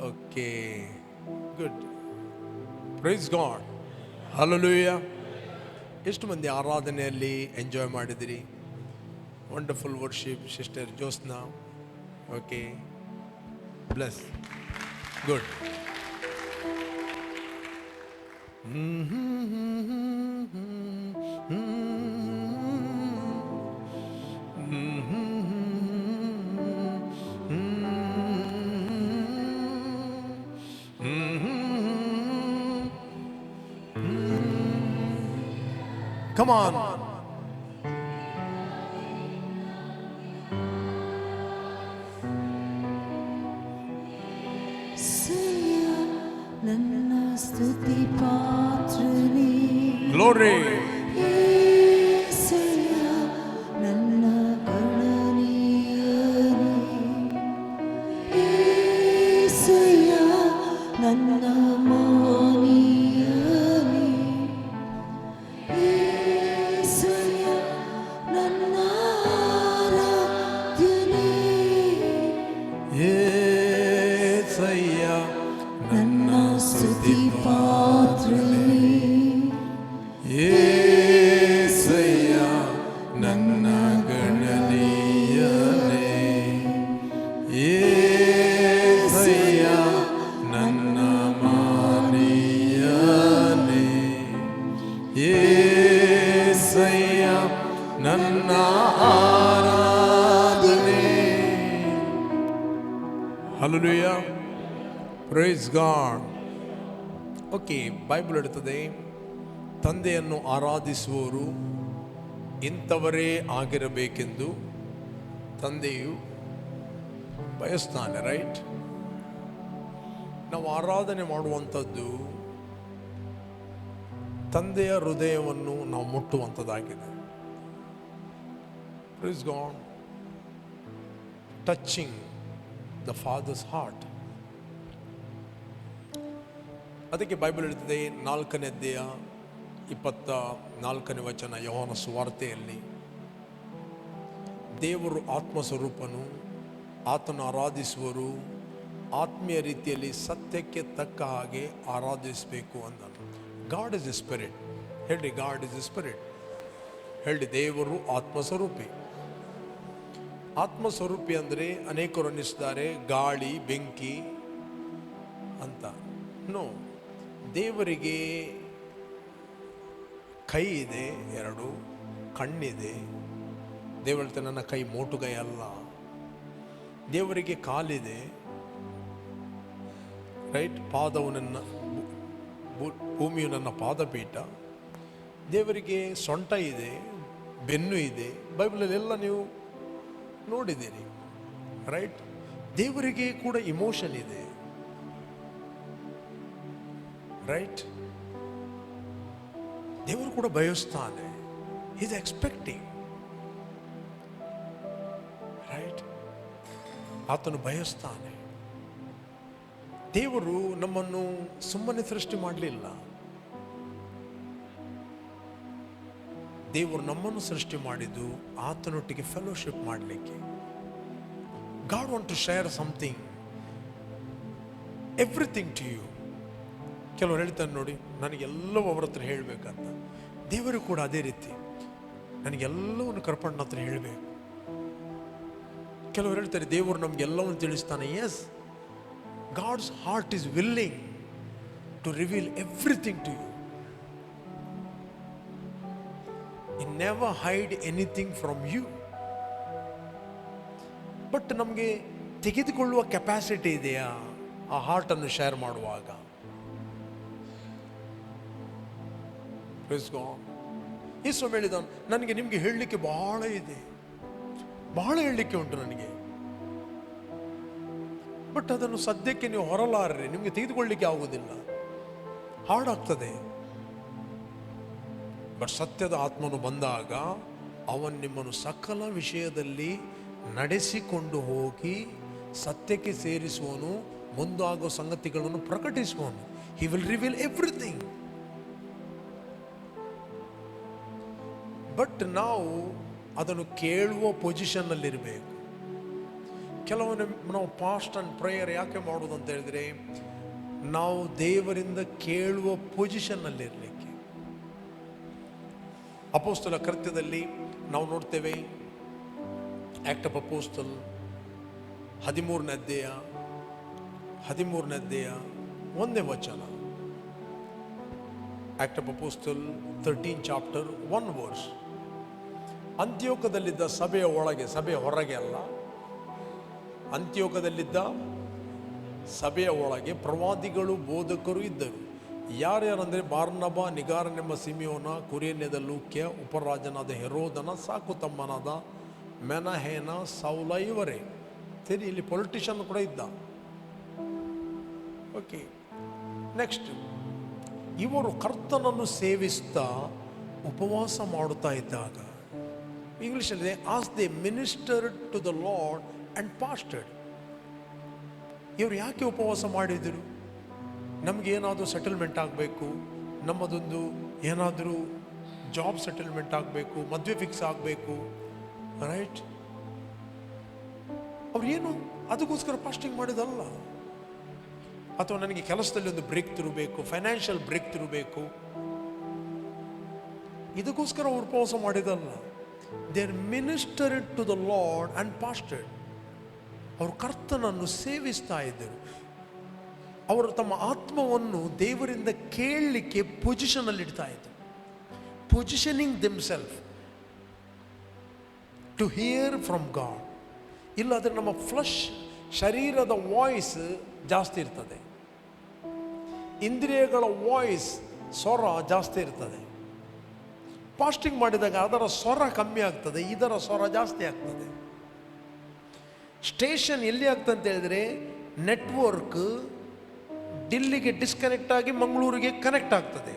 Okay, good. Praise God, hallelujah. ಎಷ್ಟು ಮಂದಿ ಆರಾಧನೆಯಲ್ಲಿ ಎಂಜಾಯ್ ಮಾಡಿದಿರಿ? Wonderful worship sister Josna. Okay, bless, good. Come on. Glory. Hallelujah. Praise God. Okay, Bible ಹೇಳುತ್ತದೆ, ತಂದೆಯನ್ನು ಆರಾಧಿಸುವವರು ಇಂಥವರೇ ಆಗಿರಬೇಕೆಂದು ತಂದೆಯು ಬಯಸ್ತಾನೆ. ರೈಟ್? ನಾವು ಆರಾಧನೆ ಮಾಡುವಂಥದ್ದು ತಂದೆಯ ಹೃದಯವನ್ನು ನಾವು ಮುಟ್ಟುವಂಥದ್ದಾಗಿದೆ. Praise God. Touching the Father's heart. ಅದಕ್ಕೆ ಬೈಬಲ್ ಹೇಳ್ತದೆ, 4ನೇ ಅಧ್ಯಾಯ 24ನೇ ವಚನ, ಯೋಹಾನ ಸುವಾರ್ತೆಯಲ್ಲಿ, ದೇವರು ಆತ್ಮಸ್ವರೂಪನು, ಆತನು ಆರಾಧಿಸುವರು ಆತ್ಮೀಯ ರೀತಿಯಲ್ಲಿ ಸತ್ಯಕ್ಕೆ ತಕ್ಕ ಹಾಗೆ ಆರಾಧಿಸಬೇಕು ಅಂದನು. God is A spirit. ಹೇಳಿ, ಗಾಡ್ ಇಸ್ ಎ ಸ್ಪಿರಿಟ್. ಹೇಳಿ, ದೇವರು ಆತ್ಮಸ್ವರೂಪಿ. ಆತ್ಮಸ್ವರೂಪಿ ಅಂದರೆ ಅನೇಕರು ಅನ್ನಿಸ್ತಾರೆ ಗಾಳಿ, ಬೆಂಕಿ ಅಂತ. ನೋ, ದೇವರಿಗೆ ಕೈ ಇದೆ, 2 ಕಣ್ಣಿದೆ. ದೇವರು ಹೇಳ್ತಾನೆ, ನನ್ನ ಕೈ ಮೋಟುಗೈ ಅಲ್ಲ. ದೇವರಿಗೆ ಕಾಲಿದೆ, ರೈಟ್? ಪಾದವು ನನ್ನ, ಭೂಮಿಯು ನನ್ನ ಪಾದಪೀಠ. ದೇವರಿಗೆ ಸೊಂಟ ಇದೆ, ಬೆನ್ನು ಇದೆ. ಬೈಬಲಲ್ಲಿ ಎಲ್ಲ ನೀವು ನೋಡಿದ್ದೀರಿ, ರೈಟ್? ದೇವರಿಗೆ ಕೂಡ ಇಮೋಷನ್ ಇದೆ, ರೈಟ್? ದೇವರು ಕೂಡ ಬಯಸ್ತಾನೆ. Is expecting, right? ಆತನು ಬಯಸ್ತಾನೆ. ದೇವರು ನಮ್ಮನ್ನು ಸುಮ್ಮನೆ ಸೃಷ್ಟಿ ಮಾಡಲಿಲ್ಲ. ದೇವರು ನಮ್ಮನ್ನು ಸೃಷ್ಟಿ ಮಾಡಿದ್ದು ಆತನೊಟ್ಟಿಗೆ ಫೆಲೋಶಿಪ್ ಮಾಡಲಿಕ್ಕೆ. God want to share something, everything to you. ಕೆಲವರು ಹೇಳ್ತಾರೆ ನೋಡಿ, ನನಗೆಲ್ಲವೂ ಅವ್ರ ಹತ್ರ ಹೇಳಬೇಕಂತ. ದೇವರು ಕೂಡ ಅದೇ ರೀತಿ, ನನಗೆಲ್ಲವನ್ನು ಕರ್ಪಣ್ಣ ಹತ್ರ ಹೇಳಬೇಕು. ಕೆಲವರು ಹೇಳ್ತಾರೆ ದೇವರು ನಮಗೆಲ್ಲವನ್ನು ತಿಳಿಸ್ತಾನೆ. Yes, God's heart is willing to reveal everything to you. He never hide anything from you. But ನಮಗೆ ತೆಗೆದುಕೊಳ್ಳುವ ಕೆಪಾಸಿಟಿ ಇದೆಯಾ ಆ ಹಾರ್ಟನ್ನು ಶೇರ್ ಮಾಡುವಾಗ? Praise God. ಯೇಸು ಹೇಳಿದ, ನನಗೆ ನಿಮಗೆ ಹೇಳಲಿಕ್ಕೆ ಬಹಳ ಇದೆ, ಬಹಳ ಹೇಳಲಿಕ್ಕೆ ಉಂಟು ನನಗೆ. ಬಟ್ ಅದನ್ನು ಸದ್ಯಕ್ಕೆ ನೀವು ಹೊರಲಾರ್ರಿ, ನಿಮಗೆ ತೆಗೆದುಕೊಳ್ಳಲಿಕ್ಕೆ ಆಗುವುದಿಲ್ಲ, ಹಾರ್ಡಾಗ್ತದೆ. ಬಟ್ ಸತ್ಯದ ಆತ್ಮನು ಬಂದಾಗ ಅವನು ನಿಮ್ಮನ್ನು ಸಕಲ ವಿಷಯದಲ್ಲಿ ನಡೆಸಿಕೊಂಡು ಹೋಗಿ ಸತ್ಯಕ್ಕೆ ಸೇರಿಸುವನು, ಮುಂದಾಗುವ ಸಂಗತಿಗಳನ್ನು ಪ್ರಕಟಿಸುವನು. He will reveal everything. But ನಾವು ಅದನ್ನು ಕೇಳುವ ಪೊಸಿಷನ್ನಲ್ಲಿರಬೇಕು. ಕೆಲವೊಮ್ಮೆ ನಾವು ಫಾಸ್ಟ್ ಆ್ಯಂಡ್ ಪ್ರೇಯರ್ ಯಾಕೆ ಮಾಡೋದು ಅಂತ ಹೇಳಿದ್ರೆ, ನಾವು ದೇವರಿಂದ ಕೇಳುವ ಪೊಸಿಷನ್ನಲ್ಲಿರಲಿಕ್ಕೆ. ಅಪೋಸ್ತಲ ಕೃತ್ಯದಲ್ಲಿ ನಾವು ನೋಡ್ತೇವೆ, ಆಕ್ಟ್ ಆಫ್ ಅಪೋಸ್ತಲ್ 13ನೇ ಅಧ್ಯಾಯ 1ನೇ ವಚನ. Act of apostle 13 chapter 1 verse. ಅಂತ್ಯೋಕದಲ್ಲಿದ್ದ ಸಭೆಯ ಒಳಗೆ, ಸಭೆಯ ಹೊರಗೆ ಅಲ್ಲ, ಅಂತ್ಯೋಕದಲ್ಲಿದ್ದ ಸಭೆಯ ಒಳಗೆ ಪ್ರವಾದಿಗಳು ಬೋಧಕರು ಇದ್ದರು. ಯಾರ್ಯಾರಂದರೆ ಬಾರ್ನಬ, ನಿಗಾರನೆಂಬ ಸಿಮಿಯೋನ, ಕುರೇನ್ಯದ ಲೂಕ್ಯ, ಉಪರಾಜನಾದ ಹೆರೋದನ ಸಾಕು ತಮ್ಮನಾದ ಮೆನಹೇನ, ಸೌಲ ಇವರೇ. ಸರಿ, ಇಲ್ಲಿ ಪೊಲಿಟಿಷಿಯನ್ ಕೂಡ ಇದ್ದ. ಓಕೆ, ನೆಕ್ಸ್ಟ್, ಇವರು ಕರ್ತನನ್ನು ಸೇವಿಸ್ತಾ ಉಪವಾಸ ಮಾಡುತ್ತಾ ಇದ್ದಾಗ, ಇಂಗ್ಲೀಷಲ್ಲಿ as they ministered to the Lord and fasted. ಇವರು ಯಾಕೆ ಉಪವಾಸ ಮಾಡಿದರು? ನಮಗೇನಾದರೂ ಸೆಟಲ್ಮೆಂಟ್ ಆಗಬೇಕು, ನಮ್ಮದೊಂದು ಏನಾದರೂ ಜಾಬ್ ಸೆಟಲ್ಮೆಂಟ್ ಆಗಬೇಕು, ಮದುವೆ ಫಿಕ್ಸ್ ಆಗಬೇಕು, ರೈಟ್? ಅವ್ರು ಏನು ಅದಕ್ಕೋಸ್ಕರ ಫಾಸ್ಟಿಂಗ್ ಮಾಡಿದಲ್ಲ. ಅಥವಾ ನನಗೆ ಕೆಲಸದಲ್ಲಿ ಒಂದು ಬ್ರೇಕ್ ಥ್ರೂ ಬೇಕು, ಫೈನಾನ್ಷಿಯಲ್ ಬ್ರೇಕ್ ಥ್ರೂ ಬೇಕು, ಇದಕ್ಕೋಸ್ಕರ ಅವ್ರು ಉಪವಾಸ ಮಾಡಿದಲ್ಲ. They are ministered to the Lord and fasted. ಅವರು ಕರ್ತನನ್ನು ಸೇವಿಸ್ತಾ ಇದ್ದರು. ಅವರು ತಮ್ಮ ಆತ್ಮವನ್ನು ದೇವರಿಂದ ಕೇಳಲಿಕ್ಕೆ ಪೊಸಿಷನಲ್ಲಿ ಇಡ್ತಾ ಇದ್ದರು. Positioning themselves to hear from God. ಇಲ್ಲಾದರೆ ನಮ್ಮ ಫ್ಲಶ್, ಶರೀರದ ವಾಯ್ಸ್ ಜಾಸ್ತಿ ಇರ್ತದೆ, ಇಂದ್ರಿಯಗಳ ವಾಯ್ಸ್, ಸ್ವರ ಜಾಸ್ತಿ ಇರ್ತದೆ. ಫಾಸ್ಟಿಂಗ್ ಮಾಡಿದಾಗ ಅದರ ಸ್ವರ ಕಮ್ಮಿ ಆಗ್ತದೆ, ಇದರ ಸ್ವರ ಜಾಸ್ತಿ ಆಗ್ತದೆ. ಸ್ಟೇಷನ್ ಎಲ್ಲಿ ಆಗ್ತದೆ ಅಂತ ಹೇಳಿದ್ರೆ, ನೆಟ್ವರ್ಕ್ ಡಿಲ್ಲಿಗೆ ಡಿಸ್ಕನೆಕ್ಟ್ ಆಗಿ ಮಂಗಳೂರಿಗೆ ಕನೆಕ್ಟ್ ಆಗ್ತದೆ.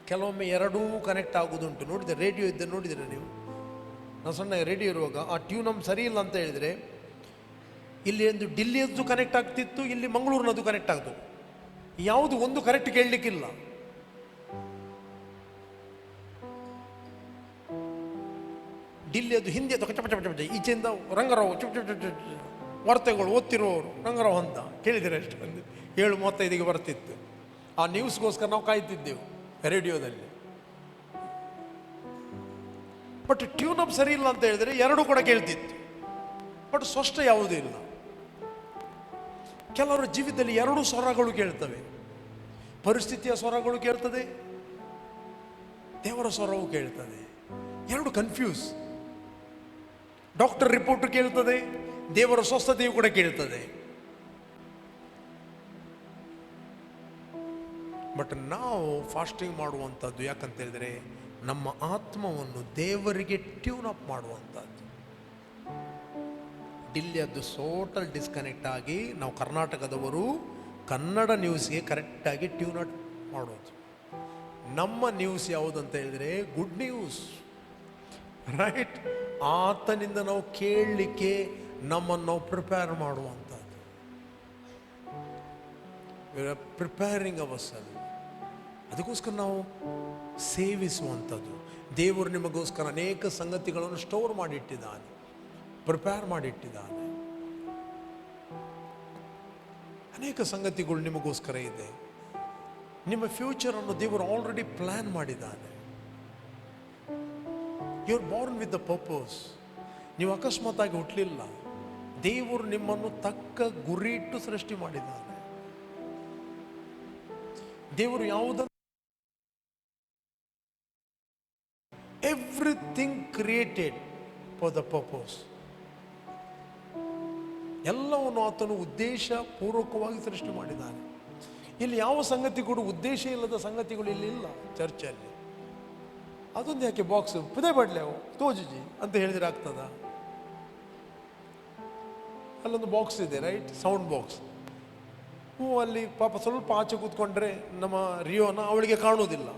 ಕೆಲವೊಮ್ಮೆ ಎರಡೂ ಕನೆಕ್ಟ್ ಆಗೋದುಂಟು. ನೋಡಿದರೆ ರೇಡಿಯೋ ಇದ್ದ ನೋಡಿದರೆ ನೀವು, ನಾವು ಸಣ್ಣ ರೇಡಿಯೋ ಇರುವಾಗ ಆ ಟ್ಯೂನಮ್ ಸರಿ ಇಲ್ಲ ಅಂತ ಹೇಳಿದರೆ, ಇಲ್ಲಿ ಒಂದು ಡಿಲ್ಲಿಯದ್ದು ಕನೆಕ್ಟ್ ಆಗ್ತಿತ್ತು, ಇಲ್ಲಿ ಮಂಗಳೂರಿನದು ಕನೆಕ್ಟ್ ಆಗ್ತದೆ. ಯಾವುದು ಒಂದು ಕರೆಕ್ಟ್ ಕೇಳಲಿಕ್ಕಿಲ್ಲ. ಡಿಲ್ಲಿಯದು ಹಿಂದೆ ಈಚೆಯಿಂದ ರಂಗರಾವ್ ವಾರ್ತೆಗಳು ಓದ್ತಿರುವವರು ರಂಗರಾವ್ ಅಂತ ಕೇಳಿದರೆ ಅಷ್ಟು 7:35 ಬರ್ತಿತ್ತು. ಆ ನ್ಯೂಸ್ಗೋಸ್ಕರ ನಾವು ಕಾಯ್ತಿದ್ದೆವು ರೇಡಿಯೋದಲ್ಲಿ. ಬಟ್ ಟ್ಯೂನಪ್ ಸರಿ ಇಲ್ಲ ಅಂತ ಹೇಳಿದರೆ ಎರಡೂ ಕೂಡ ಕೇಳ್ತಿತ್ತು, ಬಟ್ ಸ್ಪಷ್ಟ ಯಾವುದೂ ಇಲ್ಲ. ಕೆಲವರ ಜೀವಿತದಲ್ಲಿ ಎರಡೂ ಸ್ವರಗಳು ಕೇಳ್ತವೆ. ಪರಿಸ್ಥಿತಿಯ ಸ್ವರಗಳು ಕೇಳ್ತದೆ, ದೇವರ ಸ್ವರವು ಕೇಳ್ತದೆ. ಎರಡು ಕನ್ಫ್ಯೂಸ್. ಡಾಕ್ಟರ್ ರಿಪೋರ್ಟ್ ಕೇಳ್ತದೆ, ದೇವರ ಸ್ವಸ್ಥತೆಯು ಕೂಡ ಕೇಳ್ತದೆ. ಬಟ್ ನಾವು ಫಾಸ್ಟಿಂಗ್ ಮಾಡುವಂಥದ್ದು ಯಾಕಂತ ಹೇಳಿದರೆ, ನಮ್ಮ ಆತ್ಮವನ್ನು ದೇವರಿಗೆ ಟ್ಯೂನ್ ಅಪ್ ಮಾಡುವಂಥದ್ದು. ಡಿಲ್ಲಿಯದ್ದು ಟೋಟಲ್ ಡಿಸ್ಕನೆಕ್ಟ್ ಆಗಿ ನಾವು ಕರ್ನಾಟಕದವರು ಕನ್ನಡ ನ್ಯೂಸ್ಗೆ ಕರೆಕ್ಟಾಗಿ ಟ್ಯೂನ್ ಅಪ್ ಮಾಡೋದು. ನಮ್ಮ ನ್ಯೂಸ್ ಯಾವುದಂತ ಹೇಳಿದರೆ ಗುಡ್ ನ್ಯೂಸ್, ರೈಟ್? ಆತನಿಂದ ನಾವು ಕೇಳಲಿಕ್ಕೆ ನಮ್ಮನ್ನು ನಾವು ಪ್ರಿಪೇರ್ ಮಾಡುವಂಥದ್ದು. Preparing ourselves. ಅದಕ್ಕೋಸ್ಕರ ನಾವು ಸೇವಿಸುವಂಥದ್ದು. ದೇವರು ನಿಮಗೋಸ್ಕರ ಅನೇಕ ಸಂಗತಿಗಳನ್ನು ಸ್ಟೋರ್ ಮಾಡಿಟ್ಟಿದ್ದಾನೆ, ಪ್ರಿಪೇರ್ ಮಾಡಿಟ್ಟಿದ್ದಾನೆ. ಅನೇಕ ಸಂಗತಿಗಳು ನಿಮಗೋಸ್ಕರ ಇದೆ. ನಿಮ್ಮ ಫ್ಯೂಚರನ್ನು ದೇವರು ಆಲ್ರೆಡಿ ಪ್ಲ್ಯಾನ್ ಮಾಡಿದ್ದಾನೆ. You are born with the purpose. ನೀವು ಅಕಸ್ಮಾತ್ತಾಗಿ ಹುಟ್ಟಲಿಲ್ಲ, ದೇವರು ನಿಮ್ಮನ್ನು ತಕ್ಕ ಗುರಿ ಇಟ್ಟು ಸೃಷ್ಟಿ ಮಾಡಿದ್ದಾನೆ. ದೇವರು ಯಾವುದನ್ನು, everything created for the purpose. ಎಲ್ಲವನ್ನು ಆತನು ಉದ್ದೇಶ ಪೂರ್ವಕವಾಗಿ ಸೃಷ್ಟಿ ಮಾಡಿದ್ದಾನೆ. ಇಲ್ಲಿ ಯಾವ ಸಂಗತಿಗಳು ಉದ್ದೇಶ ಇಲ್ಲದ ಸಂಗತಿಗಳು ಇಲ್ಲಿ ಇಲ್ಲ ಚರ್ಚಲ್ಲಿ. ಅದೊಂದು ಯಾಕೆ ಬಾಕ್ಸ್ ಪುದೇ ಬಡ್ಲೆ ತೋಜುಜಿ ಅಂತ ಹೇಳಿದ್ರೆ ಆಗ್ತದ? ಅಲ್ಲೊಂದು ಬಾಕ್ಸ್ ಇದೆ, ರೈಟ್? Sound box. ಅಲ್ಲಿ ಪಾಪ ಸ್ವಲ್ಪ ಆಚೆ ಕೂತ್ಕೊಂಡ್ರೆ ನಮ್ಮ ರಿಯೋನ ಅವಳಿಗೆ ಕಾಣೋದಿಲ್ಲ.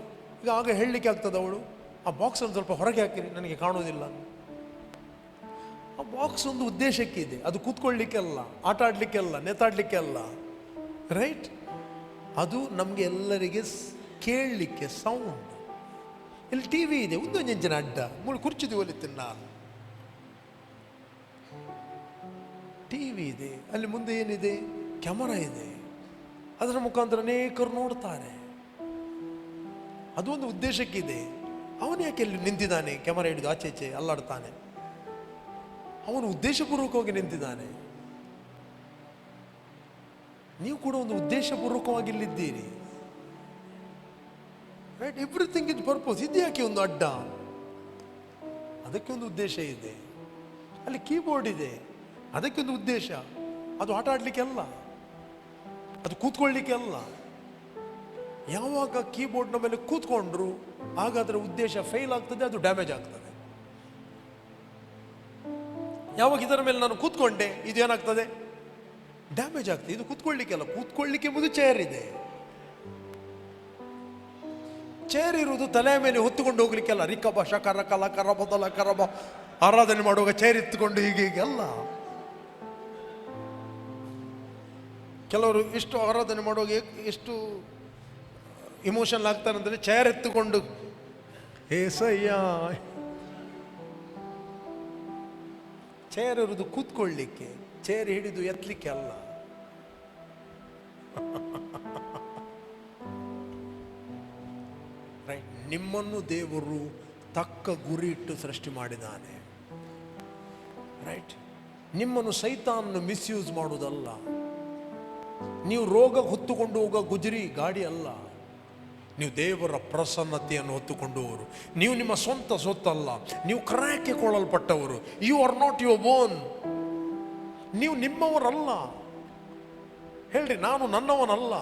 ಈಗ ಆಗ ಹೇಳಲಿಕ್ಕೆ ಆಗ್ತದೆ ಅವಳು, ಆ ಬಾಕ್ಸನ್ನು ಸ್ವಲ್ಪ ಹೊರಗೆ ಹಾಕಿರಿ, ನನಗೆ ಕಾಣೋದಿಲ್ಲ. ಆ ಬಾಕ್ಸ್ ಒಂದು ಉದ್ದೇಶಕ್ಕೆ ಇದೆ, ಅದು ಕೂತ್ಕೊಳ್ಳಿಕ್ಕೆಲ್ಲ, ಆಟ ಆಡಲಿಕ್ಕೆಲ್ಲ, ನೇತಾಡಲಿಕ್ಕೆಲ್ಲ, ರೈಟ್? ಅದು ನಮಗೆ ಎಲ್ಲರಿಗೆ ಕೇಳಲಿಕ್ಕೆ ಸೌಂಡ್. ಇಲ್ಲಿ ಟಿ ವಿ ಇದೆ, ಒಂದೊಂದು ಎಂಜಿನ ಅಡ್ಡ ಕುರ್ಚಿದು ಒಲಿತೀನಿ ನಾನು. ಟಿವಿ ಇದೆ, ಅಲ್ಲಿ ಮುಂದೆ ಏನಿದೆ, ಕ್ಯಾಮರಾ ಇದೆ, ಅದರ ಮುಖಾಂತರ ಅನೇಕರು ನೋಡ್ತಾರೆ. ಅದು ಒಂದು ಉದ್ದೇಶಕ್ಕಿದೆ. ಅವನು ಯಾಕೆ ಅಲ್ಲಿ ನಿಂತಿದ್ದಾನೆ, ಕ್ಯಾಮರಾ ಹಿಡಿದು ಆಚೆ ಈಚೆ ಅಲ್ಲಾಡ್ತಾನೆ? ಅವನು ಉದ್ದೇಶಪೂರ್ವಕವಾಗಿ ನಿಂತಿದ್ದಾನೆ. ನೀವು ಕೂಡ ಒಂದು ಉದ್ದೇಶಪೂರ್ವಕವಾಗಿ ಇಲ್ಲಿದ್ದೀರಿ. Right, everything is purpose. ಇದು ಯಾಕೆ ಒಂದು ಅಡ್ಡ? ಅದಕ್ಕೆ ಒಂದು ಉದ್ದೇಶ ಇದೆ. ಅಲ್ಲಿ ಕೀಬೋರ್ಡ್ ಇದೆ, ಅದಕ್ಕೆ ಒಂದು ಉದ್ದೇಶ. ಅದು ಆಟ ಆಡಲಿಕ್ಕೆ ಅಲ್ಲ, ಅದು ಕೂತ್ಕೊಳ್ಳಿಕ್ಕೆ ಅಲ್ಲ. ಯಾವಾಗ ಕೀಬೋರ್ಡ್ನ ಮೇಲೆ ಕೂತ್ಕೊಂಡ್ರು ಆಗ ಅದರ ಉದ್ದೇಶ ಫೇಲ್ ಆಗ್ತದೆ, ಅದು ಡ್ಯಾಮೇಜ್ ಆಗ್ತದೆ. ಯಾವಾಗ ಇದರ ಮೇಲೆ ನಾನು ಕೂತ್ಕೊಂಡೆ, ಇದು ಏನಾಗ್ತದೆ, ಡ್ಯಾಮೇಜ್ ಆಗ್ತದೆ. ಇದು ಕೂತ್ಕೊಳ್ಳಿಕ್ಕೆ ಅಲ್ಲ, ಕೂತ್ಕೊಳ್ಳಿಕ್ಕೆ ಮುಂದೆ ಚೇರ್ ಇದೆ. ಚೇರ್ ಇರುವುದು ತಲೆಯ ಮೇಲೆ ಹೊತ್ತುಕೊಂಡು ಹೋಗ್ಲಿಕ್ಕೆಲ್ಲ. ರಿಕಬ ಶಕರ ಕಲ ಕರಬದಲ ಕರಬ ಆರಾಧನೆ ಮಾಡುವಾಗ ಚೇರ್ ಎತ್ತುಕೊಂಡು ಹೀಗೆ ಹೀಗೆ ಅಲ್ಲ. ಕೆಲವರು ಎಷ್ಟು ಆರಾಧನೆ ಮಾಡುವಾಗ ಎಷ್ಟು ಇಮೋಷನಲ್ ಆಗ್ತಾರೆ ಅಂದರೆ ಚೇರ್ ಎತ್ತುಕೊಂಡು ಏಸಯ್ಯ. ಚೇರ್ ಇರುವುದು ಕೂತ್ಕೊಳ್ಳಿಕ್ಕೆ, ಚೇರ್ ಹಿಡಿದು ಎತ್ತಲಿಕ್ಕೆ ಅಲ್ಲ. ರೈಟ್, ನಿಮ್ಮನ್ನು ದೇವರು ತಕ್ಕ ಗುರಿ ಇಟ್ಟು ಸೃಷ್ಟಿ ಮಾಡಿದ್ದಾನೆ. ರೈಟ್, ನಿಮ್ಮನ್ನು ಸೈತಾನನ್ನು ಮಿಸ್ಯೂಸ್ ಮಾಡುವುದಲ್ಲ. ನೀವು ರೋಗ ಹೊತ್ತುಕೊಂಡು ಹೋಗೋ ಗುಜರಿ ಗಾಡಿ ಅಲ್ಲ. ನೀವು ದೇವರ ಪ್ರಸನ್ನತೆಯನ್ನು ಹೊತ್ತುಕೊಂಡು ಹೋರು. ನೀವು ನಿಮ್ಮ ಸ್ವಂತ ಸೊತ್ತಲ್ಲ, ನೀವು ಕ್ರಯಕ್ಕೆ ಕೊಳ್ಳಲ್ಪಟ್ಟವರು. You are not your own. ನೀವು ನಿಮ್ಮವರಲ್ಲ. ಹೇಳ್ರಿ, ನಾನು ನನ್ನವನಲ್ಲ.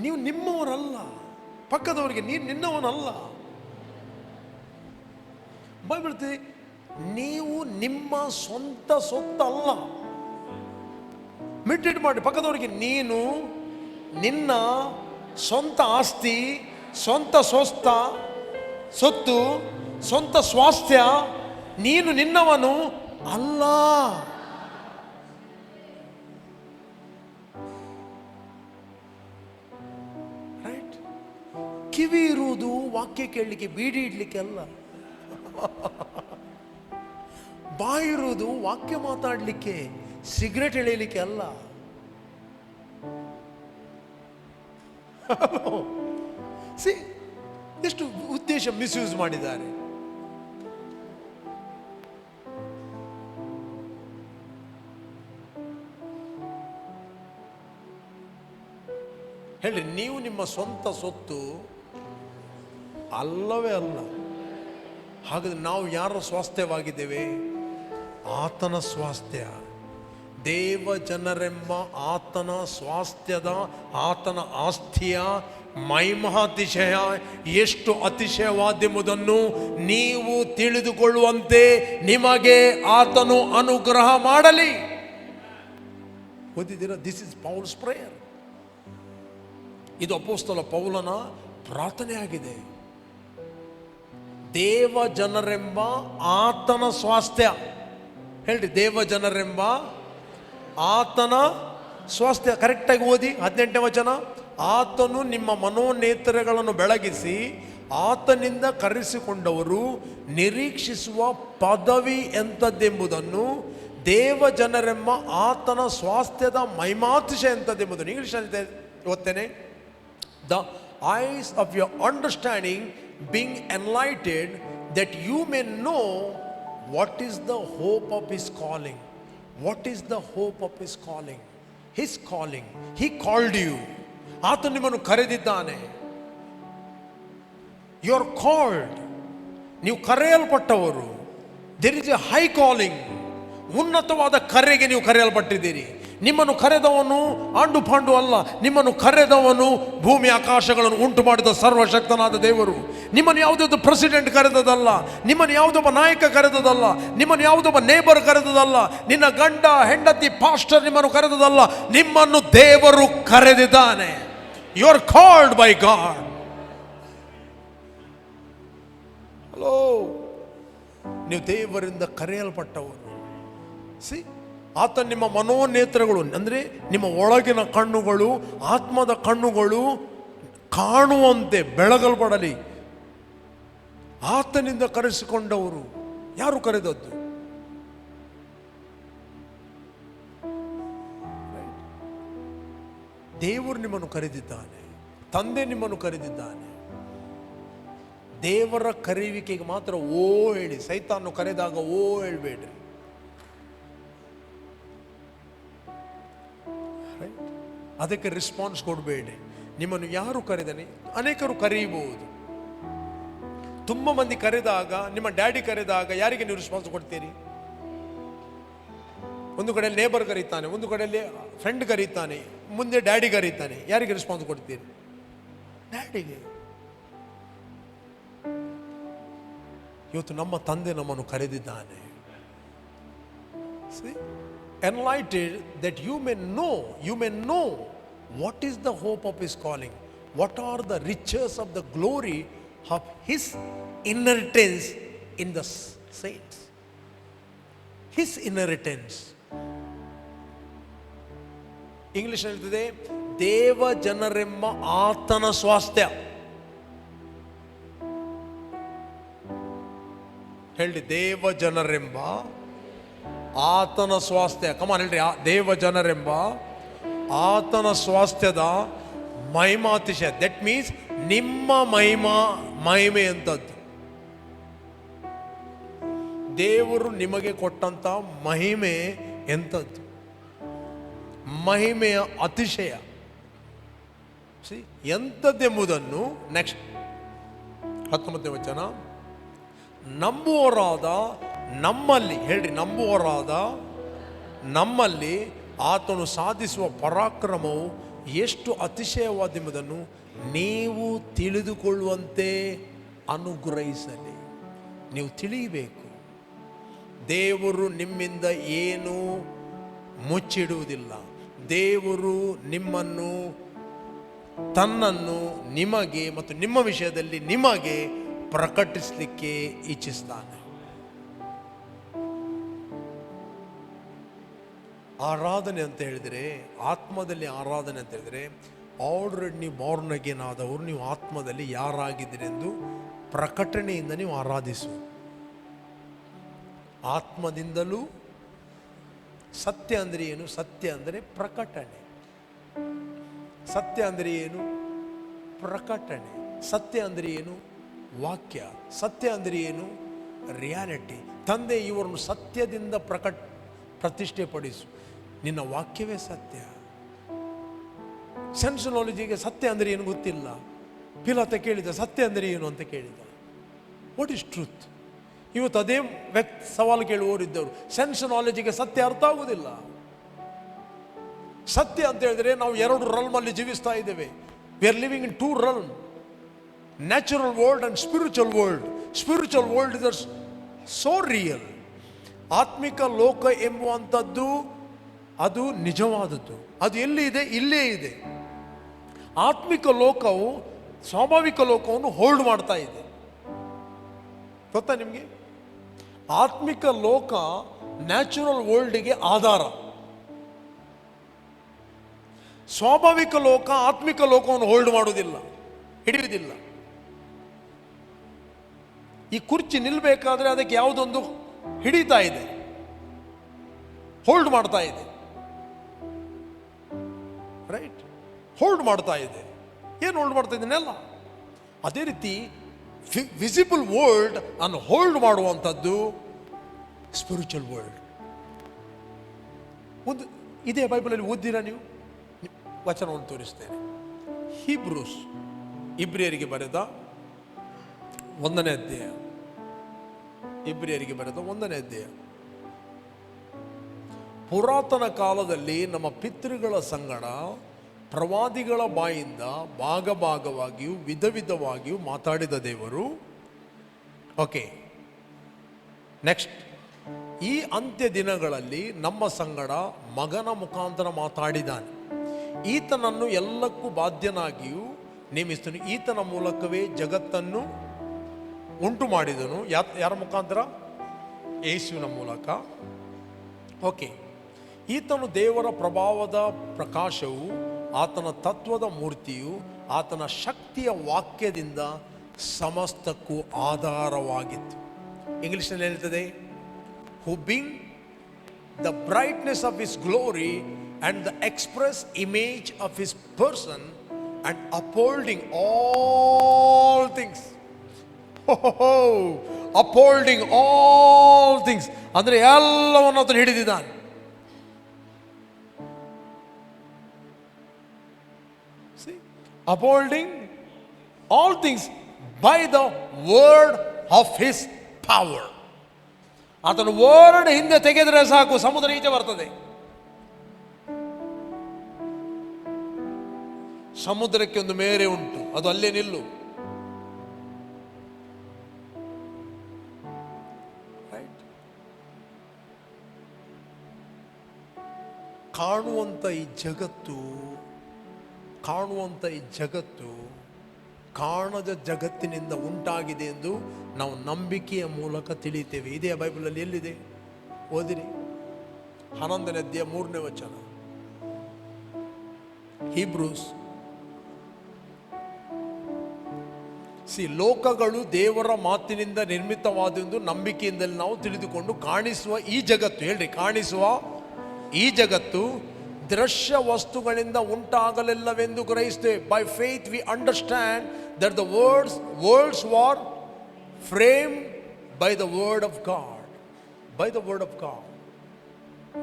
ನೀವು ನಿಮ್ಮವರಲ್ಲ. ಪಕ್ಕದವರಿಗೆ ನೀನು ನಿನ್ನವನಲ್ಲ. ಬೈಬಲ್ ಹೇಳ್ತದೆ, ನೀವು ನಿಮ್ಮ ಸ್ವಂತ ಸೊತ್ತಲ್ಲ. ಮಿಡ್ರೇಟ್ ಮಾಡಿ ಪಕ್ಕದವರಿಗೆ, ನೀನು ನಿನ್ನ ಸ್ವಂತ ಆಸ್ತಿ, ಸ್ವಂತ ಸೊತ್ತು, ಸ್ವಂತ ಸ್ವಾಸ್ಥ್ಯ, ನೀನು ನಿನ್ನವನು ಅಲ್ಲ. ರೈಟ್, ಕಿವಿ ಇರುವುದು ವಾಕ್ಯ ಕೇಳಲಿಕ್ಕೆ, ಬೀಡಿ ಇಡ್ಲಿಕ್ಕೆ ಅಲ್ಲ. ಬಾಯಿರುವುದು ವಾಕ್ಯ ಮಾತಾಡಲಿಕ್ಕೆ, ಸಿಗರೇಟ್ ಎಳೆಯಲಿಕ್ಕೆ ಅಲ್ಲ. ಎಷ್ಟು ಉದ್ದೇಶ ಮಿಸ್ಯೂಸ್ ಮಾಡಿದ್ದಾರೆ. ಹೇಳಿ, ನೀವು ನಿಮ್ಮ ಸ್ವಂತ ಸೊತ್ತು ಅಲ್ಲವೇ ಅಲ್ಲ. ಹಾಗಾದ್ರೆ ನಾವು ಯಾರ ಸ್ವಾಸ್ಥ್ಯವಾಗಿದ್ದೇವೆ? ಆತನ ಸ್ವಾಸ್ಥ್ಯ. ದೇವ ಜನರೆಂಬ ಆತನ ಸ್ವಾಸ್ಥ್ಯದ, ಆತನ ಆಸ್ತಿಯ ಮಹಿಮಾತಿಶಯ ಎಷ್ಟು ಅತಿಶಯವಾದೆಂಬುದನ್ನು ನೀವು ತಿಳಿದುಕೊಳ್ಳುವಂತೆ ನಿಮಗೆ ಆತನು ಅನುಗ್ರಹ ಮಾಡಲಿ. ಓದಿದ್ದೀರಾ? This is Paul's prayer. ಇದು ಅಪೊಸ್ತಲ ಪೌಲನ ಪ್ರಾರ್ಥನೆ ಆಗಿದೆ. ದೇವ ಜನರೆಂಬ ಆತನ ಸ್ವಾಸ್ಥ್ಯ. ಹೇಳ್ರಿ, ದೇವ ಜನರೆಂಬ ಆತನ ಸ್ವಾಸ್ಥ್ಯ. ಕರೆಕ್ಟಾಗಿ ಓದಿ 18ನೇ ವಚನ. ಆತನು ನಿಮ್ಮ ಮನೋನೇತ್ರಗಳನ್ನು ಬೆಳಗಿಸಿ ಆತನಿಂದ ಕರೆಸಿಕೊಂಡವರು ನಿರೀಕ್ಷಿಸುವ ಪದವಿ ಎಂಥದ್ದೆಂಬುದನ್ನು, ದೇವ ಜನರೆಂಬ ಆತನ ಸ್ವಾಸ್ಥ್ಯದ ಮಹಿಮಾತಿಶಯ ಎಂಥದ್ದೆಂಬುದನ್ನು. English ಓದ್ತೇನೆ. The eyes of your understanding being enlightened, that you may know what is the hope of his calling. What is the hope of his calling? His calling. He called you. ಆತನು ನಿಮ್ಮನ್ನು ಕರೆದಿದ್ದಾನೆ. You are called. ನೀವು ಕರೆಯಲ್ಪಟ್ಟವರು. There is a high calling. ಉನ್ನತವಾದ ಕರೆಗೆ ನೀವು ಕರೆಯಲ್ಪಟ್ಟಿದ್ದೀರಿ. ನಿಮ್ಮನ್ನು ಕರೆದವನು ಆಂಡು ಪಾಂಡು ಅಲ್ಲ. ನಿಮ್ಮನ್ನು ಕರೆದವನು ಭೂಮಿ ಆಕಾಶಗಳನ್ನು ಉಂಟು ಮಾಡಿದ ಸರ್ವಶಕ್ತನಾದ ದೇವರು. ನಿಮ್ಮನ್ನು ಯಾವುದೊಂದು ಪ್ರೆಸಿಡೆಂಟ್ ಕರೆದದಲ್ಲ, ನಿಮ್ಮನ್ನು ಯಾವುದೊಬ್ಬ ನಾಯಕ ಕರೆದದಲ್ಲ, ನಿಮ್ಮನ್ನು ಯಾವುದೊಬ್ಬ ನೇಬರ್ ಕರೆದದಲ್ಲ, ನಿನ್ನ ಗಂಡ ಹೆಂಡತಿ ಪಾಸ್ಟರ್ ನಿಮ್ಮನ್ನು ಕರೆದದಲ್ಲ. ನಿಮ್ಮನ್ನು ದೇವರು ಕರೆದಿದ್ದಾನೆ. You are called by God. Hello, ನೀವು ದೇವರಿಂದ ಕರೆಯಲ್ಪಟ್ಟವರು. ಸಿ, ಆತ ನಿಮ್ಮ ಮನೋನೇತ್ರಗಳು ಅಂದರೆ ನಿಮ್ಮ ಒಳಗಿನ ಕಣ್ಣುಗಳು, ಆತ್ಮದ ಕಣ್ಣುಗಳು ಕಾಣುವಂತೆ ಬೆಳಗಲ್ಪಡಲಿ. ಆತನಿಂದ ಕರೆಸಿಕೊಂಡವರು. ಯಾರು ಕರೆದದ್ದು? ದೇವರು ನಿಮ್ಮನ್ನು ಕರೆದಿದ್ದಾನೆ, ತಂದೆ ನಿಮ್ಮನ್ನು ಕರೆದಿದ್ದಾನೆ. ದೇವರ ಕರೆಯುವಿಕೆಗೆ ಮಾತ್ರ ಓ ಹೇಳಿ. ಸೈತಾನು ಕರೆದಾಗ ಓ ಹೇಳ್ಬೇಡ್ರಿ. ಅದಕ್ಕೆ ರೆಸ್ಪಾನ್ಸ್ ಕೊಡಬೇಡಿ. ನಿಮ್ಮನ್ನು ಯಾರು ಕರೆದಾನೆ? ಅನೇಕರು ಕರೆಯಬಹುದು. ತುಂಬ ಮಂದಿ ಕರೆದಾಗ, ನಿಮ್ಮ ಡ್ಯಾಡಿ ಕರೆದಾಗ ಯಾರಿಗೆ ನೀವು ರೆಸ್ಪಾನ್ಸ್ ಕೊಡ್ತೀರಿ? ಒಂದು ಕಡೆಯಲ್ಲಿ ನೇಬರ್ ಕರೀತಾನೆ, ಒಂದು ಕಡೆಯಲ್ಲಿ ಫ್ರೆಂಡ್ ಕರೀತಾನೆ, ಮುಂದೆ ಡ್ಯಾಡಿ ಕರೀತಾನೆ. ಯಾರಿಗೆ ರೆಸ್ಪಾನ್ಸ್ ಕೊಡ್ತೀರಿ? ಡ್ಯಾಡಿಗೆ. ಇವತ್ತು ನಮ್ಮ ತಂದೆ ನಮ್ಮನ್ನು ಕರೆದಿದ್ದಾನೆ. Enlightened that you may know what is the hope of his calling, what are the riches of the glory of his inheritance in the saints. His inheritance. English ಹೇಳ್ತಿದೆ, ದೇವ ಜನರೆಂಬ ಆತನ ಸ್ವಾಸ್ಥ್ಯ. ಹೇಳಿ, ದೇವ ಜನರೆಂಬ ಆತನ ಸ್ವಾಸ್ಥ್ಯ. ಕಮಾನ್ ಹೇಳ್ರಿ, ದೇವ ಜನರೆಂಬ ಆತನ ಸ್ವಾಸ್ಥ್ಯದ ಮಹಿಮಾತಿಶಯ. ದಟ್ ಮೀನ್ಸ್ ನಿಮ್ಮ ಮಹಿಮೆ ಅಂತದ್ದು. ದೇವರು ನಿಮಗೆ ಕೊಟ್ಟಂತ ಮಹಿಮೆ ಎಂಥದ್ದು? ಮಹಿಮೆಯ ಅತಿಶಯ ಎಂಥದ್ದೆಂಬುದನ್ನು ನೆಕ್ಸ್ಟ್ 19ನೇ ವಚನ, ನಂಬುವರಾದ ನಮ್ಮಲ್ಲಿ, ಹೇಳ್ರಿ, ನಂಬುವರಾದ ನಮ್ಮಲ್ಲಿ ಆತನು ಸಾಧಿಸುವ ಪರಾಕ್ರಮವು ಎಷ್ಟು ಅತಿಶಯವಾದೆಂಬುದನ್ನು ನೀವು ತಿಳಿದುಕೊಳ್ಳುವಂತೆ ಅನುಗ್ರಹಿಸಲಿ. ನೀವು ತಿಳಿಯಬೇಕು, ದೇವರು ನಿಮ್ಮಿಂದ ಏನೂ ಮುಚ್ಚಿಡುವುದಿಲ್ಲ. ದೇವರು ನಿಮ್ಮನ್ನು, ತನ್ನನ್ನು ನಿಮಗೆ ಮತ್ತು ನಿಮ್ಮ ವಿಷಯದಲ್ಲಿ ನಿಮಗೆ ಪ್ರಕಟಿಸಲಿಕ್ಕೆ ಇಚ್ಛಿಸ್ತಾನೆ. ಆರಾಧನೆ ಅಂತ ಹೇಳಿದರೆ, ಆತ್ಮದಲ್ಲಿ ಆರಾಧನೆ ಅಂತ ಹೇಳಿದರೆ, ಆಲ್ರೆಡಿ ನೀವು ಬಾರ್ನ್ ಅಗೇನ್ ಆದವರು, ನೀವು ಆತ್ಮದಲ್ಲಿ ಯಾರಾಗಿದ್ದೀರಿ ಎಂದು ಪ್ರಕಟಣೆಯಿಂದ ನೀವು ಆರಾಧಿಸು. ಆತ್ಮದಿಂದಲೂ. ಸತ್ಯ ಅಂದರೆ ಏನು? ಸತ್ಯ ಅಂದರೆ ಪ್ರಕಟಣೆ. ಸತ್ಯ ಅಂದರೆ ಏನು? ಪ್ರಕಟಣೆ. ಸತ್ಯ ಅಂದರೆ ಏನು? ವಾಕ್ಯ. ಸತ್ಯ ಅಂದರೆ ಏನು? ರಿಯಾಲಿಟಿ. ತಂದೆ, ಇವರನ್ನು ಸತ್ಯದಿಂದ ಪ್ರತಿಷ್ಠೆ ಪಡಿಸು. ನಿನ್ನ ವಾಕ್ಯವೇ ಸತ್ಯ. ಸೆನ್ಸ್ ನಾಲೆಜಿಗೆ ಸತ್ಯ ಅಂದರೆ ಏನು ಗೊತ್ತಿಲ್ಲ. ಪಿಲಾತ ಕೇಳಿದ, ಸತ್ಯ ಅಂದರೆ ಏನು ಅಂತ ಕೇಳಿದ. What is truth? ಇವತ್ತು ಅದೇ ವ್ಯಕ್ತಿ ಸವಾಲು ಕೇಳುವವರಿದ್ದವರು. ಸೆನ್ಸ್ ನಾಲೆಜಿಗೆ ಸತ್ಯ ಅರ್ಥ ಆಗುವುದಿಲ್ಲ. ಸತ್ಯ ಅಂತ ಹೇಳಿದ್ರೆ ನಾವು 2 ರಲ್ಮಲ್ಲಿ ಜೀವಿಸ್ತಾ ಇದ್ದೇವೆ. We are living in 2 ರಲ್ಮ್, natural world and spiritual world. Spiritual world is so real. ಆತ್ಮಿಕ ಲೋಕ ಎಂಬುವಂಥದ್ದು ಅದು ನಿಜವಾದದ್ದು. ಅದು ಎಲ್ಲಿ ಇದೆ? ಇಲ್ಲೇ ಇದೆ. ಆತ್ಮಿಕ ಲೋಕವು ಸ್ವಾಭಾವಿಕ ಲೋಕವನ್ನು ಹೋಲ್ಡ್ ಮಾಡ್ತಾ ಇದೆ. ಗೊತ್ತಾ ನಿಮಗೆ? ಆತ್ಮಿಕ ಲೋಕ ನ್ಯಾಚುರಲ್ ವರ್ಲ್ಡ್ಗೆ ಆಧಾರ. ಸ್ವಾಭಾವಿಕ ಲೋಕ ಆತ್ಮಿಕ ಲೋಕವನ್ನು ಹೋಲ್ಡ್ ಮಾಡುವುದಿಲ್ಲ, ಹಿಡಿಯುವುದಿಲ್ಲ. ಈ ಕುರ್ಚಿ ನಿಲ್ಲಬೇಕಾದ್ರೆ ಅದಕ್ಕೆ ಯಾವುದೊಂದು ಹಿಡಿತಾ ಇದೆ, ಹೋಲ್ಡ್ ಮಾಡ್ತಾ ಇದೆ. ರೈಟ್? ಹೋಲ್ಡ್ ಮಾಡ್ತಾ ಇದೆ. ಏನು ಹೋಲ್ಡ್ ಮಾಡ್ತಾ ಇದನ್ನೆಲ್ಲ? ಅದೇ ರೀತಿ ವಿಸಿಬಲ್ ವರ್ಲ್ಡ್ ಅನ್ನು ಹೋಲ್ಡ್ ಮಾಡುವಂಥದ್ದು ಸ್ಪಿರಿಚುವಲ್ ವರ್ಲ್ಡ್. ಒಂದು ಇದೇ ಬೈಬಲಲ್ಲಿ ಓದಿರಾ ನೀವು? ವಚನವನ್ನು ತೋರಿಸ್ತೇನೆ. ಹೀಬ್ರೂಸ್, ಇಬ್ರಿಯರಿಗೆ ಬರೆದ 1ನೇ ಅಧ್ಯಾಯ. ಇಬ್ರಿಯರಿಗೆ ಬರೆದ 1ನೇ ಅಧ್ಯಾಯ. ಪುರಾತನ ಕಾಲದಲ್ಲಿ ನಮ್ಮ ಪಿತೃಗಳ ಸಂಗಡ ಪ್ರವಾದಿಗಳ ಬಾಯಿಂದ ಭಾಗವಾಗಿಯೂ ವಿಧ ವಿಧವಾಗಿಯೂ ಮಾತಾಡಿದ ದೇವರು. Okay, next. ಈ ಅಂತ್ಯ ದಿನಗಳಲ್ಲಿ ನಮ್ಮ ಸಂಗಡ ಮಗನ ಮುಖಾಂತರ ಮಾತಾಡಿದ್ದಾನೆ. ಈತನನ್ನು ಎಲ್ಲಕ್ಕೂ ಬಾಧ್ಯನಾಗಿಯೂ ನೇಮಿಸ್ತನು. ಈತನ ಮೂಲಕವೇ ಜಗತ್ತನ್ನು ಉಂಟು ಮಾಡಿದನು. ಯಾರ ಮುಖಾಂತರ? ಯೇಸುವಿನ ಮೂಲಕ. ಓಕೆ. ಈತನು ದೇವರ ಪ್ರಭಾವದ ಪ್ರಕಾಶವು, ಆತನ ತತ್ವದ ಮೂರ್ತಿಯು, ಆತನ ಶಕ್ತಿಯ ವಾಕ್ಯದಿಂದ ಸಮಸ್ತಕ್ಕೂ ಆಧಾರವಾಗಿತ್ತು. ಇಂಗ್ಲಿಷ್ನಲ್ಲಿ ಹೇಳ್ತದೆ, who being the brightness of his glory and the express image of his person and upholding all things. Upholding all things ಅಂದ್ರೆ ಎಲ್ಲವನ್ನು ಆತನು ಹಿಡಿದಿದ್ದಾನೆ. Upholding all things by the word of his power. ಆತನ ವರ್ಡ್ ಹಿಂದೆ ತೆಗೆದರೆ ಸಾಕು, ಸಮುದ್ರ ಈಚೆ ಬರ್ತದೆ. ಸಮುದ್ರಕ್ಕೆ ಒಂದು ಮೇರೆ ಉಂಟು, ಅದು ಅಲ್ಲೇ ನಿಲ್ಲು. ಕಾಣುವಂಥ ಈ ಜಗತ್ತು ಕಾಣದ ಜಗತ್ತಿನಿಂದ ಉಂಟಾಗಿದೆ ಎಂದು ನಾವು ನಂಬಿಕೆಯ ಮೂಲಕ ತಿಳಿತೇವೆ. ಇದೇ ಬೈಬಲಲ್ಲಿ ಎಲ್ಲಿದೆ? ಓದಿರಿ, 11ನೇ ಅಧ್ಯಾಯ 3ನೇ ವಚನ. ಹೀಬ್ರೂಸ್. ಲೋಕಗಳು ದೇವರ ಮಾತಿನಿಂದ ನಿರ್ಮಿತವಾದೆಂದು ನಂಬಿಕೆಯಿಂದಲೇ ನಾವು ತಿಳಿದುಕೊಂಡು ಕಾಣಿಸುವ ಈ ಜಗತ್ತು, ಹೇಳ್ರಿ, ಕಾಣಿಸುವ ಈ ಜಗತ್ತು ದೃಶ್ಯ ವಸ್ತುಗಳಿಂದ ಉಂಟಾಗಲಿಲ್ಲವೆಂದು ಗ್ರಹಿಸ್ತೇವೆ. By faith we understand that the worlds were frame by the word of God,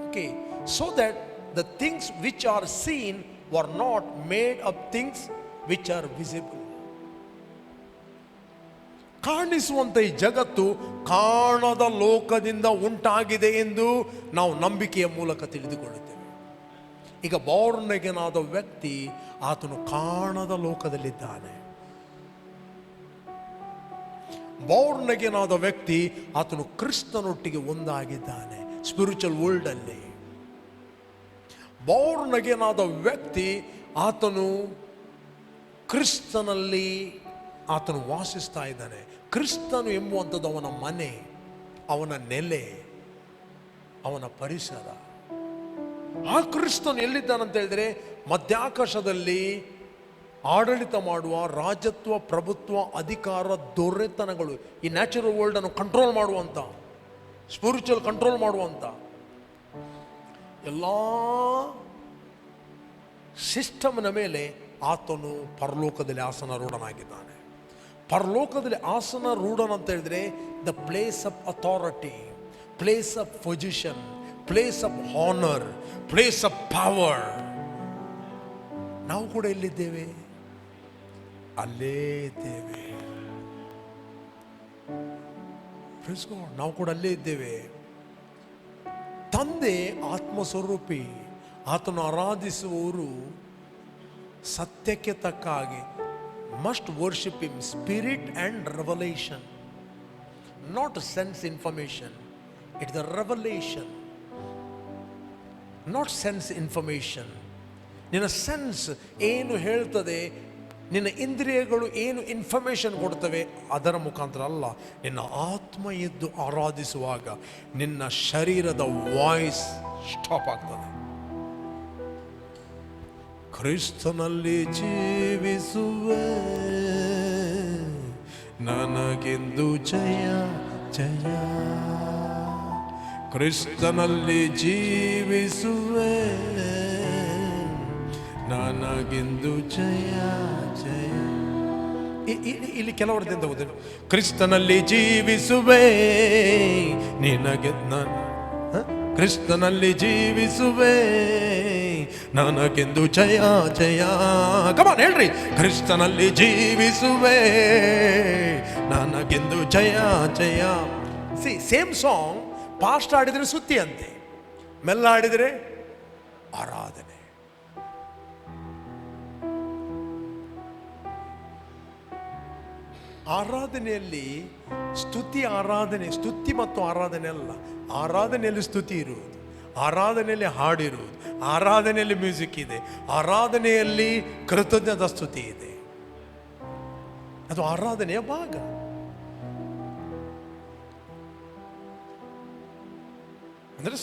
okay, so that the things which are seen were not made of things which are visible. ಕಾಣಿಸುವಂಥ ಈ ಜಗತ್ತು ಕಾಣದ ಲೋಕದಿಂದ ಉಂಟಾಗಿದೆ ಎಂದು ನಾವು ನಂಬಿಕೆಯ ಮೂಲಕ ತಿಳಿದುಕೊಳ್ಳುತ್ತೇವೆ. ಈಗ ಬಾರ್ನ್ ಅಗೇನ್ ಆದ ವ್ಯಕ್ತಿ, ಆತನು ಕಾಣದ ಲೋಕದಲ್ಲಿದ್ದಾನೆ. ಬಾರ್ನ್ ಅಗೇನ್ ಆದ ವ್ಯಕ್ತಿ, ಆತನು ಕ್ರಿಸ್ತನೊಟ್ಟಿಗೆ ಒಂದಾಗಿದ್ದಾನೆ ಸ್ಪಿರಿಚುವಲ್ ವರ್ಲ್ಡ್ ಅಲ್ಲಿ. ಬಾರ್ನ್ ಅಗೇನ್ ಆದ ವ್ಯಕ್ತಿ, ಆತನು ಕ್ರಿಸ್ತನಲ್ಲಿ ಆತನು ವಾಸಿಸ್ತಾ ಇದ್ದಾನೆ. ಕ್ರಿಸ್ತನು ಎಂಬುವಂಥದ್ದು ಅವನ ಮನೆ, ಅವನ ನೆಲೆ, ಅವನ ಪರಿಸರ. ಆ ಕ್ರಿಸ್ತನು ಎಲ್ಲಿದ್ದಾನಂತ ಹೇಳಿದ್ರೆ, ಮಧ್ಯಾಕಾಶದಲ್ಲಿ ಆಡಳಿತ ಮಾಡುವ ರಾಜತ್ವ, ಪ್ರಭುತ್ವ, ಅಧಿಕಾರ, ದೊರೆತನಗಳು, ಈ ನ್ಯಾಚುರಲ್ ವರ್ಲ್ಡ್ ಅನ್ನು ಕಂಟ್ರೋಲ್ ಮಾಡುವಂತ, ಸ್ಪಿರಿಚುವಲ್ ಕಂಟ್ರೋಲ್ ಮಾಡುವಂತ ಎಲ್ಲ ಸಿಸ್ಟಮ್ನ ಮೇಲೆ ಆತನು ಪರಲೋಕದಲ್ಲಿ ಆಸನಾರೂಢನಾಗಿದ್ದಾನೆ. ಪರಲೋಕದಲ್ಲಿ ಆಸನಾರೂಢನ ಅಂತ ಹೇಳಿದ್ರೆ the place of authority, place of position, place of honour, place of power. ನಾವು ಕೂಡ ಎಲ್ಲಿದ್ದೇವೆ? ಅಲ್ಲೇ ಇದ್ದೇವೆ. ನಾವು ಕೂಡ ಅಲ್ಲೇ ಇದ್ದೇವೆ. ತಂದೆ ಆತ್ಮಸ್ವರೂಪಿ, ಆತನು ಆರಾಧಿಸುವವರು ಸತ್ಯಕ್ಕೆ ತಕ್ಕ ಹಾಗೆ must worship him spirit and revelation, not sense information. It is the revelation, not sense information. ನಿನ್ನ ಸೆನ್ಸ್ ಏನು ಹೇಳ್ತದೆ, ನಿನ್ನ ಇಂದ್ರಿಯಗಳು ಏನು ಇನ್ಫಾರ್ಮೇಶನ್ ಕೊಡ್ತವೆ, ಅದರ ಮುಖಾಂತರ ಅಲ್ಲ. ನಿನ್ನ ಆತ್ಮ ಎದ್ದು ಆರಾಧಿಸುವಾಗ ನಿನ್ನ ಶರೀರದ ವಾಯ್ಸ್ ಸ್ಟಾಪ್ ಆಗ್ತದೆ. ಕ್ರಿಸ್ತನಲ್ಲಿ ಜೀವಿಸುವೆ, ನನಗೆಂದು ಜಯ ಜಯ. ಕ್ರಿಸ್ತನಲ್ಲಿ ಜೀವಿಸುವೆ, ನನಗೆಂದು ಜಯ ಜಯ. ಇಲ್ಲಿ ಕೆಲವರದಿಂದ ಓದಿ, ಕ್ರಿಸ್ತನಲ್ಲಿ ಜೀವಿಸುವೆ, ನಿನಗೆ ಕ್ರಿಸ್ತನಲ್ಲಿ ಜೀವಿಸುವೆ, ನನಗೆಂದು ಜಯ ಜಯ. ಕಮಾನ್ ಹೇಳ್ರಿ, ಕ್ರಿಸ್ತನಲ್ಲಿ ಜೀವಿಸುವೆ, ನನಗೆಂದು ಜಯ ಜಯ. ಸೇಮ್ ಸಾಂಗ್ ಪಾಸ್ಟ್ ಆಡಿದ್ರೆ ಸುತ್ತಿ ಅಂತೆ, ಮೆಲ್ಲ ಆಡಿದ್ರೆ ಆರಾಧನೆ. ಆರಾಧನೆಯಲ್ಲಿ ಸ್ತುತಿ, ಆರಾಧನೆ, ಸ್ತುತಿ ಮತ್ತು ಆರಾಧನೆ ಅಲ್ಲ. ಆರಾಧನೆಯಲ್ಲಿ ಸ್ತುತಿ ಇರುವುದು, ಆರಾಧನೆಯಲ್ಲಿ ಹಾಡಿರುವುದು, ಆರಾಧನೆಯಲ್ಲಿ ಮ್ಯೂಸಿಕ್ ಇದೆ, ಆರಾಧನೆಯಲ್ಲಿ ಕೃತಜ್ಞತಾ ಸ್ತುತಿ ಇದೆ. ಅದು ಆರಾಧನೆಯ ಭಾಗ. ಅಂದ್ರೆ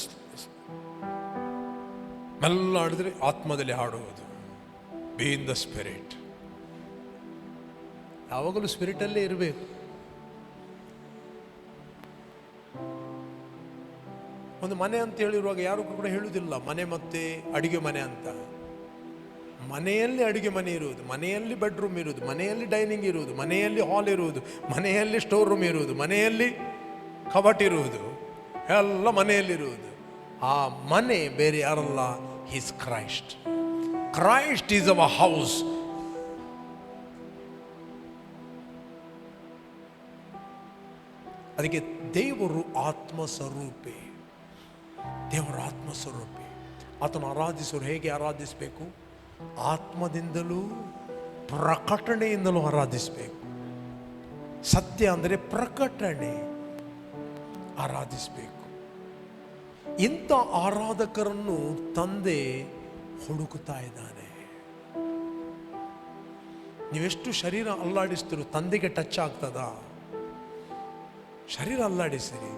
ಮೆಲ್ಲ ಹಾಡಿದ್ರೆ ಆತ್ಮದಲ್ಲಿ ಹಾಡುವುದು. B in the spirit. ಯಾವಾಗಲೂ ಸ್ಪಿರಿಟಲ್ಲೇ ಇರಬೇಕು. ಒಂದು ಮನೆ ಅಂತ ಹೇಳಿರುವಾಗ ಯಾರು ಕೂಡ ಹೇಳುವುದಿಲ್ಲ ಮನೆ ಮತ್ತೆ ಅಡುಗೆ ಮನೆ ಅಂತ. ಮನೆಯಲ್ಲಿ ಅಡುಗೆ ಮನೆ ಇರುವುದು, ಮನೆಯಲ್ಲಿ ಬೆಡ್ರೂಮ್ ಇರುವುದು, ಮನೆಯಲ್ಲಿ ಡೈನಿಂಗ್ ಇರುವುದು, ಮನೆಯಲ್ಲಿ ಹಾಲ್ ಇರುವುದು, ಮನೆಯಲ್ಲಿ ಸ್ಟೋರ್ ರೂಮ್ ಇರುವುದು, ಮನೆಯಲ್ಲಿ ಕಬಟ್ ಇರುವುದು, ಎಲ್ಲ ಮನೆಯಲ್ಲಿರುವುದು. ಆ ಮನೆ ಬೇರೆ ಯಾರಲ್ಲ, is Christ. Christ is our house. ಅದಕ್ಕೆ ದೇವರು ಆತ್ಮಸ್ವರೂಪಿ. ದೇವರು ಆತ್ಮಸ್ವರೂಪಿ. ಆತನು ಆರಾಧಿಸೋರು ಹೇಗೆ ಆರಾಧಿಸಬೇಕು? ಆತ್ಮದಿಂದಲೂ ಪ್ರಕಟಣೆಯಿಂದಲೂ ಆರಾಧಿಸಬೇಕು. ಸತ್ಯ ಅಂದರೆ ಪ್ರಕಟಣೆ, ಆರಾಧಿಸಬೇಕು. ಇಂಥ ಆರಾಧಕರನ್ನು ತಂದೆ ಹುಡುಕುತ್ತಾ ಇದ್ದಾನೆ. ನೀವೆಷ್ಟು ಶರೀರ ಅಲ್ಲಾಡಿಸ್ತೀರೋ ತಂದೆಗೆ ಟಚ್ ಆಗ್ತದಾ? ಶರೀರ ಅಲ್ಲಾಡಿಸಿರಿ.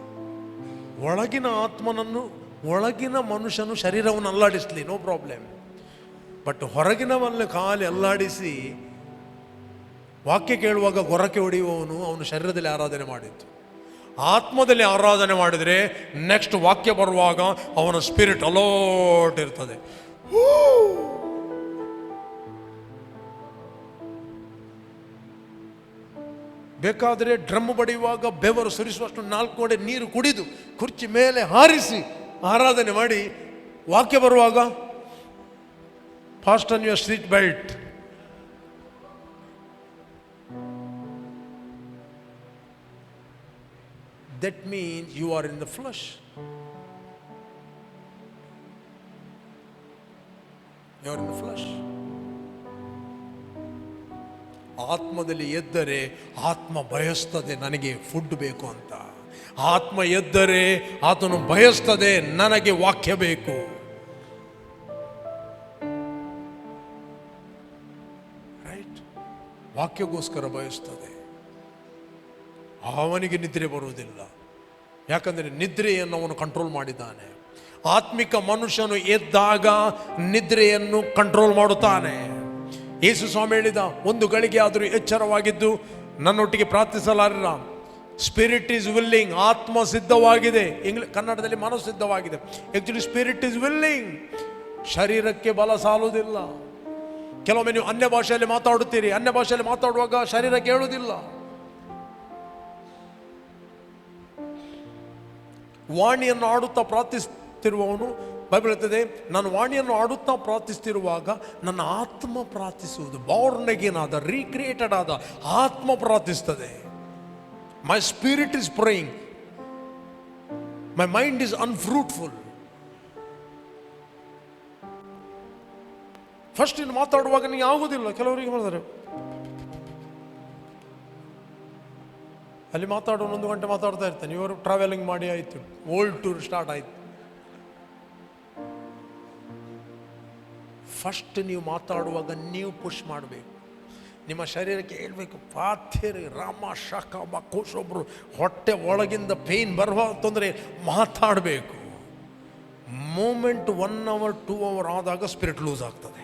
ಒಳಗಿನ ಆತ್ಮನನ್ನು, ಒಳಗಿನ ಮನುಷ್ಯನು ಶರೀರವನ್ನು ಅಲ್ಲಾಡಿಸಲಿ, ನೋ ಪ್ರಾಬ್ಲಮ್. ಬಟ್ ಹೊರಗಿನವನ್ನ ಖಾಲಿ ಅಲ್ಲಾಡಿಸಿ ವಾಕ್ಯ ಕೇಳುವಾಗ ಗೊರಕೆ ಹೊಡೆಯುವವನು ಅವನು ಶರೀರದಲ್ಲಿ ಆರಾಧನೆ ಮಾಡಿದ್ದು. ಆತ್ಮದಲ್ಲಿ ಆರಾಧನೆ ಮಾಡಿದರೆ ನೆಕ್ಸ್ಟ್ ವಾಕ್ಯ ಬರುವಾಗ ಅವನ ಸ್ಪಿರಿಟ್ ಅಲರ್ಟ್ ಇರ್ತದೆ. ಬೇಕಾದರೆ ಡ್ರಮ್ ಬಡಿಯುವಾಗ ಬೆವರು ಸುರಿಸುವಷ್ಟು 4 ಕೋಡೆ ನೀರು ಕುಡಿದು ಕುರ್ಚಿ ಮೇಲೆ ಹಾರಿಸಿ ಆರಾಧನೆ ಮಾಡಿ, ವಾಕ್ಯ ಬರುವಾಗ fast on your seat belt. That means you are in the flesh. You are in the flesh. ಆತ್ಮದಲ್ಲಿ ಎದ್ದರೆ ಆತ್ಮ ಬಯಸ್ತದೆ ನನಗೆ ಫುಡ್ ಬೇಕು ಅಂತ. ಆತ್ಮ ಎದ್ದರೆ ಆತನು ಬಯಸ್ತದೆ ನನಗೆ ವಾಕ್ಯ ಬೇಕು. ರೈಟ್? ವಾಕ್ಯಗೋಸ್ಕರ ಬಯಸ್ತದೆ. ಅವನಿಗೆ ನಿದ್ರೆ ಬರುವುದಿಲ್ಲ, ಯಾಕಂದರೆ ನಿದ್ರೆಯನ್ನು ಅವನು ಕಂಟ್ರೋಲ್ ಮಾಡಿದ್ದಾನೆ. ಆತ್ಮಿಕ ಮನುಷ್ಯನು ಎದ್ದಾಗ ನಿದ್ರೆಯನ್ನು ಕಂಟ್ರೋಲ್ ಮಾಡುತ್ತಾನೆ. ಯೇಸು ಸ್ವಾಮಿ ಹೇಳಿದ, ಒಂದು ಗಳಿಗೆ ಆದರೂ ಎಚ್ಚರವಾಗಿದ್ದು ನನ್ನೊಟ್ಟಿಗೆ ಪ್ರಾರ್ಥಿಸಲಾರ. ಸ್ಪಿರಿಟ್ ಈಸ್ ವಿಲ್ಲಿಂಗ್, ಆತ್ಮ ಸಿದ್ಧವಾಗಿದೆ. ಕನ್ನಡದಲ್ಲಿ ಮನಸ್ಸು ಸಿದ್ಧವಾಗಿದೆ. ಆಕ್ಚುಲಿ ಸ್ಪಿರಿಟ್ ಈಸ್ ವಿಲ್ಲಿಂಗ್, ಶರೀರಕ್ಕೆ ಬಲ ಸಾಲುವುದಿಲ್ಲ. ಕೆಲವೊಮ್ಮೆ ನೀವು ಅನ್ಯ ಭಾಷೆಯಲ್ಲಿ ಮಾತಾಡುತ್ತೀರಿ, ಅನ್ಯ ಭಾಷೆಯಲ್ಲಿ ಮಾತಾಡುವಾಗ ಶರೀರ ಕೇಳುವುದಿಲ್ಲ. ವಾಣಿಯನ್ನು ಆಡುತ್ತಾ ಪ್ರಾರ್ಥಿಸ್ತಿರುವವನು, ಬೈಬಲ್ ಹೇಳ್ತದೆ, ನಾನು ವಾಣಿಯನ್ನು ಆಡುತ್ತಾ ಪ್ರಾರ್ಥಿಸ್ತಿರುವಾಗ ನನ್ನ ಆತ್ಮ ಪ್ರಾರ್ಥಿಸುವುದು. ಬಾರ್ನ್ ಅಗೇನ್ ಆದ, ರೀಕ್ರಿಯೇಟೆಡ್ ಆದ ಆತ್ಮ ಪ್ರಾರ್ಥಿಸ್ತದೆ. My spirit is praying, my mind is unfruitful. First ಇನ್ನು ಮಾತಾಡುವಾಗ ನಿಮಗೆ ಆಗುವುದಿಲ್ಲ. ಕೆಲವರಿಗೆ ಮಾಡಿದರೆ ಅಲ್ಲಿ ಮಾತಾಡೋ 1 ಗಂಟೆ ಮಾತಾಡ್ತಾ ಇರ್ತಾನೆ. ಇವರು ಟ್ರಾವೆಲಿಂಗ್ ಮಾಡಿ ಆಯಿತು, ಓಲ್ಡ್ ಟೂರ್ ಸ್ಟಾರ್ಟ್ ಆಯಿತು. ಫಸ್ಟ್ ನೀವು ಮಾತಾಡುವಾಗ ನೀವು ಪುಷ್ ಮಾಡಬೇಕು. ನಿಮ್ಮ ಶರೀರಕ್ಕೆ ಹೇಳ್ಬೇಕು, ಪಾಥೇರಿ ರಾಮ ಶಾಖ ಕೋಶೊಬ್ರು ಹೊಟ್ಟೆ ಒಳಗಿಂದ ಪೇಯ್ನ್ ಬರುವ ತೊಂದರೆ ಮಾತಾಡಬೇಕು. ಮೂಮೆಂಟ್ 1 ಅವರ್ 2 ಅವರ್ ಆದಾಗ ಸ್ಪಿರಿಟ್ ಲೂಸ್ ಆಗ್ತದೆ.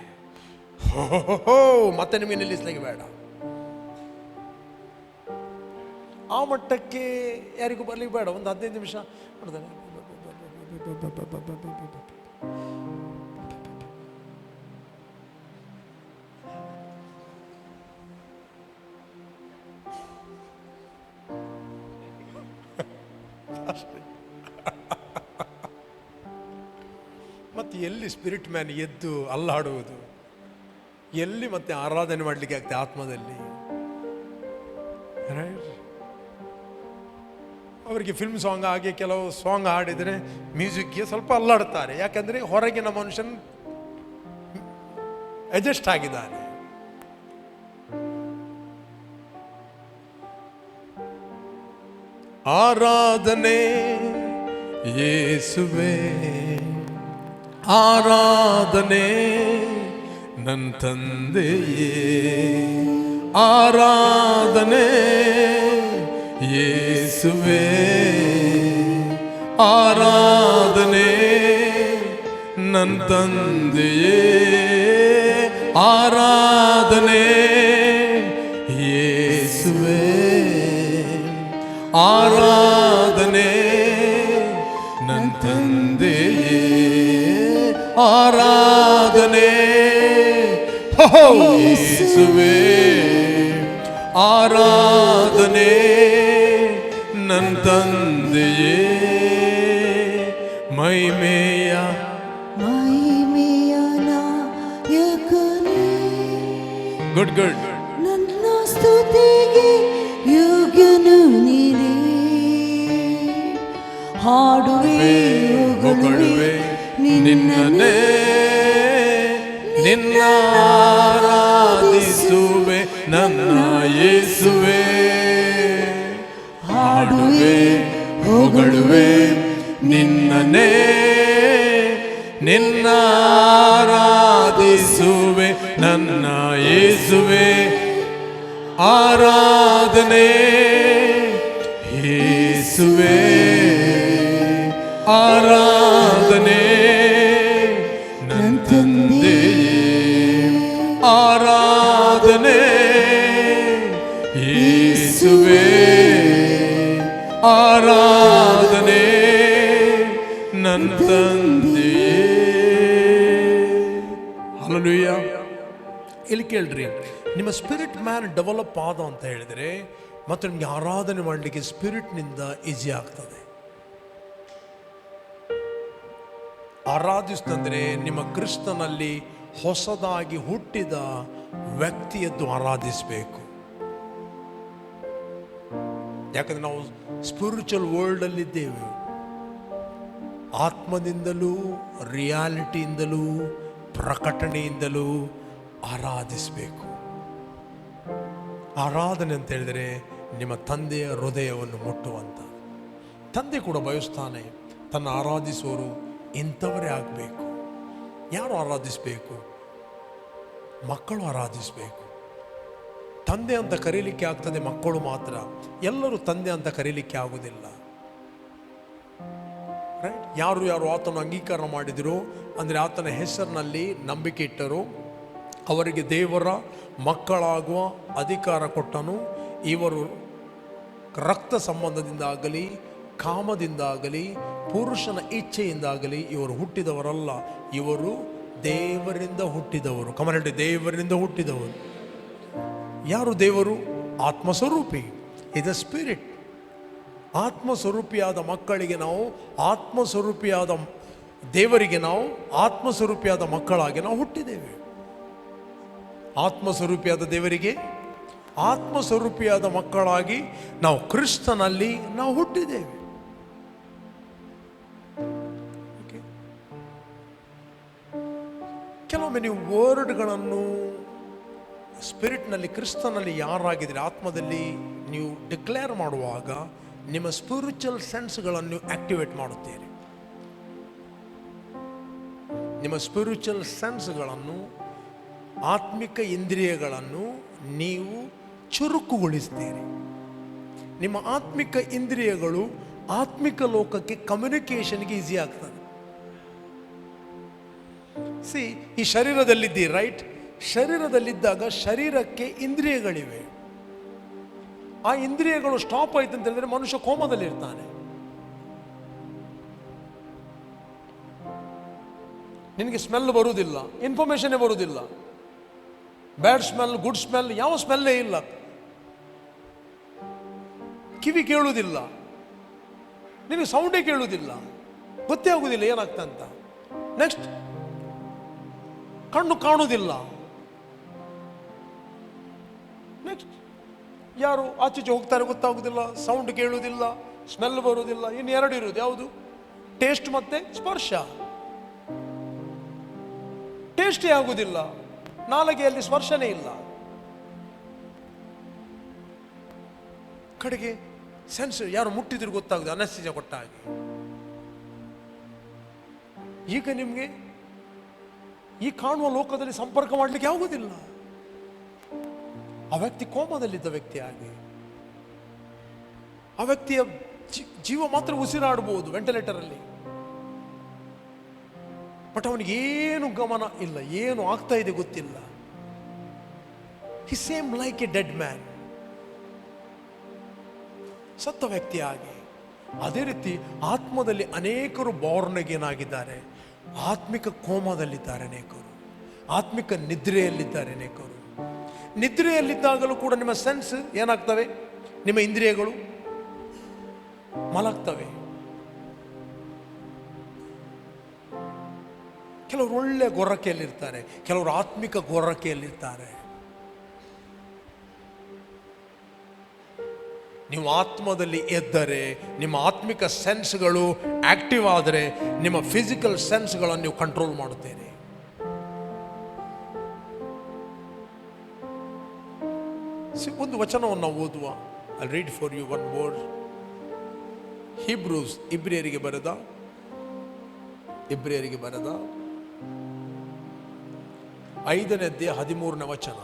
ಮತ್ತೆ ನಿಮಗೆ ನಿಲ್ಲಿಸ್ಲಿಕ್ಕೆ ಬೇಡ. ಆ ಮಟ್ಟಕ್ಕೆ ಯಾರಿಗೂ ಬರ್ಲಿಕ್ಕೆ ಬೇಡ. ಒಂದು 15 ನಿಮಿಷ ಮಾಡ್ತಾನೆ. ಮತ್ತೆ ಎಲ್ಲಿ ಸ್ಪಿರಿಟ್ ಮ್ಯಾನ್ ಎದ್ದು ಅಲ್ಲಾಡುವುದು? ಎಲ್ಲಿ ಮತ್ತೆ ಆರಾಧನೆ ಮಾಡಲಿಕ್ಕೆ ಆಗ್ತದೆ ಆತ್ಮದಲ್ಲಿ? ಅವರಿಗೆ ಫಿಲ್ಮ್ ಸಾಂಗ್ ಹಾಗೆ ಕೆಲವು ಸಾಂಗ್ ಹಾಡಿದರೆ ಮ್ಯೂಸಿಕ್ಗೆ ಸ್ವಲ್ಪ ಅಲ್ಲಾಡ್ತಾರೆ. ಯಾಕಂದರೆ ಹೊರಗಿನ ಮನುಷ್ಯನ್ ಅಡ್ಜಸ್ಟ್ ಆಗಿದ್ದಾನೆ. ಆರಾಧನೆ ಯೇಸುವೇ, ಆರಾಧನೆ ನನ್ನ ತಂದೆಯೇ, ಆರಾಧನೆ ಯೇಸುವೇ, ಆರಾಧನೆ ನನ್ನ ತಂದೆಯೇ, ಆರಾಧನೆ ಯೇಸುವೇ, ಆರಾಧನೆ ನನ್ನ ತಂದೆ. ಆರಾಧನೆ ಯೇಸುವೇ ಆರಾಧನೆ ನನ್ನ ತಂದೆಯೇ ಮಹಿಮೆಯ ನಾಯಕನೇ ಗುಡ್ ನನ್ನ ಸ್ತುತಿಗೆ ಯೋಗ್ಯನು ನೀನೇ ಹಾಡುವೆ ಹೊಗಳುವೆ ನಿನ್ನನ್ನೇ ನಿನ್ನಾರಾಧಿಸುವೆ ನನ್ನ ಯೇಸುವೇ ಹಾಡುವೆ ಹೊಗಳುವೆ ನಿನ್ನನ್ನೇ ನಿನ್ನಾರಾಧಿಸುವೆ ನನ್ನ ಯೇಸುವೇ ಆರಾಧನೆ ಯೇಸುವೇ ಆರಾಧನೆ ನನ್ನ ತಂದೆಯೇ ಆರಾಧನೆ ಯೇಸುವೇ ಆರಾಧನೆ ನನ್ನ ತಂದೆಯೇ. ಹಲ್ಲೆಲೂಯಾ. ಇಲ್ಲಿ ಕೇಳ್ರಿ, ನಿಮ್ಮ ಸ್ಪಿರಿಟ್ ಮ್ಯಾನ್ ಡೆವಲಪ್ ಆದ ಅಂತ ಹೇಳಿದರೆ ಮತ್ತು ನಿಮಗೆ ಆರಾಧನೆ ಮಾಡಲಿಕ್ಕೆ ಸ್ಪಿರಿಟ್ನಿಂದ ಈಸಿ ಆಗ್ತದೆ. ಆರಾಧಿಸ್ತಂದ್ರೆ ನಿಮ್ಮ ಕ್ರಿಸ್ತನಲ್ಲಿ ಹೊಸದಾಗಿ ಹುಟ್ಟಿದ ವ್ಯಕ್ತಿಯದ್ದು ಆರಾಧಿಸಬೇಕು. ಯಾಕಂದ್ರೆ ನಾವು ಸ್ಪಿರಿಚುವಲ್ ವರ್ಲ್ಡ್ ಅಲ್ಲಿ ಇದ್ದೇವೆ. ಆತ್ಮದಿಂದಲೂ ರಿಯಾಲಿಟಿಯಿಂದಲೂ ಪ್ರಕಟಣೆಯಿಂದಲೂ ಆರಾಧಿಸಬೇಕು. ಆರಾಧನೆ ಅಂತ ಹೇಳಿದರೆ ನಿಮ್ಮ ತಂದೆಯ ಹೃದಯವನ್ನು ಮುಟ್ಟುವಂತ. ತಂದೆ ಕೂಡ ಬಯಸ್ತಾನೆ ತನ್ನ ಆರಾಧಿಸುವವರು ಇಂಥವರೇ ಆಗಬೇಕು. ಯಾರು ಆರಾಧಿಸಬೇಕು? ಮಕ್ಕಳು ಆರಾಧಿಸಬೇಕು. ತಂದೆ ಅಂತ ಕರೀಲಿಕ್ಕೆ ಆಗ್ತದೆ ಮಕ್ಕಳು ಮಾತ್ರ. ಎಲ್ಲರೂ ತಂದೆ ಅಂತ ಕರೀಲಿಕ್ಕೆ ಆಗುವುದಿಲ್ಲ. ರೈಟ್? ಯಾರು ಆತನ ಅಂಗೀಕಾರ ಮಾಡಿದರು ಅಂದರೆ ಆತನ ಹೆಸರಿನಲ್ಲಿ ನಂಬಿಕೆ ಇಟ್ಟರು, ಅವರಿಗೆ ದೇವರ ಮಕ್ಕಳಾಗುವ ಅಧಿಕಾರ ಕೊಟ್ಟನು. ಇವರು ರಕ್ತ ಸಂಬಂಧದಿಂದಾಗಲಿ ಕಾಮದಿಂದಾಗಲಿ ಪುರುಷನ ಇಚ್ಛೆಯಿಂದಾಗಲಿ ಇವರು ಹುಟ್ಟಿದವರಲ್ಲ, ಇವರು ದೇವರಿಂದ ಹುಟ್ಟಿದವರು. ಕಮರಡಿ, ದೇವರಿಂದ ಹುಟ್ಟಿದವರು. ಯಾರು ದೇವರು? ಆತ್ಮಸ್ವರೂಪಿ. Is a spirit. ಆತ್ಮಸ್ವರೂಪಿಯಾದ ಮಕ್ಕಳಿಗೆ ನಾವು ಆತ್ಮಸ್ವರೂಪಿಯಾದ ದೇವರಿಗೆ ನಾವು ಆತ್ಮಸ್ವರೂಪಿಯಾದ ಮಕ್ಕಳಾಗಿ ನಾವು ಹುಟ್ಟಿದ್ದೇವೆ. ಆತ್ಮಸ್ವರೂಪಿಯಾದ ದೇವರಿಗೆ ಆತ್ಮಸ್ವರೂಪಿಯಾದ ಮಕ್ಕಳಾಗಿ ನಾವು ಕ್ರಿಸ್ತನಲ್ಲಿ ನಾವು ಹುಟ್ಟಿದ್ದೇವೆ. ಕೆಲವೊಮ್ಮೆ ನೀವು ವರ್ಡ್ಗಳನ್ನು ಸ್ಪಿರಿಟ್ನಲ್ಲಿ ಕ್ರಿಸ್ತನಲ್ಲಿ ಯಾರಾಗಿದ್ದೀರಿ ಆತ್ಮದಲ್ಲಿ ನೀವು ಡಿಕ್ಲೇರ್ ಮಾಡುವಾಗ ನಿಮ್ಮ ಸ್ಪಿರಿಚುವಲ್ ಸೆನ್ಸ್ಗಳನ್ನು ಆಕ್ಟಿವೇಟ್ ಮಾಡುತ್ತೀರಿ. ನಿಮ್ಮ ಸ್ಪಿರಿಚುವಲ್ ಸೆನ್ಸ್ಗಳನ್ನು, ಆತ್ಮಿಕ ಇಂದ್ರಿಯಗಳನ್ನು ನೀವು ಚುರುಕುಗೊಳಿಸ್ತೀರಿ. ನಿಮ್ಮ ಆತ್ಮಿಕ ಇಂದ್ರಿಯಗಳು ಆತ್ಮಿಕ ಲೋಕಕ್ಕೆ ಕಮ್ಯುನಿಕೇಷನ್ಗೆ ಈಸಿ ಆಗ್ತದೆ. ಈ ಶರೀರದಲ್ಲಿದ್ದೀರಿ, ರೈಟ್? ಶರೀರದಲ್ಲಿದ್ದಾಗ ಶರೀರಕ್ಕೆ ಇಂದ್ರಿಯಗಳಿವೆ. ಆ ಇಂದ್ರಿಯಗಳು ಸ್ಟಾಪ್ ಆಯ್ತು ಅಂತ ಹೇಳಿದ್ರೆ ಮನುಷ್ಯ ಕೋಮದಲ್ಲಿರ್ತಾನೆ. ನಿನಗೆ ಸ್ಮೆಲ್ ಬರುವುದಿಲ್ಲ, ಇನ್ಫಾರ್ಮೇಶನ್ ಬರುವುದಿಲ್ಲ. ಬ್ಯಾಡ್ ಸ್ಮೆಲ್, ಗುಡ್ ಸ್ಮೆಲ್, ಯಾವ ಸ್ಮೆಲ್ಲೇ ಇಲ್ಲ. ಕಿವಿ ಕೇಳುವುದಿಲ್ಲ, ನಿನಗೆ ಸೌಂಡೇ ಕೇಳುವುದಿಲ್ಲ, ಗೊತ್ತೇ ಆಗುವುದಿಲ್ಲ ಏನಾಗ್ತಂತ. ನೆಕ್ಸ್ಟ್, ಕಣ್ಣು ಕಾಣುವುದಿಲ್ಲ. ನೆಕ್ಸ್ಟ್, ಯಾರು ಆಚೀಚೆ ಹೋಗ್ತಾರೆ ಗೊತ್ತಾಗುವುದಿಲ್ಲ, ಸೌಂಡ್ ಕೇಳುವುದಿಲ್ಲ, ಸ್ಮೆಲ್ ಬರುವುದಿಲ್ಲ. ಇನ್ನು ಎರಡು ಇರುವುದು ಯಾವುದು? ಟೇಸ್ಟ್ ಮತ್ತೆ ಸ್ಪರ್ಶ. ಟೇಸ್ಟೇ ಆಗುವುದಿಲ್ಲ, ನಾಲಿಗೆಯಲ್ಲಿ ಸ್ಪರ್ಶನೇ ಇಲ್ಲ. ಕಡೆಗೆ ಸೆನ್ಸ್, ಯಾರು ಮುಟ್ಟಿದ್ರು ಗೊತ್ತಾಗುದು, ಅನಸ್ತೀಸಿಯಾ ಕೊಟ್ಟ ಹಾಗೆ. ಈಗ ನಿಮಗೆ ಈ ಕಾಣುವ ಲೋಕದಲ್ಲಿ ಸಂಪರ್ಕ ಮಾಡಲಿಕ್ಕೆ ಆಗುವುದಿಲ್ಲ. ಆ ವ್ಯಕ್ತಿ ಕೋಮದಲ್ಲಿದ್ದ ವ್ಯಕ್ತಿ ಆಗಿ, ಆ ವ್ಯಕ್ತಿಯ ಜೀವ ಮಾತ್ರ ಉಸಿರಾಡಬಹುದು ವೆಂಟಿಲೇಟರ್ ಅಲ್ಲಿ, ಬಟ್ ಅವನಿಗೆ ಏನು ಗಮನ ಇಲ್ಲ, ಏನು ಆಗ್ತಾ ಇದೆ ಗೊತ್ತಿಲ್ಲ. He same like a dead man, ಸತ್ತ ವ್ಯಕ್ತಿ ಆಗಿ. ಅದೇ ರೀತಿ ಆತ್ಮದಲ್ಲಿ ಅನೇಕರು ಬಾರ್ನ್ ಅಗೇನ್ ಆಗಿದ್ದಾರೆ, ಆತ್ಮಿಕ ಕೋಮದಲ್ಲಿದ್ದಾರೆ ಅನೇಕರು, ಆತ್ಮಿಕ ನಿದ್ರೆಯಲ್ಲಿದ್ದಾರೆ ಅನೇಕರು. ನಿದ್ರೆಯಲ್ಲಿದ್ದಾಗಲೂ ಕೂಡ ನಿಮ್ಮ ಸೆನ್ಸ್ ಏನಾಗ್ತವೆ, ನಿಮ್ಮ ಇಂದ್ರಿಯಗಳು ಮಲಗ್ತವೆ. ಕೆಲವರು ಒಳ್ಳೆ ಗೊರಕೆಯಲ್ಲಿರ್ತಾರೆ, ಕೆಲವರು ಆತ್ಮಿಕ ಗೊರಕೆಯಲ್ಲಿರ್ತಾರೆ. ನೀವು ಆತ್ಮದಲ್ಲಿ ಎದ್ದರೆ, ನಿಮ್ಮ ಆತ್ಮಿಕ ಸೆನ್ಸ್ಗಳು ಆಕ್ಟಿವ್ ಆದರೆ, ನಿಮ್ಮ ಫಿಸಿಕಲ್ ಸೆನ್ಸ್ಗಳನ್ನು ನೀವು ಕಂಟ್ರೋಲ್ ಮಾಡುತ್ತೀರಿ. ಒಂದು ವಚನವನ್ನು ನಾವು ಓದುವ. I read for you one word. Hebrews, ಇಬ್ರಿಯರಿಗೆ ಬರೆದ 5ನೇ ಅಧ್ಯಾಯ 13ನೇ ವಚನ.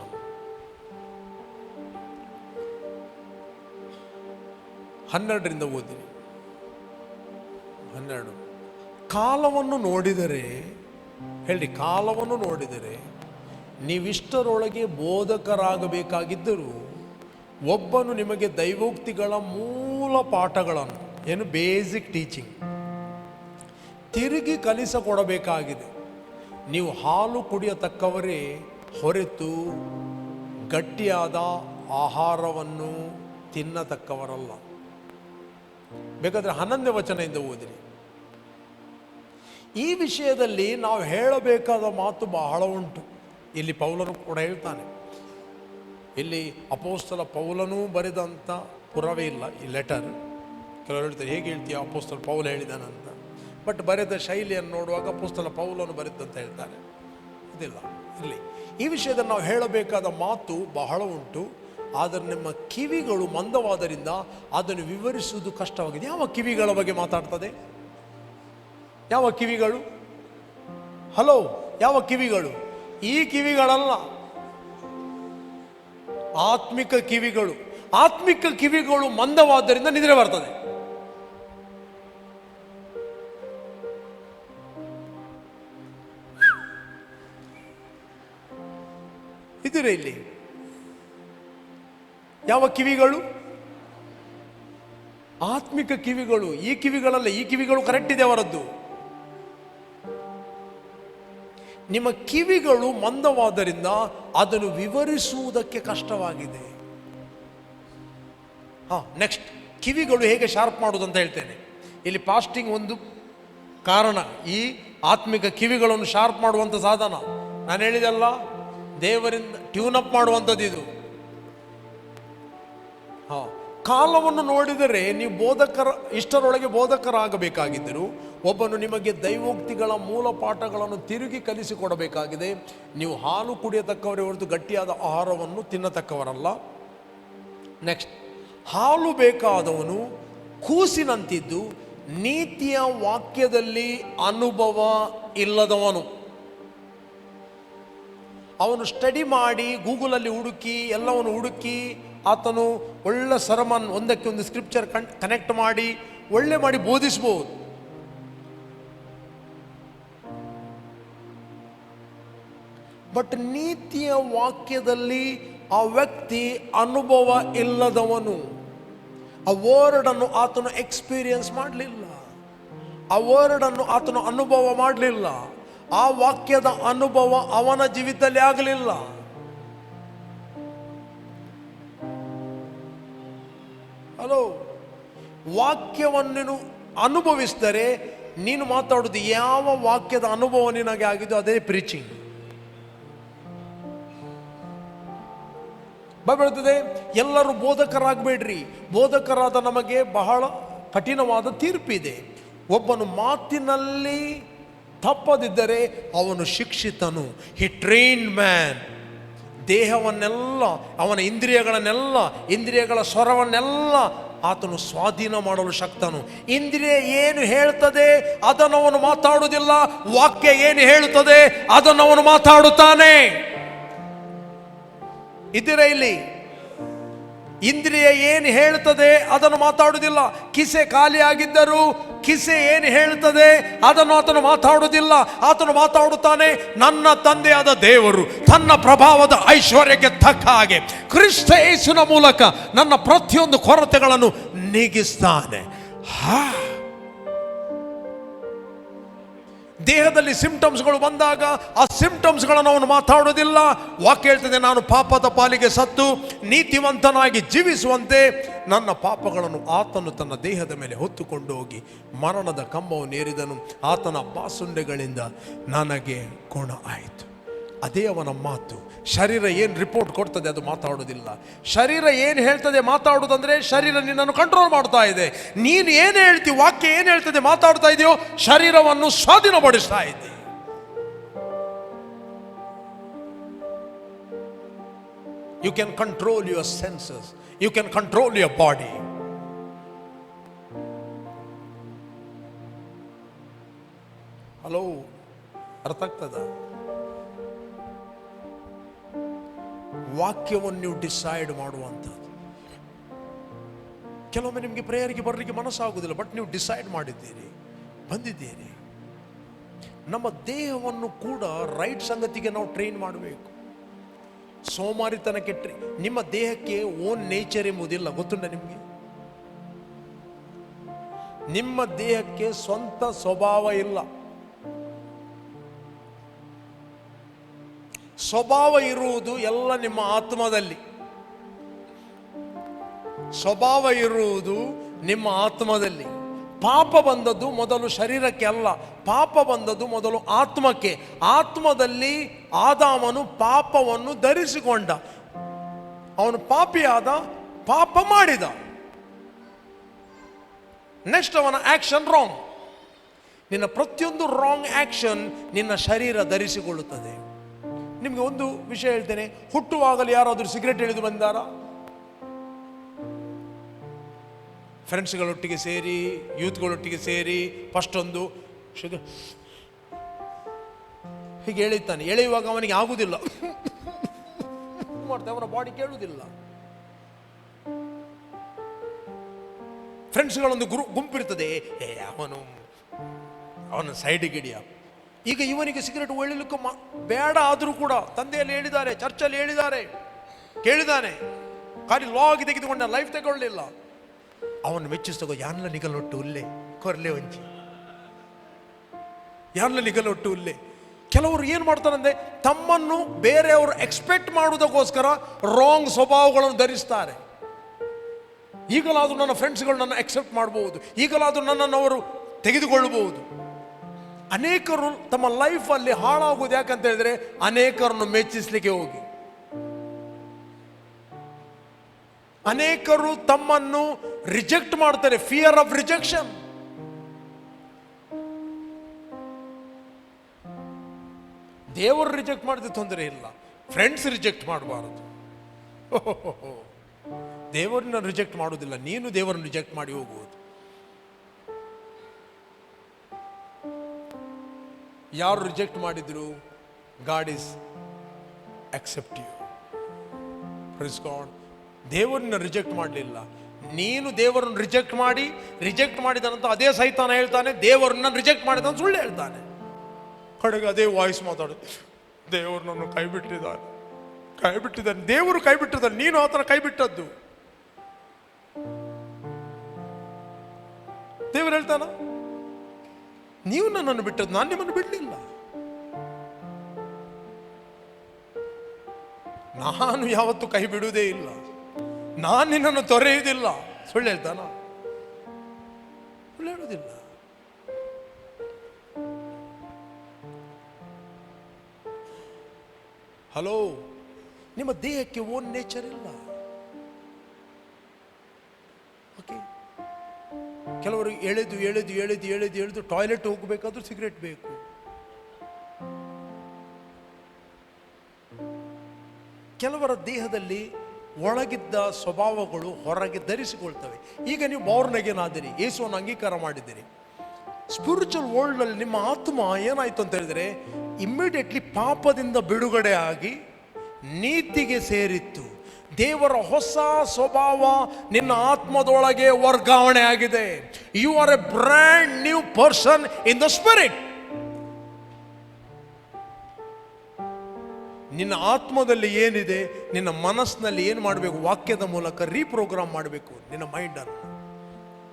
12ರಿಂದ ಓದಿರಿ. 12. ಕಾಲವನ್ನು ನೋಡಿದರೆ, ಹೇಳಿ, ಕಾಲವನ್ನು ನೋಡಿದರೆ ನೀವಿಷ್ಟರೊಳಗೆ ಬೋಧಕರಾಗಬೇಕಾಗಿದ್ದರೂ ಒಬ್ಬನು ನಿಮಗೆ ದೈವೋಕ್ತಿಗಳ ಮೂಲ ಪಾಠಗಳನ್ನು, ಏನು ಬೇಸಿಕ್ ಟೀಚಿಂಗ್, ತಿರುಗಿ ಕಲಿಸಿಕೊಡಬೇಕಾಗಿದೆ. ನೀವು ಹಾಲು ಕುಡಿಯತಕ್ಕವರೇ ಹೊರತು ಗಟ್ಟಿಯಾದ ಆಹಾರವನ್ನು ತಿನ್ನತಕ್ಕವರಲ್ಲ. ಬೇಕಾದರೆ 11ನೇ ವಚನದಿಂದ ಓದಿರಿ. ಈ ವಿಷಯದಲ್ಲಿ ನಾವು ಹೇಳಬೇಕಾದ ಮಾತು ಬಹಳ ಉಂಟು. ಇಲ್ಲಿ ಪೌಲನು ಕೂಡ ಹೇಳ್ತಾನೆ. ಇಲ್ಲಿ ಅಪೋಸ್ತಲ ಪೌಲನೂ ಬರೆದಂಥ ಪುರಾವೆ ಇಲ್ಲ ಈ ಲೆಟರ್. ಕೆಲವರು ಹೇಳ್ತಾರೆ, ಹೇಗೆ ಹೇಳ್ತೀಯ ಅಪೋಸ್ತಲ ಪೌಲ ಹೇಳಿದಾನಂತ. ಬಟ್ ಬರೆದ ಶೈಲಿಯನ್ನು ನೋಡುವಾಗ ಅಪೋಸ್ತಲ ಪೌಲನು ಬರೆದಂತ ಹೇಳ್ತಾರೆ. ಇದಿಲ್ಲ ಇಲ್ಲಿ. ಈ ವಿಷಯದಲ್ಲಿ ನಾವು ಹೇಳಬೇಕಾದ ಮಾತು ಬಹಳ ಉಂಟು. ಆದರೆ ನಿಮ್ಮ ಕಿವಿಗಳು ಮಂದವಾದ್ದರಿಂದ ಅದನ್ನು ವಿವರಿಸುವುದು ಕಷ್ಟವಾಗಿದೆ. ಯಾವ ಕಿವಿಗಳ ಬಗ್ಗೆ ಮಾತಾಡ್ತದೆ? ಯಾವ ಕಿವಿಗಳು? ಹಲೋ, ಯಾವ ಕಿವಿಗಳು? ಈ ಕಿವಿಗಳಲ್ಲ, ಆತ್ಮಿಕ ಕಿವಿಗಳು. ಆತ್ಮಿಕ ಕಿವಿಗಳು ಮಂದವಾದ್ದರಿಂದ ನಿದ್ರೆ ಬರ್ತದೆ. ಇದಿರೇ ಇಲ್ಲಿ. ಯಾವ ಕಿವಿಗಳು? ಆತ್ಮಿಕ ಕಿವಿಗಳು. ಈ ಕಿವಿಗಳಲ್ಲ, ಈ ಕಿವಿಗಳು ಕರೆಕ್ಟ್ ಇದೆ ಅವರದ್ದು. ನಿಮ್ಮ ಕಿವಿಗಳು ಮಂದವಾದ್ದರಿಂದ ಅದನ್ನು ವಿವರಿಸುವುದಕ್ಕೆ ಕಷ್ಟವಾಗಿದೆ. ನೆಕ್ಸ್ಟ್, ಕಿವಿಗಳು ಹೇಗೆ ಶಾರ್ಪ್ ಮಾಡುವುದು ಅಂತ ಹೇಳ್ತೇನೆ. ಇಲ್ಲಿ ಫಾಸ್ಟಿಂಗ್ ಒಂದು ಕಾರಣ. ಈ ಆತ್ಮಿಕ ಕಿವಿಗಳನ್ನು ಶಾರ್ಪ್ ಮಾಡುವಂಥ ಸಾಧನ ನಾನು ಹೇಳಿದಲ್ಲ, ದೇವರಿಂದ ಟ್ಯೂನ್ ಅಪ್ ಮಾಡುವಂಥದ್ದು ಇದು. ಕಾಲವನ್ನು ನೋಡಿದರೆ ನೀವು ಇಷ್ಟರೊಳಗೆ ಬೋಧಕರಾಗಬೇಕಾಗಿದ್ದರು ಒಬ್ಬನು ನಿಮಗೆ ದೈವೋಕ್ತಿಗಳ ಮೂಲ ಪಾಠಗಳನ್ನು ತಿರುಗಿ ಕಲಿಸಿಕೊಡಬೇಕಾಗಿದೆ. ನೀವು ಹಾಲು ಕುಡಿಯತಕ್ಕವರೇ ಹೊರತು ಗಟ್ಟಿಯಾದ ಆಹಾರವನ್ನು ತಿನ್ನತಕ್ಕವರಲ್ಲ. ನೆಕ್ಸ್ಟ್, ಹಾಲು ಬೇಕಾದವನು ಕೂಸಿನಂತಿದ್ದು ನೀತಿಯ ವಾಕ್ಯದಲ್ಲಿ ಅನುಭವ ಇಲ್ಲದವನು. ಅವನು ಸ್ಟಡಿ ಮಾಡಿ ಗೂಗಲಲ್ಲಿ ಹುಡುಕಿ ಎಲ್ಲವನ್ನು ಹುಡುಕಿ ಆತನು ಒಳ್ಳೆ ಸರ್ಮನ್, ಒಂದಕ್ಕೆ ಒಂದು ಸ್ಕ್ರಿಪ್ಚರ್ ಕನೆಕ್ಟ್ ಮಾಡಿ ಒಳ್ಳೆ ಮಾಡಿ ಬೋಧಿಸಬಹುದು. ಬಟ್ ನೀತಿಯ ವಾಕ್ಯದಲ್ಲಿ ಆ ವ್ಯಕ್ತಿ ಅನುಭವ ಇಲ್ಲದವನು. ಆ ವರ್ಡನ್ನು ಆತನು ಎಕ್ಸ್ಪೀರಿಯನ್ಸ್ ಮಾಡಲಿಲ್ಲ, ಆ ವರ್ಡನ್ನು ಆತನು ಅನುಭವ ಮಾಡಲಿಲ್ಲ, ಆ ವಾಕ್ಯದ ಅನುಭವ ಅವನ ಜೀವಿತದಲ್ಲಿ ಆಗಲಿಲ್ಲ. ಹಲೋ, ವಾಕ್ಯವನ್ನು ಅನುಭವಿಸಿದರೆ ನೀನು ಮಾತಾಡೋದು ಯಾವ ವಾಕ್ಯದ ಅನುಭವ ನಿನಗೆ ಆಗಿದ್ದು ಅದೇ ಪ್ರೀಚಿಂಗ್. ಬರ್ತದೆ. ಎಲ್ಲರೂ ಬೋಧಕರಾಗಬೇಡ್ರಿ. ಬೋಧಕರಾದ ನಮಗೆ ಬಹಳ ಕಠಿಣವಾದ ತೀರ್ಪಿದೆ. ಒಬ್ಬನು ಮಾತಿನಲ್ಲಿ ತಪ್ಪದಿದ್ದರೆ ಅವನು ಶಿಕ್ಷಿತನು. ಹಿ ಟ್ರೈನ್ಡ್ ಮ್ಯಾನ್. ದೇಹವನ್ನೆಲ್ಲ, ಅವನ ಇಂದ್ರಿಯಗಳ ಸ್ವರವನ್ನೆಲ್ಲ ಆತನು ಸ್ವಾಧೀನ ಮಾಡಲು ಶಕ್ತನು. ಇಂದ್ರಿಯ ಏನು ಹೇಳ್ತದೆ ಅದನ್ನು ಅವನು ಮಾತಾಡುವುದಿಲ್ಲ, ವಾಕ್ಯ ಏನು ಹೇಳುತ್ತದೆ ಅದನ್ನು ಅವನು ಮಾತಾಡುತ್ತಾನೆ. ಇದರ ಇಲ್ಲಿ ಇಂದ್ರಿಯ ಏನು ಹೇಳ್ತದೆ ಅದನ್ನು ಮಾತಾಡುವುದಿಲ್ಲ. ಕಿಸೆ ಖಾಲಿಯಾಗಿದ್ದರೂ ಕಿಸೆ ಏನು ಹೇಳ್ತದೆ ಅದನ್ನು ಆತನು ಮಾತಾಡುವುದಿಲ್ಲ. ಆತನು ಮಾತಾಡುತ್ತಾನೆ, ನನ್ನ ತಂದೆಯಾದ ದೇವರು ತನ್ನ ಪ್ರಭಾವದ ಐಶ್ವರ್ಯಕ್ಕೆ ತಕ್ಕ ಹಾಗೆ ಕ್ರಿಸ್ತ ಯೇಸುವಿನ ಮೂಲಕ ನನ್ನ ಪ್ರತಿಯೊಂದು ಕೊರತೆಗಳನ್ನು ನೀಗಿಸ್ತಾನೆ. ದೇಹದಲ್ಲಿ ಸಿಂಪ್ಟಮ್ಸ್ಗಳು ಬಂದಾಗ ಆ ಸಿಂಪ್ಟಮ್ಸ್ಗಳನ್ನು ಅವನು ಮಾತಾಡೋದಿಲ್ಲ. ವಾಕ್ಯ ಹೇಳ್ತದೆ, ನಾನು ಪಾಪದ ಪಾಲಿಗೆ ಸತ್ತು ನೀತಿವಂತನಾಗಿ ಜೀವಿಸುವಂತೆ ನನ್ನ ಪಾಪಗಳನ್ನು ಆತನು ತನ್ನ ದೇಹದ ಮೇಲೆ ಹೊತ್ತುಕೊಂಡು ಹೋಗಿ ಮರಣದ ಕಂಬವನ್ನು ಏರಿದನು. ಆತನ ಬಾಸುಂಡೆಗಳಿಂದ ನನಗೆ ಗುಣ ಆಯಿತು. ಅದೇ ಅವನ ಮಾತು. ಶರೀರ ಏನು ರಿಪೋರ್ಟ್ ಕೊಡ್ತದೆ ಅದು ಮಾತಾಡೋದಿಲ್ಲ. ಶರೀರ ಏನು ಹೇಳ್ತದೆ ಮಾತಾಡೋದಂದ್ರೆ ಶರೀರ ನಿನ್ನನ್ನು ಕಂಟ್ರೋಲ್ ಮಾಡ್ತಾ ಇದೆ. ನೀನು ಏನು ಹೇಳ್ತೀವಿ, ವಾಕ್ಯ ಏನು ಹೇಳ್ತದೆ ಮಾತಾಡ್ತಾ ಇದೆಯೋ ಶರೀರವನ್ನು ಸ್ವಾಧೀನಪಡಿಸ್ತಾ ಇದೆ. You can control your senses, you can control your body. Hello, ಅರ್ಥ ಆಗ್ತದ? ವಾಕ್ಯವನ್ನು ನೀವು ಡಿಸೈಡ್ ಮಾಡುವಂಥದ್ದು. ಕೆಲವೊಮ್ಮೆ ನಿಮಗೆ ಪ್ರೇಯರ್ಗೆ ಬರಲಿಕ್ಕೆ ಮನಸ್ಸಾಗುವುದಿಲ್ಲ, ಬಟ್ ನೀವು ಡಿಸೈಡ್ ಮಾಡಿದ್ದೀರಿ, ಬಂದಿದ್ದೀರಿ. ನಮ್ಮ ದೇಹವನ್ನು ಕೂಡ ರೈಟ್ ಸಂಗತಿಗೆ ನಾವು ಟ್ರೈನ್ ಮಾಡಬೇಕು. ಸೋಮಾರಿತನಕ್ಕೆ ನಿಮ್ಮ ದೇಹಕ್ಕೆ ಓನ್ ನೇಚರ್ ಎಂಬುದಿಲ್ಲ, ಗೊತ್ತುಂಟ ನಿಮಗೆ? ನಿಮ್ಮ ದೇಹಕ್ಕೆ ಸ್ವಂತ ಸ್ವಭಾವ ಇಲ್ಲ. ಸ್ವಭಾವ ಇರುವುದು ಎಲ್ಲ ನಿಮ್ಮ ಆತ್ಮದಲ್ಲಿ. ಸ್ವಭಾವ ಇರುವುದು ನಿಮ್ಮ ಆತ್ಮದಲ್ಲಿ. ಪಾಪ ಬಂದದ್ದು ಮೊದಲು ಶರೀರಕ್ಕೆ ಅಲ್ಲ, ಪಾಪ ಬಂದದ್ದು ಮೊದಲು ಆತ್ಮಕ್ಕೆ. ಆತ್ಮದಲ್ಲಿ ಆದಾಮನು ಪಾಪವನ್ನು ಧರಿಸಿಕೊಂಡ. ಅವನು ಪಾಪಿಯಾದ, ಪಾಪ ಮಾಡಿದ. ನೆಕ್ಸ್ಟ್ ಅವನ ಆಕ್ಷನ್ ರಾಂಗ್. ನಿನ್ನ ಪ್ರತಿಯೊಂದು ರಾಂಗ್ ಆಕ್ಷನ್ ನಿನ್ನ ಶರೀರ ಧರಿಸಿಕೊಳ್ಳುತ್ತದೆ. ನಿಮಗೆ ಒಂದು ವಿಷಯ ಹೇಳ್ತೇನೆ, ಹುಟ್ಟುವಾಗಲೇ ಯಾರಾದರೂ ಸಿಗರೇಟ್ ಎಳೆದು ಬಂದಾರ? ಫ್ರೆಂಡ್ಸ್ಗಳೊಟ್ಟಿಗೆ ಸೇರಿ, ಯೂತ್ಗಳೊಟ್ಟಿಗೆ ಸೇರಿ ಫಸ್ಟ್ ಒಂದು ಹೀಗೆ ಎಳೀತಾನೆ. ಎಳೆಯುವಾಗ ಅವನಿಗೆ ಆಗುವುದಿಲ್ಲ, ಮಾಡ್ತಾನೆ, ಅವನ ಬಾಡಿ ಕೇಳುವುದಿಲ್ಲ. ಫ್ರೆಂಡ್ಸ್ಗಳೊಂದು ಗುಂಪಿರ್ತದೆ, ಅವನ ಸೈಡಿಗೆ ಹಿಡಿಯ. ಈಗ ಇವನಿಗೆ ಸಿಗರೇಟ್ ಒಳ್ಳಿಲಿಕ್ಕೆ ಬೇಡ ಆದರೂ ಕೂಡ ತಂದೆಯಲ್ಲಿ ಹೇಳಿದ್ದಾರೆ, ಚರ್ಚಲ್ಲಿ ಹೇಳಿದ್ದಾರೆ, ಕೇಳಿದಾನೆ. ಖಾಲಿ ಲಾಗಿ ತೆಗೆದುಕೊಂಡ, ಲೈಫ್ ತಗೊಳ್ಳಿಲ್ಲ. ಅವನು ಮೆಚ್ಚಿಸ್ತಗೋ, ಯಾನ್ಲ ನಿಗಲೊಟ್ಟು ಉಲ್ಲೆ ಕೊರ್ಲೆ ಒಂಚಿ, ಯಾನ್ಲ ನಿಗಲೊಟ್ಟು ಉಲ್ಲೆ. ಕೆಲವರು ಏನು ಮಾಡ್ತಾರಂದ್ರೆ ತಮ್ಮನ್ನು ಬೇರೆಯವರು ಎಕ್ಸ್ಪೆಕ್ಟ್ ಮಾಡುವುದಕ್ಕೋಸ್ಕರ ರಾಂಗ್ ಸ್ವಭಾವಗಳನ್ನು ಧರಿಸ್ತಾರೆ. ಈಗಲಾದರೂ ನನ್ನ ಫ್ರೆಂಡ್ಸ್ಗಳು ನನ್ನ ಎಕ್ಸೆಪ್ಟ್ ಮಾಡಬಹುದು, ಈಗಲಾದರೂ ನನ್ನನ್ನು ಅವರು ತೆಗೆದುಕೊಳ್ಳಬಹುದು. ಅನೇಕರು ತಮ್ಮ ಲೈಫಲ್ಲಿ ಹಾಳಾಗುವುದು ಯಾಕಂತ ಹೇಳಿದ್ರೆ ಅನೇಕರನ್ನು ಮೆಚ್ಚಿಸಲಿಕ್ಕೆ ಹೋಗಿ. ಅನೇಕರು ತಮ್ಮನ್ನು ರಿಜೆಕ್ಟ್ ಮಾಡ್ತಾರೆ, ಫಿಯರ್ ಆಫ್ ರಿಜೆಕ್ಷನ್. ದೇವರು ರಿಜೆಕ್ಟ್ ಮಾಡಿದ ತೊಂದರೆ ಇಲ್ಲ, ಫ್ರೆಂಡ್ಸ್ ರಿಜೆಕ್ಟ್ ಮಾಡಬಾರದು. ದೇವರನ್ನ ರಿಜೆಕ್ಟ್ ಮಾಡುವುದಿಲ್ಲ, ನೀನು ದೇವರನ್ನು ರಿಜೆಕ್ಟ್ ಮಾಡಿ ಹೋಗುವುದು. ಯಾರು ರಿಜೆಕ್ಟ್ ಮಾಡಿದ್ರು? God is accept you. Praise God. ದೇವರನ್ನ ರಿಜೆಕ್ಟ್ ಮಾಡಲಿಲ್ಲ, ನೀನು ದೇವರನ್ನು ರಿಜೆಕ್ಟ್ ಮಾಡಿದಂತ ಅದೇ ಸೈತಾನ ಹೇಳ್ತಾನೆ, ದೇವರನ್ನ ರಿಜೆಕ್ಟ್ ಮಾಡಿದ ಸುಳ್ಳು ಹೇಳ್ತಾನೆ. ಕಡೆಗೆ ಅದೇ ವಾಯ್ಸ್ ಮಾತಾಡುತ್ತೆ, ದೇವರು ನನ್ನ ಕೈ ಬಿಟ್ಟಿದ್ದಾನೆ. ದೇವರು ಕೈ ಬಿಟ್ಟಿದ್ದಾನೆ, ನೀನು ಆತನ ಕೈ ಬಿಟ್ಟದ್ದು. ದೇವರು ಹೇಳ್ತಾನ, ನೀವು ನನ್ನನ್ನು ಬಿಟ್ಟದ್ದು, ನಾನು ನಿಮ್ಮನ್ನು ಬಿಡಲಿಲ್ಲ. ನಾನು ಯಾವತ್ತೂ ಕೈ ಬಿಡುವುದೇ ಇಲ್ಲ, ನಾನು ನಿನ್ನನ್ನು ತೊರೆಯುವುದಿಲ್ಲ. ಸುಳ್ಳು ಹೇಳ್ತಾನ? ಸುಳ್ಳು ಹೇಳುವುದಿಲ್ಲ. ಹಲೋ, ನಿಮ್ಮ ದೇಹಕ್ಕೆ ಓನ್ ನೇಚರ್ ಇಲ್ಲ. ಓಕೆ, ಕೆಲವರು ಎಳೆದು ಟಾಯ್ಲೆಟ್ ಹೋಗಬೇಕಾದ್ರೂ ಸಿಗರೇಟ್ ಬೇಕು. ಕೆಲವರ ದೇಹದಲ್ಲಿ ಒಳಗಿದ್ದ ಸ್ವಭಾವಗಳು ಹೊರಗೆ ಧರಿಸಿಕೊಳ್ತವೆ. ಈಗ ನೀವು ಬಾರ್ನ್ ಅಗೇನ್ ಆದಿರಿ, ಯೇಸುವನ್ನು ಅಂಗೀಕಾರ ಮಾಡಿದ್ದೀರಿ. ಸ್ಪಿರಿಚುವಲ್ ವರ್ಲ್ಡ್ ಅಲ್ಲಿ ನಿಮ್ಮ ಆತ್ಮ ಏನಾಯ್ತು ಅಂತ ಹೇಳಿದ್ರೆ ಇಮ್ಮಿಡಿಯೇಟ್ಲಿ ಪಾಪದಿಂದ ಬಿಡುಗಡೆ ಆಗಿ ನೀತಿಗೆ ಸೇರಿತ್ತು. ದೇವರ ಹೊಸ ಸ್ವಭಾವ ನಿನ್ನ ಆತ್ಮದೊಳಗೆ ವರ್ಗಾವಣೆ ಆಗಿದೆ. You are a brand new person in the spirit. ನಿನ್ನ ಆತ್ಮದಲ್ಲಿ ಏನಿದೆ, ನಿನ್ನ ಮನಸ್ಸಿನಲ್ಲಿ ಏನು ಮಾಡಬೇಕು? ವಾಕ್ಯದ ಮೂಲಕ ರೀಪ್ರೋಗ್ರಾಮ್ ಮಾಡಬೇಕು ನಿನ್ನ ಮೈಂಡನ್ನು.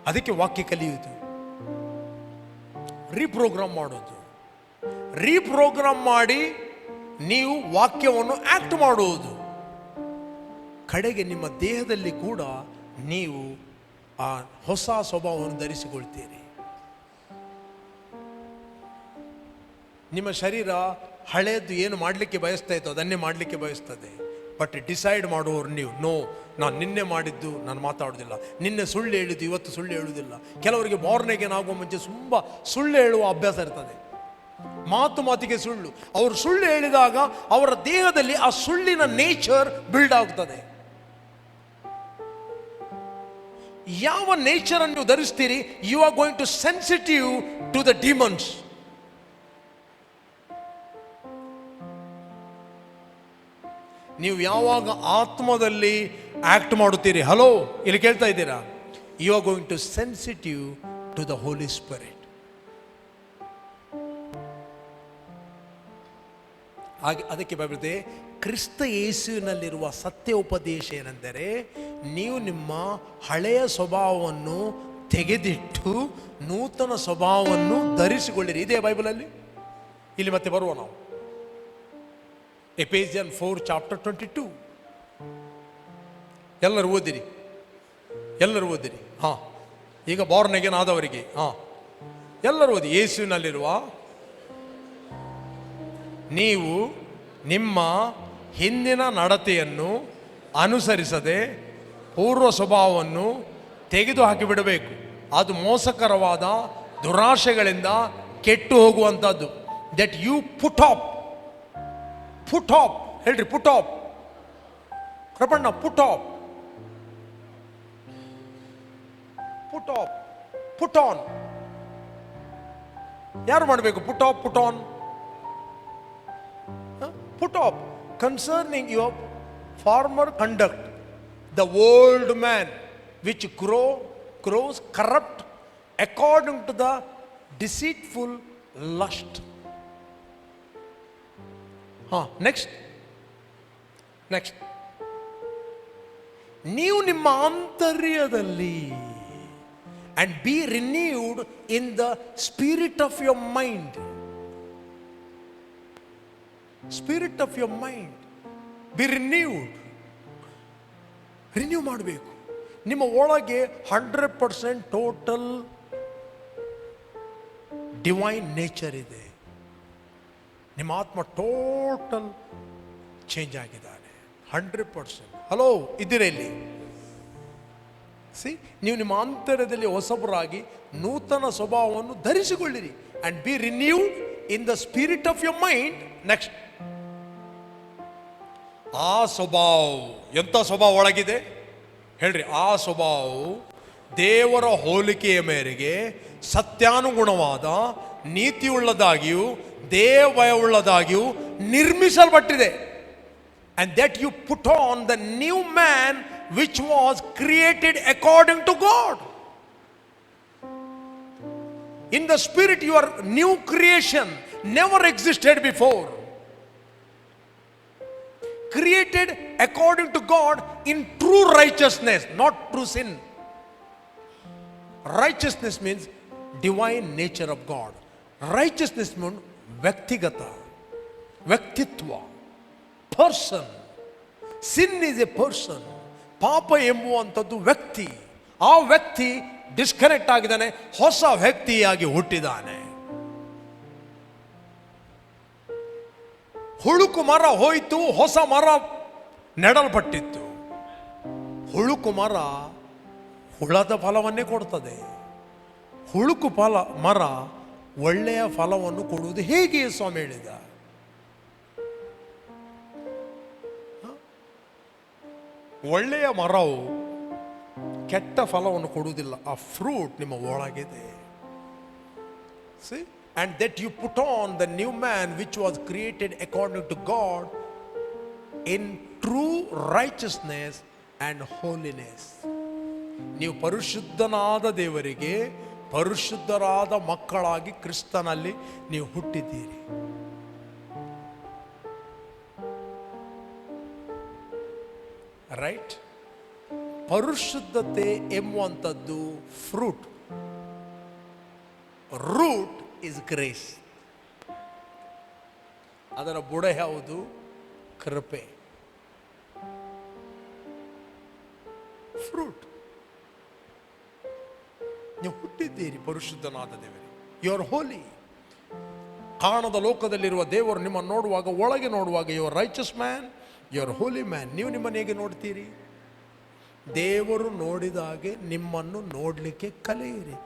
ಅದಕ್ಕೆ ವಾಕ್ಯ ಕಲಿಯುವುದು, ರೀಪ್ರೋಗ್ರಾಮ್ ಮಾಡೋದು. ರೀಪ್ರೋಗ್ರಾಮ್ ಮಾಡಿ ನೀವು ವಾಕ್ಯವನ್ನು ಆಕ್ಟ್ ಮಾಡುವುದು. ಕಡೆಗೆ ನಿಮ್ಮ ದೇಹದಲ್ಲಿ ಕೂಡ ನೀವು ಆ ಹೊಸ ಸ್ವಭಾವವನ್ನು ಧರಿಸಿಕೊಳ್ತೀರಿ. ನಿಮ್ಮ ಶರೀರ ಹಳೆಯದು ಏನು ಮಾಡಲಿಕ್ಕೆ ಬಯಸ್ತಾ ಇತ್ತು ಅದನ್ನೇ ಮಾಡಲಿಕ್ಕೆ ಬಯಸ್ತದೆ. ಬಟ್ ಡಿಸೈಡ್ ಮಾಡುವವರು ನೀವು. ನೋ, ನಾನು ನಿನ್ನೆ ಮಾಡಿದ್ದು ನಾನು ಮಾತಾಡೋದಿಲ್ಲ, ನಿನ್ನೆ ಸುಳ್ಳು ಹೇಳಿದ್ದು ಇವತ್ತು ಸುಳ್ಳು ಹೇಳುವುದಿಲ್ಲ. ಕೆಲವರಿಗೆ ಬಾರ್ನೆಗೇನ್ ಆಗುವ ಮುಂಚೆ ತುಂಬ ಸುಳ್ಳು ಹೇಳುವ ಅಭ್ಯಾಸ ಇರ್ತದೆ, ಮಾತಿಗೆ ಸುಳ್ಳು. ಅವರು ಸುಳ್ಳು ಹೇಳಿದಾಗ ಅವರ ದೇಹದಲ್ಲಿ ಆ ಸುಳ್ಳಿನ ನೇಚರ್ ಬಿಲ್ಡ್ ಆಗ್ತದೆ. ಯಾವ ನೇಚರ್ ಅನ್ನು ಧರಿಸ್ತೀರಿ, you are going to sensitive to the demons. ನೀವು ಯಾವಾಗ ಆತ್ಮದಲ್ಲಿ ಆಕ್ಟ್ ಮಾಡುತ್ತೀರಿ, ಹಲೋ ಇಲ್ಲಿ ಕೇಳ್ತಾ ಇದ್ದೀರಾ, you are going to sensitive to the Holy Spirit. ಹಾಗೆ ಅದಕ್ಕೆ ಬರುತ್ತೆ, ಕ್ರಿಸ್ತ ಯೇಸುವಿನಲ್ಲಿರುವ ಸತ್ಯ ಉಪದೇಶ ಏನೆಂದರೆ, ನೀವು ನಿಮ್ಮ ಹಳೆಯ ಸ್ವಭಾವವನ್ನು ತೆಗೆದಿಟ್ಟು ನೂತನ ಸ್ವಭಾವವನ್ನು ಧರಿಸಿಕೊಳ್ಳಿರಿ. ಇದೇ ಬೈಬಲಲ್ಲಿ. ಇಲ್ಲಿ ಮತ್ತೆ ಬರುವ ನಾವು ಎಫೆಸಿಯನ್ 4:22 ಎಲ್ಲರೂ ಓದಿರಿ, ಎಲ್ಲರೂ ಓದಿರಿ. ಈಗ ಬಾರ್ನ್ ಅಗೇನ್ ಆದವರಿಗೆ ಎಲ್ಲರೂ ಓದಿ. ಯೇಸುವಿನಲ್ಲಿರುವ ನೀವು ನಿಮ್ಮ ಹಿಂದಿನ ನಡತೆಯನ್ನು ಅನುಸರಿಸದೆ ಪೂರ್ವ ಸ್ವಭಾವವನ್ನು ತೆಗೆದು ಹಾಕಿಬಿಡಬೇಕು. ಅದು ಮೋಸಕರವಾದ ದುರಾಶೆಗಳಿಂದ ಕೆಟ್ಟು ಹೋಗುವಂಥದ್ದು. ದಟ್ ಯು ಪುಟ್ ಆಫ್ ಹೇಳ್ರಿ, put off. Krupanna, put off, put on. ಯಾರು ಮಾಡಬೇಕು? Put off, put on. Put off concerning your former conduct the old man which grows corrupt according to the deceitful lust. Next. ನೀವು ನಿಮ್ಮ ಆಂತರ್ಯದಲ್ಲಿ and be renewed in the spirit of your mind. Spirit of your mind be renewed. Renew ಮಾಡಬೇಕು. ನಿಮ್ಮ ಒಳಗೆ 100% total divine nature ಇದೆ. ನಿಮ್ಮ ಆತ್ಮ total change ಆಗಿದ್ದಾನೆ. 100%. Hello, ಇದ್ದೀರಾ ಇಲ್ಲಿ? ನೀವು ನಿಮ್ಮ ಆಂತರ್ಯದಲ್ಲಿ ಹೊಸಬರಾಗಿ ನೂತನ ಸ್ವಭಾವವನ್ನು ಧರಿಸಿಕೊಳ್ಳಿರಿ. And be renewed in the spirit of your mind. Next, ಆ ಸ್ವಭಾವ, ಎಂಥ ಸ್ವಭಾವ ಒಳಗಿದೆ ಹೇಳ್ರಿ? ಆ ಸ್ವಭಾವವು ದೇವರ ಹೋಲಿಕೆಯ ಮೇರೆಗೆ ಸತ್ಯಾನುಗುಣವಾದ ನೀತಿಯುಳ್ಳದಾಗಿಯೂ ದೇವಭಯವುಳ್ಳದಾಗಿಯೂ ನಿರ್ಮಿಸಲ್ಪಟ್ಟಿದೆ. And that you put on the new man which was created according to God. In the spirit, your new creation never existed before. Created according to God in true righteousness, not true sin. Righteousness means divine nature of God. Righteousness means ವ್ಯಕ್ತಿಗತ, ವ್ಯಕ್ತಿತ್ವ, person. Sin is A person. ಪಾಪ ಎಂಬುವಂಥದ್ದು ವ್ಯಕ್ತಿ. ಆ ವ್ಯಕ್ತಿ disconnect ಆಗಿದ್ದಾನೆ, ಹೊಸ ವ್ಯಕ್ತಿಯಾಗಿ ಹುಟ್ಟಿದ್ದಾನೆ. ಹುಳುಕು ಮರ ಹೋಯಿತು, ಹೊಸ ಮರ ನೆಡಲ್ಪಟ್ಟಿತ್ತು. ಹುಳುಕು ಮರ ಹುಳದ ಫಲವನ್ನೇ ಕೊಡ್ತದೆ. ಹುಳುಕು ಮರ ಒಳ್ಳೆಯ ಫಲವನ್ನು ಕೊಡುವುದು ಹೇಗೆ ಸ್ವಾಮಿ ಹೇಳಿದ? ಒಳ್ಳೆಯ ಮರವು ಕೆಟ್ಟ ಫಲವನ್ನು ಕೊಡುವುದಿಲ್ಲ. ಆ ಫ್ರೂಟ್ ನಿಮ್ಮ ಒಳಗಿದೆ. See? And that you put on the new man which was created according to God in true righteousness and holiness. ನೀವು ಪರಿಶುದ್ಧನಾದ ದೇವರಿಗೆ ಪರಿಶುದ್ಧರಾದ ಮಕ್ಕಳಾಗಿ ಕ್ರಿಸ್ತನಲ್ಲಿ ನೀವು ಹುಟ್ಟಿದ್ದೀರಿ. ರೈಟ್? ಪರಿಶುದ್ಧತೆ ಎಂಬುವಂಥದ್ದು ಫ್ರೂಟ್. Root is grace. ಅದರ ಬುಡ ಯಾವುದು? ಕೃಪೆ. ಫ್ರೂಟ್. ನೀವು ಹುಟ್ಟಿದ್ದೀರಿ ಪರಿಶುದ್ಧನಾದ ದೇವರೇ. You are holy. ಕಾಣದ ಲೋಕದಲ್ಲಿರುವ ದೇವರು ನಿಮ್ಮನ್ನು ನೋಡುವಾಗ, ಒಳಗೆ ನೋಡುವಾಗ, you are riches man, you are holy man. ನೀವು ನಿಮ್ಮನ್ನು ಹೇಗೆ ನೋಡ್ತೀರಿ? ದೇವರು ನೋಡಿದಾಗೆ ನಿಮ್ಮನ್ನು ನೋಡಲಿಕ್ಕೆ ಕಲಿಯಿರಿ.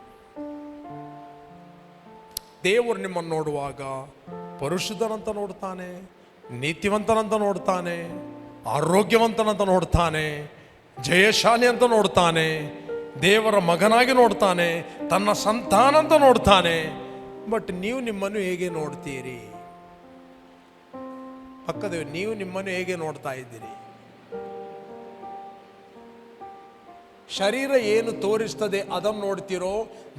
ದೇವರು ನಿಮ್ಮನ್ನು ನೋಡುವಾಗ ಪರಿಶುದ್ಧನಂತ ನೋಡ್ತಾನೆ, ನೀತಿವಂತನಂತ ನೋಡ್ತಾನೆ, ಆರೋಗ್ಯವಂತನಂತ ನೋಡ್ತಾನೆ, ಜಯಶಾಲಿ ಅಂತ ನೋಡ್ತಾನೆ, ದೇವರ ಮಗನಾಗಿ ನೋಡ್ತಾನೆ, ತನ್ನ ಸಂತಾನ ಅಂತ ನೋಡ್ತಾನೆ. ಬಟ್ ನೀವು ನಿಮ್ಮನ್ನು ಹೇಗೆ ನೋಡ್ತೀರಿ? ಪಕ್ಕದ ನೀವು ನಿಮ್ಮನ್ನು ಹೇಗೆ ನೋಡ್ತಾ ಇದ್ದೀರಿ? ಶರೀರ ಏನು ತೋರಿಸ್ತದೆ ಅದನ್ನು ನೋಡ್ತೀರೋ,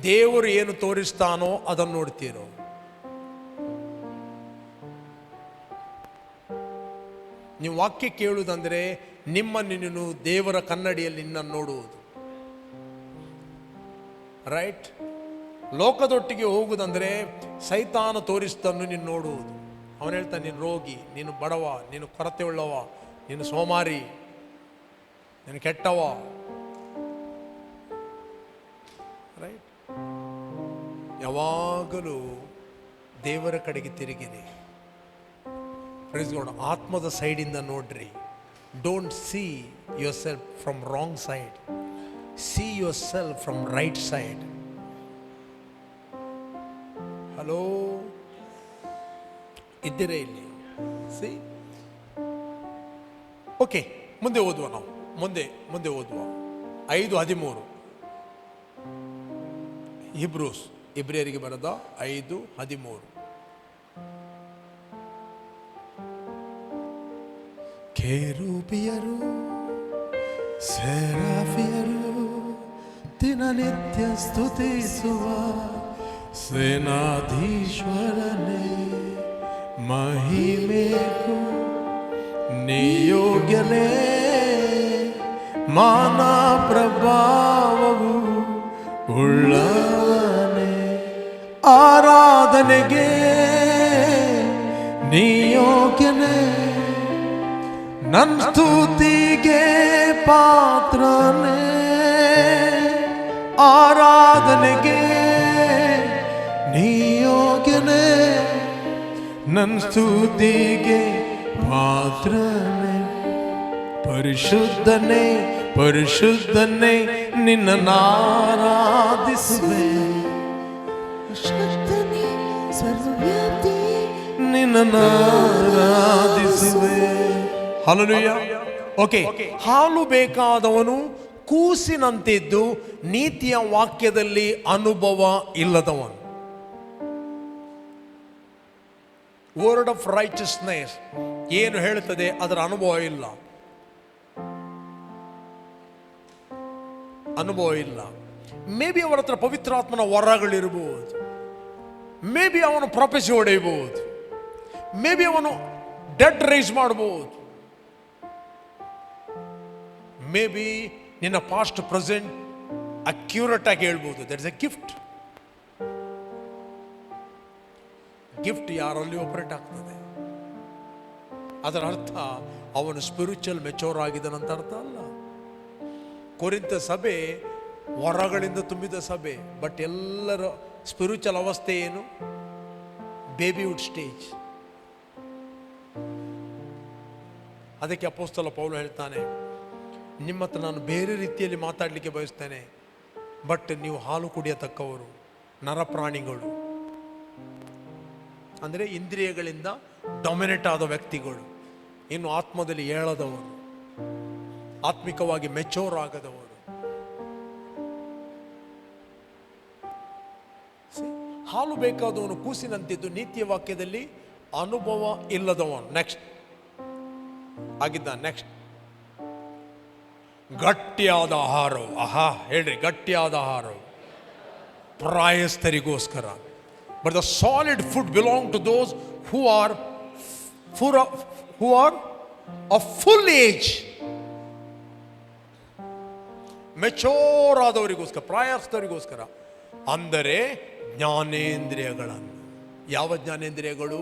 ದೇವರು ಏನು ತೋರಿಸ್ತಾನೋ ಅದನ್ನು ನೋಡ್ತೀರೋ? ನೀವು ವಾಕ್ಯ ಕೇಳುವುದಂದ್ರೆ ನಿಮ್ಮನ್ನು ನೀನು ದೇವರ ಕನ್ನಡಿಯಲ್ಲಿ ನಿನ್ನನ್ನು ನೋಡುವುದು. ರೈಟ್? ಲೋಕದೊಟ್ಟಿಗೆ ಹೋಗುವುದಂದ್ರೆ ಸೈತಾನ ತೋರಿಸ್ತನ್ನು ನೀನು ನೋಡುವುದು. ಅವನು ಹೇಳ್ತಾನೆ, ನೀನು ರೋಗಿ, ನೀನು ಬಡವ, ನೀನು ಕೊರತೆ ಉಳ್ಳವ, ನೀನು ಸೋಮಾರಿ, ನೀನು ಕೆಟ್ಟವ. ರೈಟ್? ಯಾವಾಗಲೂ ದೇವರ ಕಡೆಗೆ ತಿರುಗಿರಿ. ಪ್ರೇಸ್ಗೋಣ. ಆತ್ಮದ ಸೈಡಿಂದ ನೋಡ್ರಿ. Don't see yourself from wrong side, see yourself from right side. Hello, ಇದ್ದೀರೇ ಇಲ್ಲಿ? ಸಿ. ಓಕೆ, ಮುಂದೆ ಓದುವ. ನಾವು ಮುಂದೆ ಓದುವ. 5:13 ಹಿಬ್ರೂಸ್, ಇಬ್ರಿಯರಿಗೆ ಬರೆದ 5:13. ಕೆರೂಬಿಯರು ಸೆರಾಫಿಯರು ದಿನನಿತ್ಯ ಸ್ತುತಿಸುವ ಸೇನಾಧೀಶ್ವರನೇ, ಮಹಿಮೆಗೂ ನಿಯೋಗ್ಯನೇ, ಮಾನ ಪ್ರಭಾವವು ಉಳ್ಳವನೇ, ಆರಾಧನೆಗೆ ನಿಯೋಗ್ಯನೇ, ನನ್ನ ಸ್ತುತಿಗೆ ಪಾತ್ರನೇ, ಆರಾಧನೆಗೆ ನಿಯೋಗ್ಯನೇ, ನನ್ನ ಸ್ತುತಿಗೆ ಪಾತ್ರನೇ, ಪರಿಶುದ್ಧನೇ ಪರಿಶುದ್ಧನೇ ನಿನ್ನನ್ನು ಆರಾಧಿಸುವೆ, ಶಕ್ತನೇ ಸರ್ವವ್ಯಾಪಿ ನಿನ್ನನ್ನು ಆರಾಧಿಸುವೆ. ಹಲ್ಲೆಲೂಯಾ. ಓಕೆ, ಹಾಲು ಬೇಕಾದವನು ಕೂಸಿನಂತಿದ್ದು ನೀತಿಯ ವಾಕ್ಯದಲ್ಲಿ ಅನುಭವ ಇಲ್ಲದವನು. ವರ್ಡ್ ಆಫ್ ರೈಚಸ್ನೆಸ್ ಏನು ಹೇಳುತ್ತದೆ ಅದರ ಅನುಭವ ಇಲ್ಲ. ಮೇ ಬಿ ಅವರ ಹತ್ರ ಪವಿತ್ರಾತ್ಮನ ವರಗಳಿರಬಹುದು, ಮೇ ಬಿ ಅವನು ಪ್ರೊಫೆಸಿ ಹೊಡೆಯಬಹುದು, ಮೇ ಬಿ ಅವನು ಡೆಡ್ ರೈಸ್ ಮಾಡಬಹುದು, ಮೇ ಬಿ ನಿನ್ನ ಪಾಸ್ಟ್ ಪ್ರೆಸೆಂಟ್ ಅಕ್ಯುರೇಟ್ ಆಗಿ ಹೇಳ್ಬೋದು. That is A gift. Gift ಯಾರಲ್ಲಿ ಆಪರೇಟ್ ಆಗ್ತದೆ, ಅದರ ಅರ್ಥ ಅವನು ಸ್ಪಿರಿಚುವಲ್ ಮೆಚೂರ್ ಆಗಿದನಂತ ಅರ್ಥ ಅಲ್ಲ. ಕೊರಿಂಥ ಸಭೆ ವರಗಳಿಂದ ತುಂಬಿದ ಸಭೆ, ಬಟ್ ಎಲ್ಲರ ಸ್ಪಿರಿಚುವಲ್ ಅವಸ್ಥೆ ಏನು? ಬೇಬಿಹುಡ್ ಸ್ಟೇಜ್. ಅದಕ್ಕೆ ಅಪೊಸ್ತಲ ಪೌಲ ಹೇಳ್ತಾನೆ, ನಿಮ್ಮ ಹತ್ರ ನಾನು ಬೇರೆ ರೀತಿಯಲ್ಲಿ ಮಾತಾಡಲಿಕ್ಕೆ ಬಯಸ್ತೇನೆ, ಬಟ್ ನೀವು ಹಾಲು ಕುಡಿಯತಕ್ಕವರು, ನರಪ್ರಾಣಿಗಳು, ಅಂದರೆ ಇಂದ್ರಿಯಗಳಿಂದ ಡೊಮಿನೇಟ್ ಆದ ವ್ಯಕ್ತಿಗಳು, ಇನ್ನು ಆತ್ಮದಲ್ಲಿ ಏಳದವರು, ಆತ್ಮಿಕವಾಗಿ ಮೆಚೋರ್ ಆಗದವರು. ಹಾಲು ಬೇಕಾದವನು ಕೂಸಿನಂತಿದ್ದು ನೀತಿಯ ವಾಕ್ಯದಲ್ಲಿ ಅನುಭವ ಇಲ್ಲದವನು. ನೆಕ್ಸ್ಟ್ ಆಗಿದ್ದ. ನೆಕ್ಸ್ಟ್ ಗಟ್ಟಿಯಾದ ಆಹಾರವು. ಹೇಳ್ರಿ, ಗಟ್ಟಿಯಾದ ಆಹಾರವು ಪ್ರಾಯಸ್ಥರಿಗೋಸ್ಕರ. But the solid food belong to those who are of full age. Mature ಆದವರಿಗೋಸ್ಕರ, ಪ್ರಾಯಸ್ಥರಿಗೋಸ್ಕರ. ಅಂದರೆ ಜ್ಞಾನೇಂದ್ರಿಯಗಳನ್ನು. ಯಾವ ಜ್ಞಾನೇಂದ್ರಿಯಗಳು?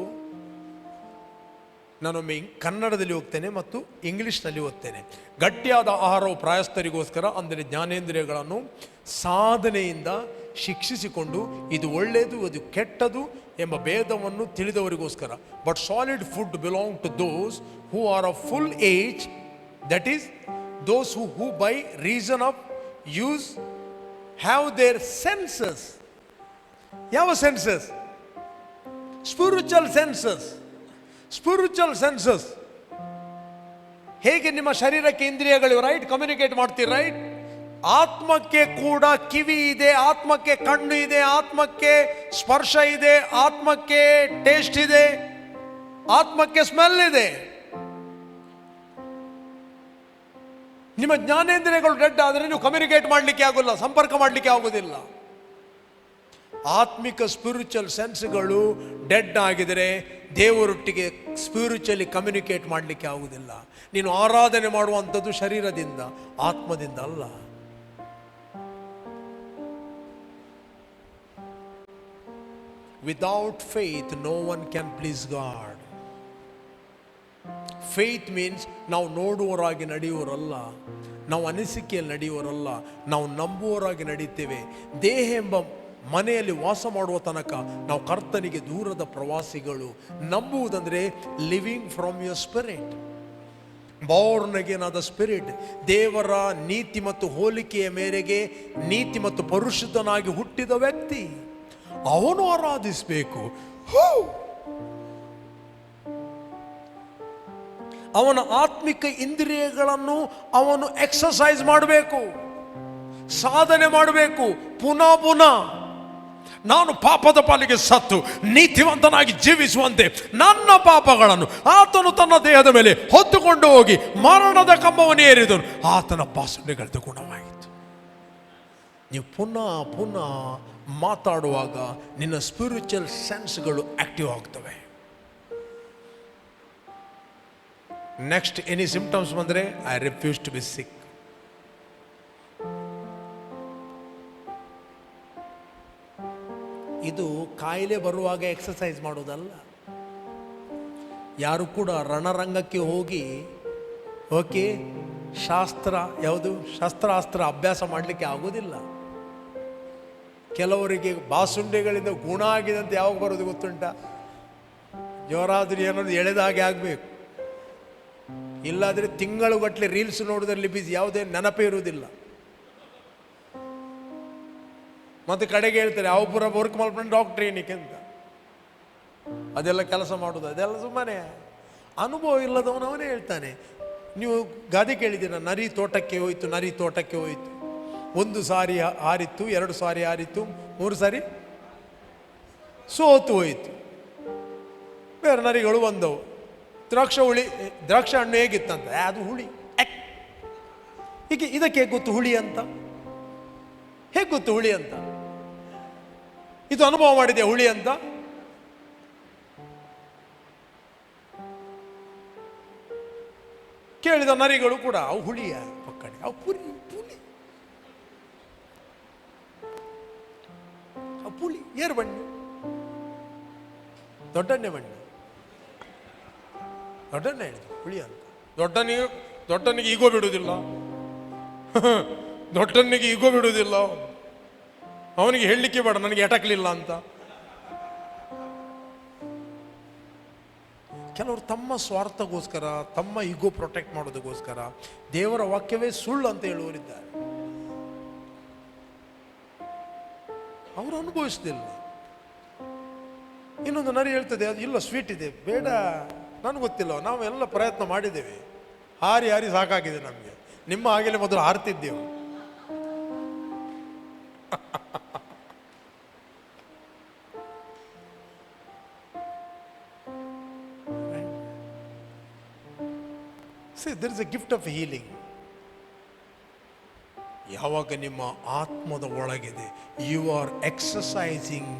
ನಾನೊಮ್ಮೆ ಕನ್ನಡದಲ್ಲಿ ಹೋಗ್ತೇನೆ ಮತ್ತು ಇಂಗ್ಲಿಷ್ನಲ್ಲಿ ಓದ್ತೇನೆ. ಗಟ್ಟಿಯಾದ ಆಹಾರವು ಪ್ರಾಯಸ್ಥರಿಗೋಸ್ಕರ, ಅಂದರೆ ಜ್ಞಾನೇಂದ್ರಿಯಗಳನ್ನು ಸಾಧನೆಯಿಂದ ಶಿಕ್ಷಿಸಿಕೊಂಡು ಇದು ಒಳ್ಳೆಯದು ಅದು ಕೆಟ್ಟದು ಎಂಬ ಭೇದವನ್ನು ತಿಳಿದವರಿಗೋಸ್ಕರ. But solid food belong to those who are of full age, that is those who by reason of use have their senses. ಯಾವ senses? Spiritual senses. Spiritual senses. ಹೇಗೆ ನಿಮ್ಮ ಶರೀರಕ್ಕೆ ಇಂದ್ರಿಯಗಳು ರೈಟ್ ಕಮ್ಯುನಿಕೇಟ್ ಮಾಡ್ತೀರಿ ರೈಟ್, ಆತ್ಮಕ್ಕೆ ಕೂಡ ಕಿವಿ ಇದೆ, ಆತ್ಮಕ್ಕೆ ಕಣ್ಣು ಇದೆ, ಆತ್ಮಕ್ಕೆ ಸ್ಪರ್ಶ ಇದೆ, ಆತ್ಮಕ್ಕೆ ಟೇಸ್ಟ್ ಇದೆ, ಆತ್ಮಕ್ಕೆ ಸ್ಮೆಲ್ ಇದೆ. ನಿಮ್ಮ ಜ್ಞಾನೇಂದ್ರಿಯಗಳು ಡೆಡ್ ಆದರೆ ನೀವು ಕಮ್ಯುನಿಕೇಟ್ ಮಾಡಲಿಕ್ಕೆ ಆಗೋಲ್ಲ, ಸಂಪರ್ಕ ಮಾಡಲಿಕ್ಕೆ ಆಗೋದಿಲ್ಲ. ಆತ್ಮಿಕ ಸ್ಪಿರಿಚುವಲ್ ಸೆನ್ಸ್ಗಳು ಡೆಡ್ ಆಗಿದರೆ ದೇವರೊಟ್ಟಿಗೆ ಸ್ಪಿರಿಚುವಲಿ ಕಮ್ಯುನಿಕೇಟ್ ಮಾಡಲಿಕ್ಕೆ ಆಗುವುದಿಲ್ಲ. ನೀನು ಆರಾಧನೆ ಮಾಡುವಂಥದ್ದು ಶರೀರದಿಂದ, ಆತ್ಮದಿಂದ ಅಲ್ಲ. Without faith no one can please God. Faith means ನಾವು ನೋಡುವವರಾಗಿ ನಡೆಯುವವರಲ್ಲ, ನಾವು ಅನಿಸಿಕೆಯಲ್ಲಿ ನಡೆಯುವವರಲ್ಲ, ನಾವು ನಂಬುವವರಾಗಿ ನಡೀತೇವೆ. ದೇಹ ಎಂಬ ಮನೆಯಲ್ಲಿ ವಾಸ ಮಾಡುವ ತನಕ ನಾವು ಕರ್ತನಿಗೆ ದೂರದ ಪ್ರವಾಸಿಗಳು. ನಂಬುವುದಂದರೆ living from your spirit, born again ಆದ ಸ್ಪಿರಿಟ್. ದೇವರ ನೀತಿ ಮತ್ತು ಹೋಲಿಕೆಯ ಮೇರೆಗೆ ನೀತಿ ಮತ್ತು ಪರಿಶುದ್ಧನಾಗಿ ಹುಟ್ಟಿದ ವ್ಯಕ್ತಿ, ಅವನು ಆರಾಧಿಸಬೇಕು. ಅವನ ಆತ್ಮಿಕ ಇಂದ್ರಿಯಗಳನ್ನು ಅವನು ಎಕ್ಸರ್ಸೈಸ್ ಮಾಡಬೇಕು, ಸಾಧನೆ ಮಾಡಬೇಕು. ಪುನಃ ಪುನಃ ನಾನು ಪಾಪದ ಪಾಲಿಗೆ ಸತ್ತು ನೀತಿವಂತನಾಗಿ ಜೀವಿಸುವಂತೆ ನನ್ನ ಪಾಪಗಳನ್ನು ಆತನು ತನ್ನ ದೇಹದ ಮೇಲೆ ಹೊತ್ತುಕೊಂಡು ಹೋಗಿ ಮರಣದ ಕಂಬವನ್ನು ಏರಿದನು. ಆತನ ಬಾಸುಂಡೆಗಳದ್ದು ಗುಣವಾಯಿತು. ನೀವು ಪುನಃ ಪುನಃ ಮಾತಾಡುವಾಗ ನಿನ್ನ ಸ್ಪಿರಿಚುವಲ್ ಸೆನ್ಸ್ಗಳು ಆಕ್ಟಿವ್ ಆಗ್ತವೆ. ನೆಕ್ಸ್ಟ್ ಎನಿ ಸಿಂಪ್ಟಮ್ಸ್ ಬಂದರೆ ಐ ರಿಫ್ಯೂಸ್ ಟು ಬಿ ಸಿಕ್. ಇದು ಕಾಯಿಲೆ ಬರುವಾಗ ಎಕ್ಸರ್ಸೈಸ್ ಮಾಡೋದಲ್ಲ. ಯಾರು ಕೂಡ ರಣರಂಗಕ್ಕೆ ಹೋಗಿ ಓಕೆ ಶಸ್ತ್ರಾಸ್ತ್ರ ಅಭ್ಯಾಸ ಮಾಡಲಿಕ್ಕೆ ಆಗೋದಿಲ್ಲ. ಕೆಲವರಿಗೆ ಬಾಸುಂಡೆಗಳಿಂದ ಗುಣ ಆಗಿದೆ ಅಂತ ಯಾವಾಗ ಬರೋದು ಗೊತ್ತುಂಟ? ಜೋರಾದ್ರಿ ಅನ್ನೋದು ಎಳೆದ ಹಾಗೆ ಆಗಬೇಕು. ಇಲ್ಲಾದರೆ ತಿಂಗಳುಗಟ್ಟಲೆ ರೀಲ್ಸ್ ನೋಡೋದ್ರಲ್ಲಿ ಬಿಸಿ, ಯಾವುದೇ ನೆನಪೇ ಇರುವುದಿಲ್ಲ. ಮತ್ತು ಕಡೆಗೆ ಹೇಳ್ತಾರೆ ಅವು ಪುರ ವರ್ಕ್ ಮಾಡ್ಕೊಂಡು ಡಾಕ್ಟ್ರ್ ಏನಕ್ಕೆ ಅಂತ. ಅದೆಲ್ಲ ಕೆಲಸ ಮಾಡೋದು, ಅದೆಲ್ಲ ಸುಮ್ಮನೆ. ಅನುಭವ ಇಲ್ಲದವನು ಅವನೇ ಹೇಳ್ತಾನೆ. ನೀವು ಗಾದೆ ಕೇಳಿದ್ದೀರ, ನರಿ ತೋಟಕ್ಕೆ ಹೋಯಿತು, ನರಿ ತೋಟಕ್ಕೆ ಹೋಯಿತು. 1 ಸಾರಿ ಹಾರಿತ್ತು, 2 ಸಾರಿ ಹಾರಿತ್ತು, 3 ಸಾರಿ ಸೋತು ಹೋಯಿತು. ಬೇರೆ ನರಿಗಳು ಬಂದವು. ದ್ರಾಕ್ಷಿ ಹಣ್ಣು ಹೇಗಿತ್ತಂತ, ಅದು ಹುಳಿ. ಈಗ ಇದಕ್ಕೆ ಹೇಗೆ ಗೊತ್ತು ಹುಳಿ ಅಂತ? ಹೇಗೆ ಗೊತ್ತು ಹುಳಿ ಅಂತ? ಇದು ಅನುಭವ ಮಾಡಿದೆ ಹುಳಿ ಅಂತ? ಕೇಳಿದ ನರಿಗಳು ಕೂಡ ಅವು ಹುಳಿಯ ಪಕ್ಕಡೆ, ಅವು ಪುಳಿ ಪುಳಿ ಏರು ಬಣ್ಣು, ದೊಡ್ಡಣ್ಣೆ ಬಣ್ಣು, ದೊಡ್ಡಣ್ಣ ಹೇಳಿದ್ರು ಹುಳಿ ಅಂತ. ದೊಡ್ಡನಿಗೆ ಈಗೋ ಬಿಡುವುದಿಲ್ಲ, ದೊಡ್ಡನಿಗೆ ಈಗೋ ಬಿಡುವುದಿಲ್ಲ. ಅವನಿಗೆ ಹೇಳಲಿಕ್ಕೆ ಬೇಡ ನನಗೆ ಎಟಕಲಿಲ್ಲ ಅಂತ. ಕೆಲವರು ತಮ್ಮ ಸ್ವಾರ್ಥಗೋಸ್ಕರ, ತಮ್ಮ ಈಗೋ ಪ್ರೊಟೆಕ್ಟ್ ಮಾಡೋದಕ್ಕೋಸ್ಕರ ದೇವರ ವಾಕ್ಯವೇ ಸುಳ್ಳು ಅಂತ ಹೇಳುವರಿದ್ದಾರೆ. ಅವರು ಅನುಭವಿಸಲಿಲ್ಲ. ಇನ್ನೊಂದು ನರಿ ಹೇಳ್ತದೆ, ಅದು ಇಲ್ಲ ಸ್ವೀಟ್ ಇದೆ ಬೇಡ, ನನಗೆ ಗೊತ್ತಿಲ್ಲ, ನಾವು ಎಲ್ಲ ಪ್ರಯತ್ನ ಮಾಡಿದ್ದೇವೆ, ಹಾರಿ ಹಾರಿ ಸಾಕಾಗಿದೆ ನಮಗೆ, ನಿಮ್ಮ ಹಾಗೆಲ್ಲ ಮೊದಲು ಹಾರ್ತಿದ್ದೆವು. See, there is a gift of healing. ಯಾವಾಗ ನಿಮ್ಮ ಆತ್ಮದ ಒಳಗಿದೆ, you are exercising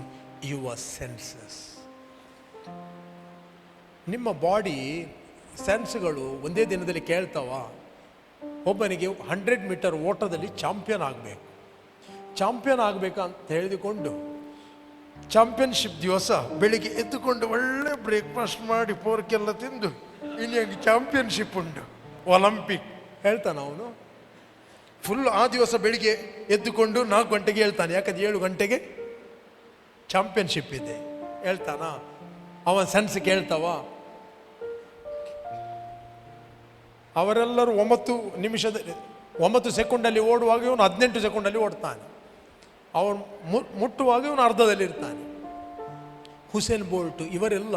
your senses. ನಿಮ್ಮ ಬಾಡಿ ಸೆನ್ಸ್ಗಳು ಒಂದೇ ದಿನದಲ್ಲಿ ಕೇಳ್ತಾವ. ಒಬ್ಬನಿಗೆ 100 ಮೀಟರ್ ಓಟದಲ್ಲಿ ಚಾಂಪಿಯನ್ ಆಗಬೇಕು ಅಂತ ಹೇಳಿದುಕೊಂಡು ಚಾಂಪಿಯನ್ಶಿಪ್ ದಿವಸ ಬೆಳಿಗ್ಗೆ ಎದ್ದುಕೊಂಡು ಒಳ್ಳೆ ಬ್ರೇಕ್ಫಾಸ್ಟ್ ಮಾಡಿ ಪೋರ್ಕೆಲ್ಲ ತಿಂದು ಇನ್ನು ಚಾಂಪಿಯನ್ಶಿಪ್ ಉಂಟು, ಒಲಿಂಪಿಕ್ ಹೇಳ್ತಾನೆ ಅವನು. ಫುಲ್ ಆ ದಿವಸ ಬೆಳಿಗ್ಗೆ ಎದ್ದುಕೊಂಡು 4 ಗಂಟೆಗೆ ಹೇಳ್ತಾನೆ, ಯಾಕಂದ್ರೆ 7 ಗಂಟೆಗೆ ಚಾಂಪಿಯನ್ಶಿಪ್ ಇದೆ ಹೇಳ್ತಾನ. ಅವನ ಸೆನ್ಸ್ ಕೇಳ್ತಾವ. ಅವರೆಲ್ಲರೂ 9 ಸೆಕೆಂಡಲ್ಲಿ ಓಡುವಾಗ ಇವನು 18 ಸೆಕೆಂಡಲ್ಲಿ ಓಡ್ತಾನೆ. ಅವನು ಮುಟ್ಟುವಾಗ ಇವನು ಅರ್ಧದಲ್ಲಿ ಇರ್ತಾನೆ. ಹುಸೇನ್ ಬೋಲ್ಟ್ ಇವರೆಲ್ಲ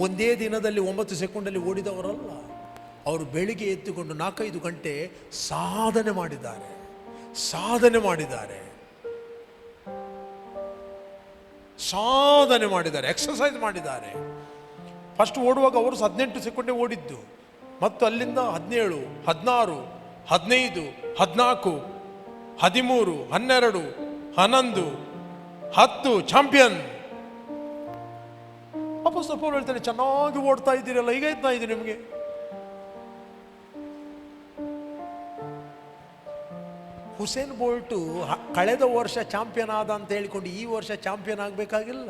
ಒಂದೇ ದಿನದಲ್ಲಿ 9 ಸೆಕೆಂಡಲ್ಲಿ ಓಡಿದವರಲ್ಲ. ಅವರು ಬೆಳಿಗ್ಗೆ ಎದ್ದುಕೊಂಡು 4-5 ಗಂಟೆ ಸಾಧನೆ ಮಾಡಿದ್ದಾರೆ, ಎಕ್ಸರ್ಸೈಸ್ ಮಾಡಿದ್ದಾರೆ. ಫಸ್ಟ್ ಓಡುವಾಗ ಅವರು 18 ಸೆಕೆಂಡೇ ಓಡಿದ್ದು, ಮತ್ತು ಅಲ್ಲಿಂದ 17, 16, 15, 14, 13, 12, 11, 10 ಚಾಂಪಿಯನ್. ಅಪೊಸ್ತಲ ಪೌಲ ಹೇಳ್ತಾನೆ, ಚೆನ್ನಾಗಿ ಓಡ್ತಾ ಇದ್ದೀರಲ್ಲ, ಈಗ ಇದ್ತಾ ಇದೆ ನಿಮಗೆ. ಹುಸೇನ್ ಬೋಲ್ಟು ಕಳೆದ ವರ್ಷ ಚಾಂಪಿಯನ್ ಆದ ಅಂತ ಹೇಳಿಕೊಂಡು ಈ ವರ್ಷ ಚಾಂಪಿಯನ್ ಆಗಬೇಕಾಗಿಲ್ಲ.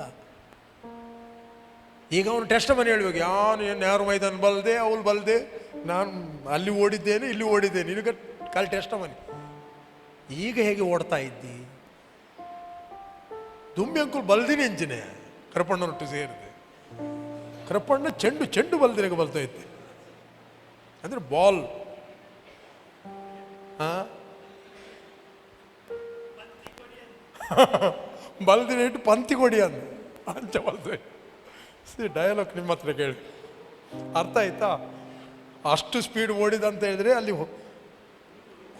ಈಗ ಅವನು ಟೆಸ್ಟ್ ಮನೆ ಹೇಳ್ಬೇಕು, ಯಾರು ಮೈದಾನ ಬಲ್ದೆ ಅವಳು ಬಲ್ದೆ, ನಾನು ಅಲ್ಲಿ ಓಡಿದ್ದೇನೆ ಇಲ್ಲಿ ಓಡಿದ್ದೇನೆ, ನಿನಗೆ ಕಾಲು ಟೆಸ್ಟ್ ಮನೆ. ಈಗ ಹೇಗೆ ಓಡ್ತಾ ಇದ್ದಿ? ದುಂಬಿ ಅಂಕುಲ್ ಬಲ್ದಿನಿ ಎಂಚಿನೆ ಕರಪಣ್ಣನೊಟ್ಟು ಸೇರಿದೆ. ಕರಪಣ್ಣ ಚೆಂಡು ಬಲ್ದಿನಾಗ ಬಲ್ತಾ ಇದ್ದೆ ಅಂದ್ರೆ ಬಾಲ್ ಬಲ್ದಿನ ಇಟ್ಟು ಪಂತಿ ಕೊಡಿ ಅಂಚ ಬಲ್ದೆ. ಡಯಲಾಗ್ ನಿಮ್ಮ ಹತ್ರ ಕೇಳಿ ಅರ್ಥ ಆಯ್ತಾ? ಅಷ್ಟು ಸ್ಪೀಡ್ ಓಡಿದ ಅಂತ ಹೇಳಿದ್ರೆ ಅಲ್ಲಿ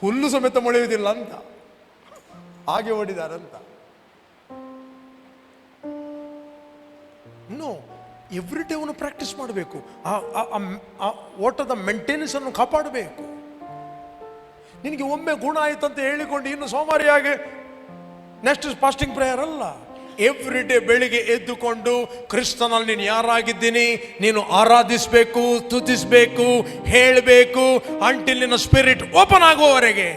ಹುಲ್ಲು ಸಮೇತ ಮೊಳೆಯುವುದಿಲ್ಲ ಅಂತ, ಹಾಗೆ ಓಡಿದಾರಂತ. ಇನ್ನು ಎವ್ರಿ ಡೇ ಅವನು ಪ್ರಾಕ್ಟೀಸ್ ಮಾಡಬೇಕು. ಆ ಓಟದ ಮೇಂಟೆನೆನ್ಸ್ ಅನ್ನು ಕಾಪಾಡಬೇಕು. ನಿನಗೆ ಒಮ್ಮೆ ಗುಣ ಆಯ್ತು ಅಂತ ಹೇಳಿಕೊಂಡು ಇನ್ನು ಸೋಮಾರಿಯಾಗಿ ನೆಕ್ಸ್ಟ್ ಫಾಸ್ಟಿಂಗ್ ಪ್ರೇಯರ್ ಅಲ್ಲ. ಎವ್ರಿ ಡೇ ಬೆಳಿಗ್ಗೆ ಎದ್ದುಕೊಂಡು ಕ್ರಿಸ್ತನಲ್ಲಿ ನೀನು ಯಾರಾಗಿದ್ದೀನಿ ನೀನು ಆರಾಧಿಸಬೇಕು, ಸ್ತುತಿಸಬೇಕು, ಹೇಳಬೇಕು, ಅಂಟಿಲ್ ನಿನ್ನ ಸ್ಪಿರಿಟ್ ಓಪನ್ ಆಗುವವರೆಗೆ.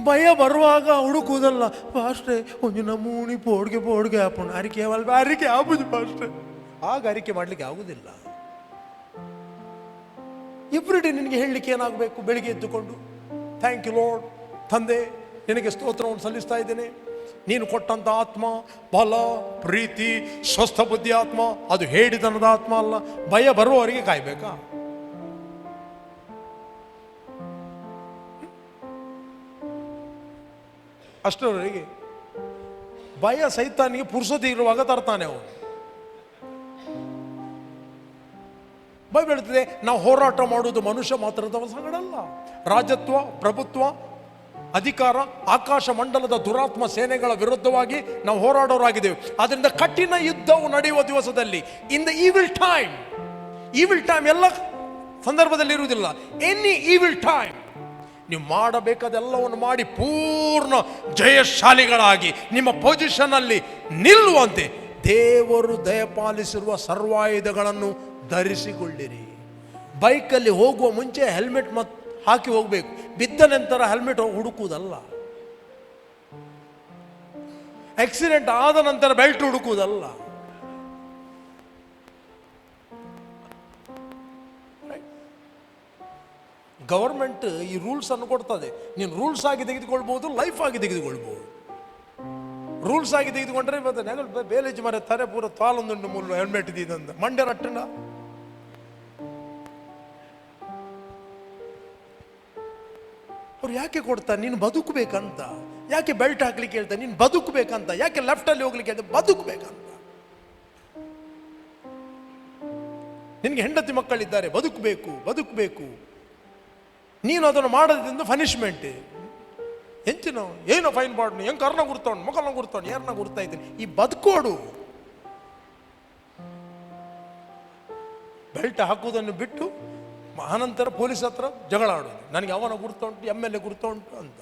ಭಯ ಬರುವಾಗ ಹುಡುಕುವುದಲ್ಲ, ಫಾಸ್ಟೇ ಒಂದು ನಮೂನಿ ಪೋಡ್ಗೆ ಹಾಪುಣ ಅರಿಕೆ ಆಗುದು ಫಾಸ್ಟೇ. ಆಗ ಅರಿಕೆ ಮಾಡಲಿಕ್ಕೆ ಆಗುದಿಲ್ಲ. ಎವ್ರಿ ಡೇ ನಿನಗೆ ಹೇಳಲಿಕ್ಕೆ ಏನಾಗಬೇಕು? ಬೆಳಿಗ್ಗೆ ಎದ್ದುಕೊಂಡು ಥ್ಯಾಂಕ್ ಯು ಲಾರ್ಡ್, ತಂದೆ ನಿನಗೆ ಸ್ತೋತ್ರವನ್ನು ಸಲ್ಲಿಸ್ತಾ ಇದ್ದೇನೆ. ನೀನು ಕೊಟ್ಟಂತ ಆತ್ಮ ಬಲ, ಪ್ರೀತಿ, ಸ್ವಸ್ಥ ಬುದ್ಧಿ ಆತ್ಮ, ಅದು ಹೇಳಿದನದ ಆತ್ಮ ಅಲ್ಲ. ಭಯ ಬರುವವರೆಗೆ ಕಾಯ್ಬೇಕಾ? ಅಷ್ಟರವರೆಗೆ ಭಯ ಸೈತಾನಿಗೆ ಪುರುಸತಿ ಇರುವಾಗ ತರ್ತಾನೆ ಅವನು. ಬೈಬಲ್ ಹೇಳ್ತದೆ, ನಾವು ಹೋರಾಟ ಮಾಡುವುದು ಮನುಷ್ಯ ಮಾತ್ರದ ಸಂಗಡಲ್ಲ. ರಾಜತ್ವ, ಪ್ರಭುತ್ವ, ಅಧಿಕಾರ, ಆಕಾಶ ಮಂಡಲದ ದುರಾತ್ಮ ಸೇನೆಗಳ ವಿರುದ್ಧವಾಗಿ ನಾವು ಹೋರಾಡೋರಾಗಿದ್ದೇವೆ. ಆದ್ದರಿಂದ ಕಠಿಣ ಯುದ್ಧವು ನಡೆಯುವ ದಿವಸದಲ್ಲಿ, ಇನ್ ದ ಈವಿಲ್ ಟೈಮ್ ಎಲ್ಲ ಸಂದರ್ಭದಲ್ಲಿ ಇರುವುದಿಲ್ಲ. ಎನಿ ಈವಿಲ್ ಟೈಮ್ ನೀವು ಮಾಡಬೇಕಾದೆಲ್ಲವನ್ನು ಮಾಡಿ ಪೂರ್ಣ ಜಯಶಾಲಿಗಳಾಗಿ ನಿಮ್ಮ ಪೊಸಿಷನ್ ಅಲ್ಲಿ ನಿಲ್ಲುವಂತೆ ದೇವರು ದಯಪಾಲಿಸಿರುವ ಸರ್ವಾಯುಧಗಳನ್ನು ಧರಿಸಿಕೊಳ್ಳಿರಿ. ಬೈಕಲ್ಲಿ ಹೋಗುವ ಮುಂಚೆ ಹೆಲ್ಮೆಟ್ ಹಾಕಿ ಹೋಗಬೇಕು. ಬಿದ್ದ ನಂತರ ಹೆಲ್ಮೆಟ್ ಹುಡುಕುವುದಲ್ಲ. ಆಕ್ಸಿಡೆಂಟ್ ಆದ ನಂತರ ಬೆಲ್ಟ್ ಹುಡುಕುವುದಲ್ಲ. ಗವರ್ಮೆಂಟ್ ಈ ರೂಲ್ಸ್ ಅನ್ನು ಕೊಡ್ತದೆ. ನೀನು ರೂಲ್ಸ್ ಆಗಿ ತೆಗೆದುಕೊಳ್ಬಹುದು, ಲೈಫ್ ಆಗಿ ತೆಗೆದುಕೊಳ್ಬಹುದು. ರೂಲ್ಸ್ ಆಗಿ ತೆಗೆದುಕೊಂಡ್ರೆ ಇವತ್ತು ಬೇಲೇಜ್ ಮರ ತಾರೆ ಪೂರ ತಾಲೊಂದುಂಡು ಮುಳ್ಳು ಹೆಲ್ಮೆಟ್ ಇದ್ದಂತ ಮಂಡ್ಯ ರಟ್ಟಣ. ಅವ್ರು ಯಾಕೆ ಕೊಡ್ತಾರೆ? ನೀನು ಬದುಕಬೇಕಂತ. ಯಾಕೆ ಬೆಲ್ಟ್ ಹಾಕ್ಲಿಕ್ಕೆ ಹೇಳ್ತಾರೆ? ನೀನು ಬದುಕಬೇಕಂತ. ಯಾಕೆ ಲೆಫ್ಟ್ ಅಲ್ಲಿ ಹೋಗ್ಲಿಕ್ಕೆ ಹೇಳ್ತಾರೆ? ಬದುಕಬೇಕಂತ. ನಿನಗೆ ಹೆಂಡತಿ ಮಕ್ಕಳಿದ್ದಾರೆ, ಬದುಕಬೇಕು. ನೀನು ಅದನ್ನು ಮಾಡೋದ್ರಿಂದ ಪನಿಷ್ಮೆಂಟ್ ಎಂಚಿನ ಏನೋ ಫೈನ್ ಬಾಡ್ನು ಹೆಂಗೆ ಕರ್ನ ಗುರ್ತವನು ಮೊಕಲ್ನ ಗುರ್ತವನು ಯಾರನ್ನ ಗುರ್ತಾ ಇದ್ದೀನಿ. ಈ ಬದುಕೋಡು ಬೆಲ್ಟ್ ಹಾಕುವುದನ್ನು ಬಿಟ್ಟು ಆನಂತರ ಪೊಲೀಸ್ ಹತ್ರ ಜಗಳ ಆಡೋದು, ನನಗೆ ಅವನ ಗುರ್ತ ಉಂಟು, MLA ಗುರ್ತ ಉಂಟು ಅಂತ.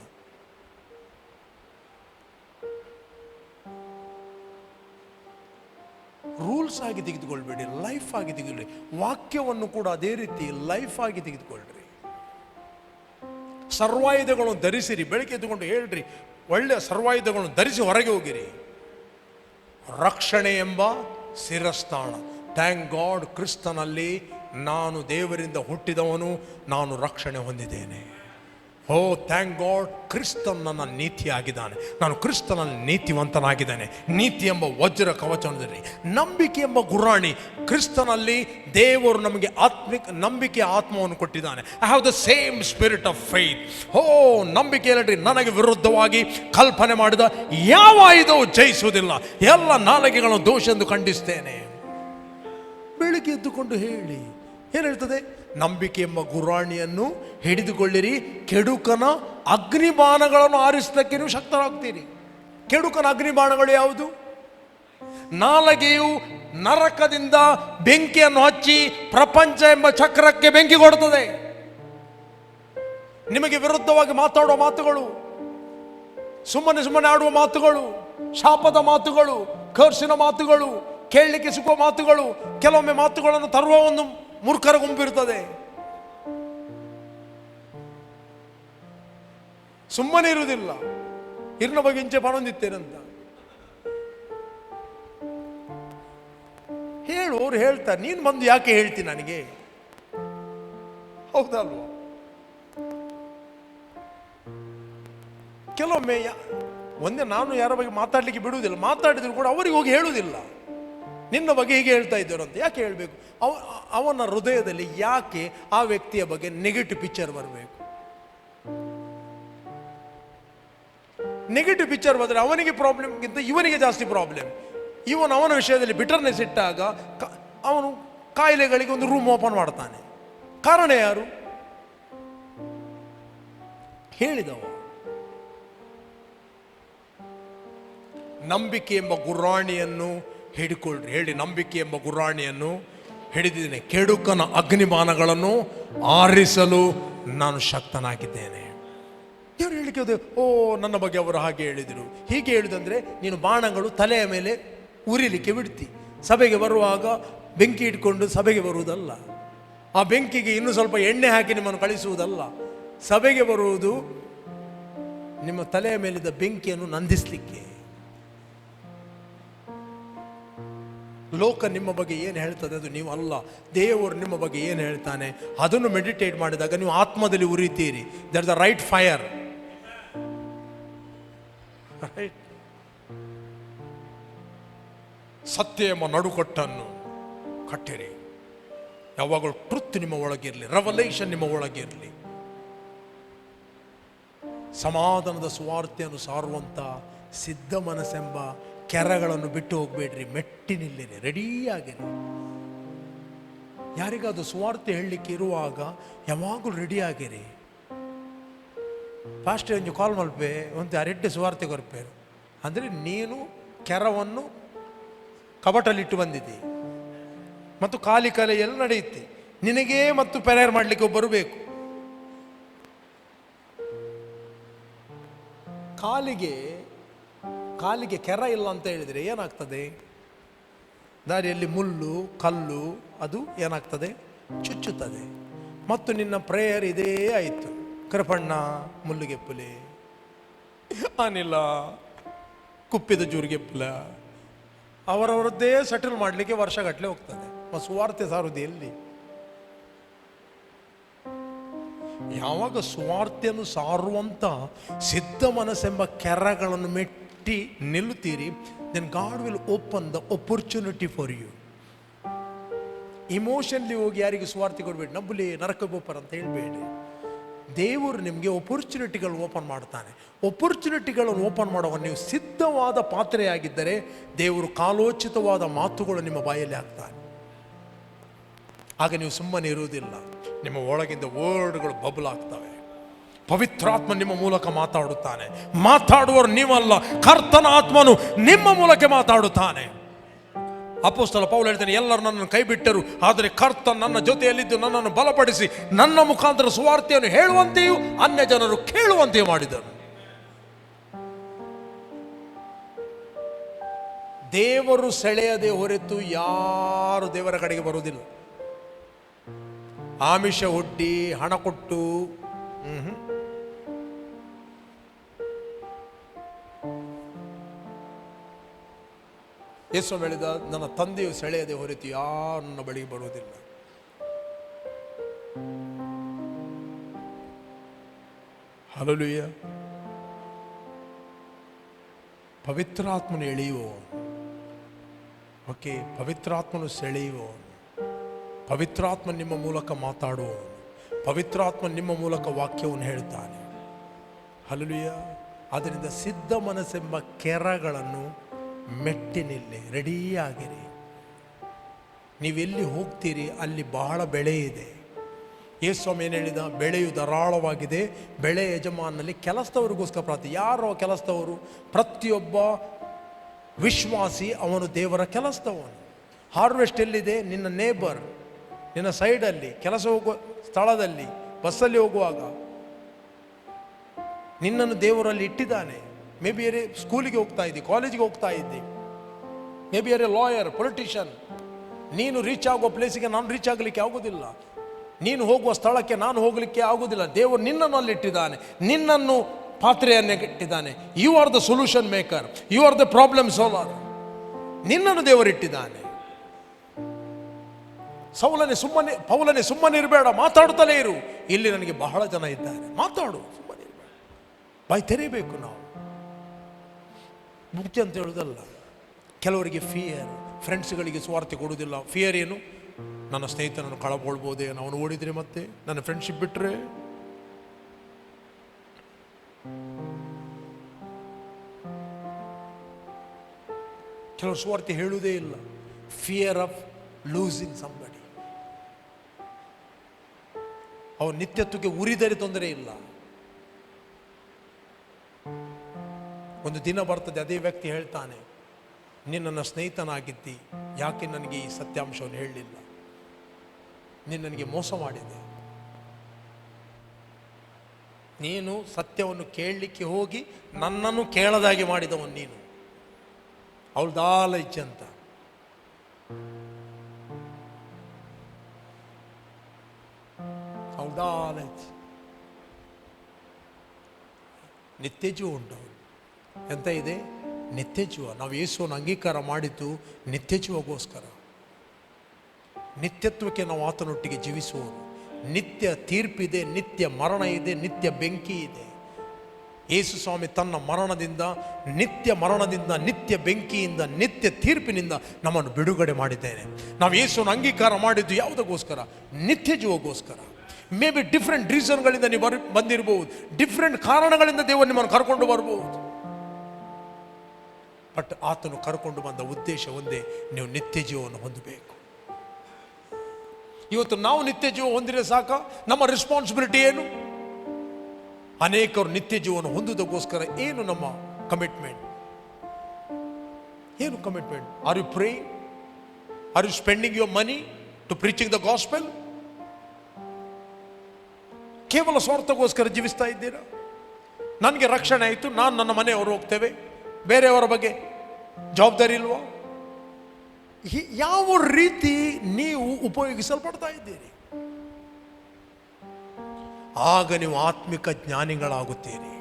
ರೂಲ್ಸ್ ಆಗಿ ತೆಗೆದುಕೊಳ್ಬೇಡಿ, ಲೈಫ್ ಆಗಿ ತೆಗೆದುಕೊಳ್ಳಿ. ವಾಕ್ಯವನ್ನು ಕೂಡ ಅದೇ ರೀತಿ ಲೈಫ್ ಆಗಿ ತೆಗೆದುಕೊಳ್ಳ್ರಿ. ಸರ್ವಾಯುಧಗಳನ್ನು ಧರಿಸಿರಿ. ಬೆಳಗ್ಗೆ ಎದ್ದುಕೊಂಡು ಹೇಳ್ರಿ, ಒಳ್ಳೆಯ ಸರ್ವಾಯುಧಗಳನ್ನು ಧರಿಸಿ ಹೊರಗೆ ಹೋಗಿರಿ. ರಕ್ಷಣೆ ಎಂಬ ಶಿರಸ್ಥಾನ. ಥ್ಯಾಂಕ್ ಗಾಡ್, ಕ್ರಿಸ್ತನಲ್ಲಿ ನಾನು ದೇವರಿಂದ ಹುಟ್ಟಿದವನು, ನಾನು ರಕ್ಷಣೆ ಹೊಂದಿದ್ದೇನೆ. ಓ ಥ್ಯಾಂಕ್ ಗಾಡ್, ಕ್ರಿಸ್ತನ್ ನನ್ನ ನೀತಿಯಾಗಿದ್ದಾನೆ, ನಾನು ಕ್ರಿಸ್ತನಲ್ಲಿ ನೀತಿವಂತನಾಗಿದ್ದೇನೆ. ನೀತಿ ಎಂಬ ವಜ್ರ ಕವಚದಲ್ಲಿ ನಂಬಿಕೆ ಎಂಬ ಗುರಾಣಿ. ಕ್ರಿಸ್ತನಲ್ಲಿ ದೇವರು ನಮಗೆ ನಂಬಿಕೆ ಆತ್ಮವನ್ನು ಕೊಟ್ಟಿದ್ದಾನೆ. I have the same spirit of faith. ಓ ನಂಬಿಕೆಯಲ್ಲಿ ನನಗೆ ವಿರುದ್ಧವಾಗಿ ಕಲ್ಪನೆ ಮಾಡಿದ ಯಾವ ಆಯುಧವು ಜಯಿಸುವುದಿಲ್ಲ, ಎಲ್ಲ ನಾಲಿಗೆಗಳನ್ನು ದೋಷ ಎಂದು ಖಂಡಿಸ್ತೇನೆ. ಬೆಳಿಗ್ಗೆ ಎದ್ದುಕೊಂಡು ಹೇಳಿ, ಏನು ಹೇಳ್ತದೆ? ನಂಬಿಕೆ ಎಂಬ ಗುರಾಣಿಯನ್ನು ಹಿಡಿದುಕೊಳ್ಳಿರಿ, ಕೆಡುಕನ ಅಗ್ನಿಬಾಣಗಳನ್ನು ಆರಿಸಲಿಕ್ಕೆ ನೀವು ಶಕ್ತರಾಗ್ತೀರಿ. ಕೆಡುಕನ ಅಗ್ನಿಬಾಣಗಳು ಯಾವುದು? ನಾಲಿಗೆಯು ನರಕದಿಂದ ಬೆಂಕಿಯನ್ನು ಹಚ್ಚಿ ಪ್ರಪಂಚ ಎಂಬ ಚಕ್ರಕ್ಕೆ ಬೆಂಕಿ ಕೊಡುತ್ತದೆ. ನಿಮಗೆ ವಿರುದ್ಧವಾಗಿ ಮಾತಾಡುವ ಮಾತುಗಳು, ಸುಮ್ಮನೆ ಆಡುವ ಮಾತುಗಳು, ಶಾಪದ ಮಾತುಗಳು, ಕರ್ಸಿನ ಮಾತುಗಳು, ಕೇಳಲಿಕ್ಕೆ ಸಿಗುವ ಮಾತುಗಳು, ಕೆಲವೊಮ್ಮೆ ಮಾತುಗಳನ್ನು ತರುವ ಒಂದು ಮೂರ್ಖರ ಗುಂಪಿರುತ್ತದೆ. ಸುಮ್ಮನೆ ಇರುವುದಿಲ್ಲ. ಇರ್ನ ಬಗ್ಗೆ ಇಂಚೆ ಪಣೊಂದಿತ್ತೇನಂತ ಹೇಳು. ಅವ್ರು ಹೇಳ್ತಾರೆ, ನೀನು ಬಂದು ಯಾಕೆ ಹೇಳ್ತೀನಿ ನನಗೆ? ಹೌದಲ್ವ? ಕೆಲವೊಮ್ಮೆ ಒಂದೇ ನಾನು ಯಾರ ಬಗ್ಗೆ ಮಾತಾಡ್ಲಿಕ್ಕೆ ಬಿಡುವುದಿಲ್ಲ, ಮಾತಾಡಿದ್ರು ಕೂಡ ಅವರಿಗೆ ಹೋಗಿ ಹೇಳುವುದಿಲ್ಲ. ನಿನ್ನ ಬಗ್ಗೆ ಹೀಗೆ ಹೇಳ್ತಾ ಇದ್ದೇವೆ ಅಂತ ಯಾಕೆ ಹೇಳಬೇಕು? ಅವನ ಹೃದಯದಲ್ಲಿ ಯಾಕೆ ಆ ವ್ಯಕ್ತಿಯ ಬಗ್ಗೆ ನೆಗೆಟಿವ್ ಪಿಕ್ಚರ್ ಬರಬೇಕು? ನೆಗೆಟಿವ್ ಪಿಕ್ಚರ್ ಬಂದರೆ ಅವನಿಗೆ ಪ್ರಾಬ್ಲಮ್ಗಿಂತ ಇವನಿಗೆ ಜಾಸ್ತಿ ಪ್ರಾಬ್ಲಮ್. ಅವನ ವಿಷಯದಲ್ಲಿ ಬಿಟರ್ನೆಸ್ ಇಟ್ಟಾಗ ಅವನು ಕಾಯಿಲೆಗಳಿಗೆ ಒಂದು ರೂಮ್ ಓಪನ್ ಮಾಡ್ತಾನೆ. ಕಾರಣ ಯಾರು? ಹೇಳಿದವ. ನಂಬಿಕೆ ಎಂಬ ಗುರಾಣಿಯನ್ನು ಹಿಡಿಕೊಳ್ಳ್ರಿ. ಹೇಳಿ, ನಂಬಿಕೆ ಎಂಬ ಗುರಾಣಿಯನ್ನು ಹಿಡಿದಿದ್ದೇನೆ, ಕೆಡುಕನ ಅಗ್ನಿಬಾಣಗಳನ್ನು ಆರಿಸಲು ನಾನು ಶಕ್ತನಾಗಿದ್ದೇನೆ. ಯಾರು ಹೇಳಿಕೆ ಹೋದೆ? ಓ ನನ್ನ ಬಗ್ಗೆ ಅವರು ಹಾಗೆ ಹೇಳಿದರು, ಹೀಗೆ ಹೇಳಿದಂದ್ರೆ ನೀನು ಬಾಣಗಳು ತಲೆಯ ಮೇಲೆ ಉರಿಲಿಕ್ಕೆ ಬಿಡ್ತಿ. ಸಭೆಗೆ ಬರುವಾಗ ಬೆಂಕಿ ಇಟ್ಕೊಂಡು ಸಭೆಗೆ ಬರುವುದಲ್ಲ, ಆ ಬೆಂಕಿಗೆ ಇನ್ನೂ ಸ್ವಲ್ಪ ಎಣ್ಣೆ ಹಾಕಿ ನಿಮ್ಮನ್ನು ಕಳಿಸುವುದಲ್ಲ. ಸಭೆಗೆ ಬರುವುದು ನಿಮ್ಮ ತಲೆಯ ಮೇಲಿದ್ದ ಬೆಂಕಿಯನ್ನು ನಂದಿಸಲಿಕ್ಕೆ. ಲೋಕ ನಿಮ್ಮ ಬಗ್ಗೆ ಏನು ಹೇಳ್ತದೆ ಅದು ನೀವು ಅಲ್ಲ. ದೇವರು ನಿಮ್ಮ ಬಗ್ಗೆ ಏನು ಹೇಳ್ತಾನೆ ಅದನ್ನು ಮೆಡಿಟೇಟ್ ಮಾಡಿದಾಗ ನೀವು ಆತ್ಮದಲ್ಲಿ ಉರಿತೀರಿ. That is the right fire. ಸತ್ಯ ಎಂಬ ನಡುಕಟ್ಟನ್ನು ಕಟ್ಟಿರಿ. ಯಾವಾಗಲೂ ಟ್ರುತ್ ನಿಮ್ಮ ಒಳಗಿರಲಿ, ರೆವಲೇಷನ್ ನಿಮ್ಮ ಒಳಗಿರಲಿ. ಸಮಾಧಾನದ ಸುವಾರ್ತೆಯನ್ನು ಸಾರುವಂಥ ಸಿದ್ಧ ಮನಸ್ಸೆಂಬ ಕೆರಗಳನ್ನು ಬಿಟ್ಟು ಹೋಗಬೇಡ್ರಿ. ಮೆಟ್ಟಿ ನಿಲ್ಲಿರಿ, ರೆಡಿಯಾಗಿರಿ. ಯಾರಿಗಾದ್ರು ಸುವಾರ್ತೆ ಹೇಳಲಿಕ್ಕೆ ಇರುವಾಗ ಯಾವಾಗಲೂ ರೆಡಿಯಾಗಿರಿ. ಫಾಸ್ಟ್ ಒಂದು ಕಾಲ್ ಮಲ್ಪೆ ಒಂದು ಅರೆಡ್ಡೆ ಸುವಾರ್ತೆ ಕೊರ್ಪೇರು ಅಂದರೆ ನೀನು ಕೆರವನ್ನು ಕಬಟಲ್ಲಿಟ್ಟು ಬಂದಿದ್ದಿ ಮತ್ತು ಖಾಲಿ ಕಲೆ ಎಲ್ಲ ನಡೆಯುತ್ತೆ. ನಿನಗೇ ಮತ್ತು ಪೆರೇರ್ ಮಾಡಲಿಕ್ಕೆ ಒಬ್ಬರು ಬೇಕು. ಕಾಲಿಗೆ ಕೆರ ಇಲ್ಲ ಅಂತ ಹೇಳಿದರೆ ಏನಾಗ್ತದೆ? ದಾರಿಯಲ್ಲಿ ಮುಳ್ಳು ಕಲ್ಲು ಅದು ಏನಾಗ್ತದೆ? ಚುಚ್ಚುತ್ತದೆ. ಮತ್ತು ನಿನ್ನ ಪ್ರೇಯರ್ ಇದೇ ಆಯಿತು. ಕೃಪಣ್ಣ ಮುಳ್ಳುಗೆಪ್ಪಲೆ, ಅನಿಲ ಕುಪ್ಪಿದ ಜೂರಿಗೆಪ್ಪಲ, ಅವರವರದ್ದೇ ಸೆಟಲ್ ಮಾಡಲಿಕ್ಕೆ ವರ್ಷಗಟ್ಟಲೆ ಹೋಗ್ತದೆ. ಸುವಾರ್ತೆ ಸಾರುವುದು ಎಲ್ಲಿ? ಯಾವಾಗ ಸುವಾರ್ತೆಯನ್ನು ಸಾರುವಂಥ ಸಿದ್ಧ ಮನಸ್ಸೆಂಬ ಕೆರಗಳನ್ನು ಮೆಟ್ಟಿ ನಿಲ್ಲುತ್ತೀರಿ, then God will open the opportunity for you. Emotionally ಹೋಗಿ ಯಾರಿಗೆ ಸುವಾರ್ತೆ ಕೊಡಬೇಡಿ, ನಬ್ಬುಲಿ ನರಕ ಗೋಪರ್ ಅಂತ ಹೇಳಬೇಡಿ. ದೇವರು ನಿಮಗೆ ಅಪರ್ಚುನಿಟಿಗಳು ಓಪನ್ ಮಾಡ್ತಾನೆ. ಅಪರ್ಚುನಿಟಿಗಳನ್ನು ಓಪನ್ ಮಾಡುವಾಗ ನೀವು ಸಿದ್ಧವಾದ ಪಾತ್ರೆಯಾಗಿದ್ದರೆ ದೇವರು ಕಾಲೋಚಿತವಾದ ಮಾತುಗಳು ನಿಮ್ಮ ಬಾಯಲ್ಲಿ ಹಾಕ್ತಾನೆ. ಆಗ ನೀವು ಸುಮ್ಮನೆ ಇರುವುದಿಲ್ಲ, ನಿಮ್ಮ ಒಳಗಿಂದ ವರ್ಡ್ಗಳು ಬಬಲ್ ಆಗ್ತವೆ. ಪವಿತ್ರಾತ್ಮ ನಿಮ್ಮ ಮೂಲಕ ಮಾತಾಡುತ್ತಾನೆ. ಮಾತಾಡುವರು ನೀವಲ್ಲ, ಕರ್ತನ ಆತ್ಮನು ನಿಮ್ಮ ಮೂಲಕ ಮಾತಾಡುತ್ತಾನೆ. ಅಪೊಸ್ತಲ ಪೌಲ ಹೇಳ್ತಾನೆ, ಎಲ್ಲರೂ ನನ್ನನ್ನು ಕೈ ಬಿಟ್ಟರು, ಆದರೆ ಕರ್ತನ ನನ್ನ ಜೊತೆಯಲ್ಲಿದ್ದು ನನ್ನನ್ನು ಬಲಪಡಿಸಿ ನನ್ನ ಮುಖಾಂತರ ಸುವಾರ್ತೆಯನ್ನು ಹೇಳುವಂತೆಯೂ ಅನ್ಯ ಜನರು ಕೇಳುವಂತೆಯೂ ಮಾಡಿದರು. ದೇವರು ಸೆಳೆಯದೆ ಹೊರತು ಯಾರು ದೇವರ ಕಡೆಗೆ ಬರುವುದಿಲ್ಲ. ಆಮಿಷ ಒಡ್ಡಿ ಹಣ ಕೊಟ್ಟು ಯೇಸು ಹೇಳಿದ, ನನ್ನ ತಂದೆಯು ಸೆಳೆಯದೆ ಹೊರತು ಯಾರು ನನ್ನ ಬಳಿಗೆ ಬರುವುದಿಲ್ಲ. ಹಲ್ಲೆಲೂಯಾ. ಪವಿತ್ರಾತ್ಮನು ಎಳೆಯುವವನು. ಓಕೆ, ಪವಿತ್ರಾತ್ಮನು ಸೆಳೆಯುವವನು. ಪವಿತ್ರಾತ್ಮ ನಿಮ್ಮ ಮೂಲಕ ಮಾತಾಡುವವನು. ಪವಿತ್ರಾತ್ಮ ನಿಮ್ಮ ಮೂಲಕ ವಾಕ್ಯವನ್ನು ಹೇಳ್ತಾನೆ. ಹಲ್ಲೆಲೂಯಾ. ಆದ್ದರಿಂದ ಸಿದ್ಧ ಮನಸ್ಸೆಂಬ ಕೆರಗಳನ್ನು ಮೆಟ್ಟಿನಿಲ್ಲಿ ರೆಡಿಯಾಗಿರಿ. ನೀವೆಲ್ಲಿ ಹೋಗ್ತೀರಿ ಅಲ್ಲಿ ಬಹಳ ಬೆಳೆ ಇದೆ. ಯೇಸ್ವಾಮಿ ಏನು ಹೇಳಿದ? ಬೆಳೆಯು ಧಾರಾಳವಾಗಿದೆ, ಬೆಳೆ ಯಜಮಾನಲ್ಲಿ ಕೆಲಸದವರಿಗೋಸ್ಕರ ಪ್ರಾರ್ಥನೆ. ಯಾರೋ ಕೆಲಸದವರು? ಪ್ರತಿಯೊಬ್ಬ ವಿಶ್ವಾಸಿ ಅವನು ದೇವರ ಕೆಲಸದವನು. ಹಾರ್ವೆಸ್ಟ್ ಎಲ್ಲಿದೆ? ನಿನ್ನ ನೇಬರ್, ನಿನ್ನ ಸೈಡಲ್ಲಿ, ಕೆಲಸ ಹೋಗುವ ಸ್ಥಳದಲ್ಲಿ, ಬಸ್ಸಲ್ಲಿ ಹೋಗುವಾಗ ನಿನ್ನನ್ನು ದೇವರಲ್ಲಿ ಇಟ್ಟಿದ್ದಾನೆ. ಮೇ ಬಿ ಯಾರೇ ಸ್ಕೂಲಿಗೆ ಹೋಗ್ತಾ ಇದ್ದಿ, ಕಾಲೇಜಿಗೆ ಹೋಗ್ತಾ ಇದ್ದಿ, ಮೇ ಬಿ ಯಾರೇ ಲಾಯರ್, ಪೊಲಿಟಿಷಿಯನ್. ನೀನು ರೀಚ್ ಆಗೋ ಪ್ಲೇಸಿಗೆ ನಾನು ರೀಚ್ ಆಗಲಿಕ್ಕೆ ಆಗೋದಿಲ್ಲ, ನೀನು ಹೋಗುವ ಸ್ಥಳಕ್ಕೆ ನಾನು ಹೋಗಲಿಕ್ಕೆ ಆಗೋದಿಲ್ಲ. ದೇವರು ನಿನ್ನನ್ನು ಅಲ್ಲಿ ಇಟ್ಟಿದ್ದಾನೆ, ನಿನ್ನನ್ನು ಪಾತ್ರೆಯನ್ನೇ ಇಟ್ಟಿದ್ದಾನೆ. You are the solution maker, you are the problem solver. ನಿನ್ನನ್ನು ದೇವರು ಇಟ್ಟಿದ್ದಾನೆ. ಪೌಲನೇ ಸುಮ್ಮನೆ ಇರಬೇಡ, ಮಾತಾಡ್ತಲೇ ಇರು. ಇಲ್ಲಿ ನನಗೆ ಬಹಳ ಜನ ಇದ್ದಾರೆ, ಮಾತಾಡು, ಸುಮ್ಮನೆ ಇರಬೇಡ, ಬಾಯಿ ತೆರೀಬೇಕು. ನಾವು ಮುಖ್ಯ ಅಂತ ಹೇಳೋದಲ್ಲ. ಕೆಲವರಿಗೆ ಫಿಯರ್, ಫ್ರೆಂಡ್ಸ್ಗಳಿಗೆ ಸ್ವಾರ್ಥ ಕೊಡುವುದಿಲ್ಲ. ಫಿಯರ್ ಏನು? ನನ್ನ ಸ್ನೇಹಿತನನ್ನು ಕಳಕೊಳ್ಬೋದೇ, ಅವನು ಓಡಿದ್ರೆ, ಮತ್ತೆ ನನ್ನ ಫ್ರೆಂಡ್ಶಿಪ್ ಬಿಟ್ಟರೆ. ಕೆಲವರು ಸ್ವಾರ್ಥ ಹೇಳುವುದೇ ಇಲ್ಲ. Fear of losing somebody. ಅವ್ರ ನಿತ್ಯತ್ವಕ್ಕೆ ಉರಿದರೆ ತೊಂದರೆ ಇಲ್ಲ. ಒಂದು ದಿನ ಬರ್ತದೆ, ಅದೇ ವ್ಯಕ್ತಿ ಹೇಳ್ತಾನೆ, ನೀನು ನನ್ನ ಸ್ನೇಹಿತನಾಗಿದ್ದಿ, ಯಾಕೆ ನನಗೆ ಈ ಸತ್ಯಾಂಶವನ್ನು ಹೇಳಲಿಲ್ಲ? ನೀನು ನನಗೆ ಮೋಸ ಮಾಡಿದೆ. ನೀನು ಸತ್ಯವನ್ನು ಕೇಳಲಿಕ್ಕೆ ಹೋಗಿ ನನ್ನನ್ನು ಕೇಳದಾಗೆ ಮಾಡಿದವನು ನೀನು. ಅವಳ್ದಾಲ ಇಚ್ಛೆ ಅಂತ. ಅವಳ್ದಾಲ ಇಚ್ಛೆ. ನಿತ್ಯ ಜೀವ ಉಂಟು. ಎಂತ ಇದೆ? ನಿತ್ಯ ಜೀವ. ನಾವು ಯೇಸುವನ್ನು ಅಂಗೀಕಾರ ಮಾಡಿದ್ದು ನಿತ್ಯ ಜೀವಗೋಸ್ಕರ. ನಿತ್ಯತ್ವಕ್ಕೆ ನಾವು ಆತನೊಟ್ಟಿಗೆ ಜೀವಿಸುವವರು. ನಿತ್ಯ ತೀರ್ಪಿದೆ, ನಿತ್ಯ ಮರಣ ಇದೆ, ನಿತ್ಯ ಬೆಂಕಿ ಇದೆ. ಯೇಸು ಸ್ವಾಮಿ ತನ್ನ ಮರಣದಿಂದ, ನಿತ್ಯ ಮರಣದಿಂದ, ನಿತ್ಯ ಬೆಂಕಿಯಿಂದ, ನಿತ್ಯ ತೀರ್ಪಿನಿಂದ ನಮ್ಮನ್ನು ಬಿಡುಗಡೆ ಮಾಡಿದ್ದೇನೆ. ನಾವು ಯೇಸುವನ್ನು ಅಂಗೀಕಾರ ಮಾಡಿದ್ದು ಯಾವುದಕ್ಕೋಸ್ಕರ? ನಿತ್ಯ ಜೀವಗೋಸ್ಕರ. ಮೇ ಬಿ ಡಿಫ್ರೆಂಟ್ ರೀಸನ್ಗಳಿಂದ ನೀವು ಬಂದಿರಬಹುದು, ಡಿಫ್ರೆಂಟ್ ಕಾರಣಗಳಿಂದ ದೇವರು ನಿಮ್ಮನ್ನು ಕರ್ಕೊಂಡು ಬರಬಹುದು. ಬಟ್ ಆತನು ಕರ್ಕೊಂಡು ಬಂದ ಉದ್ದೇಶ ಒಂದೇ, ನೀವು ನಿತ್ಯ ಜೀವವನ್ನು ಹೊಂದಬೇಕು. ಇವತ್ತು ನಾವು ನಿತ್ಯ ಜೀವ ಹೊಂದಿದ್ರೆ ಸಾಕ? ನಮ್ಮ ರೆಸ್ಪಾನ್ಸಿಬಿಲಿಟಿ ಏನು? ಅನೇಕರು ನಿತ್ಯ ಜೀವನ ಹೊಂದುವುದಕ್ಕೋಸ್ಕರ ಏನು ನಮ್ಮ ಕಮಿಟ್ಮೆಂಟ್? ಏನು commitment? Are you praying? Are you spending your money to preaching the gospel? ಕೇವಲ ಸ್ವಾರ್ಥಕ್ಕೋಸ್ಕರ ಜೀವಿಸ್ತಾ ಇದ್ದೀರಾ? ನನಗೆ ರಕ್ಷಣೆ ಆಯಿತು, ನಾನು ನನ್ನ ಮನೆಯವರು ಹೋಗ್ತೇವೆ, ಬೇರೆಯವರ ಬಗ್ಗೆ ಜವಾಬ್ದಾರಿ ಇಲ್ವಾ? ಯಾವ ರೀತಿ ನೀವು ಉಪಯೋಗಿಸಲ್ಪಡ್ತಾ ಇದ್ದೀರಿ? ಆಗ ನೀವು ಆತ್ಮಿಕ ಜ್ಞಾನಿಗಳಾಗುತ್ತೀರಿ.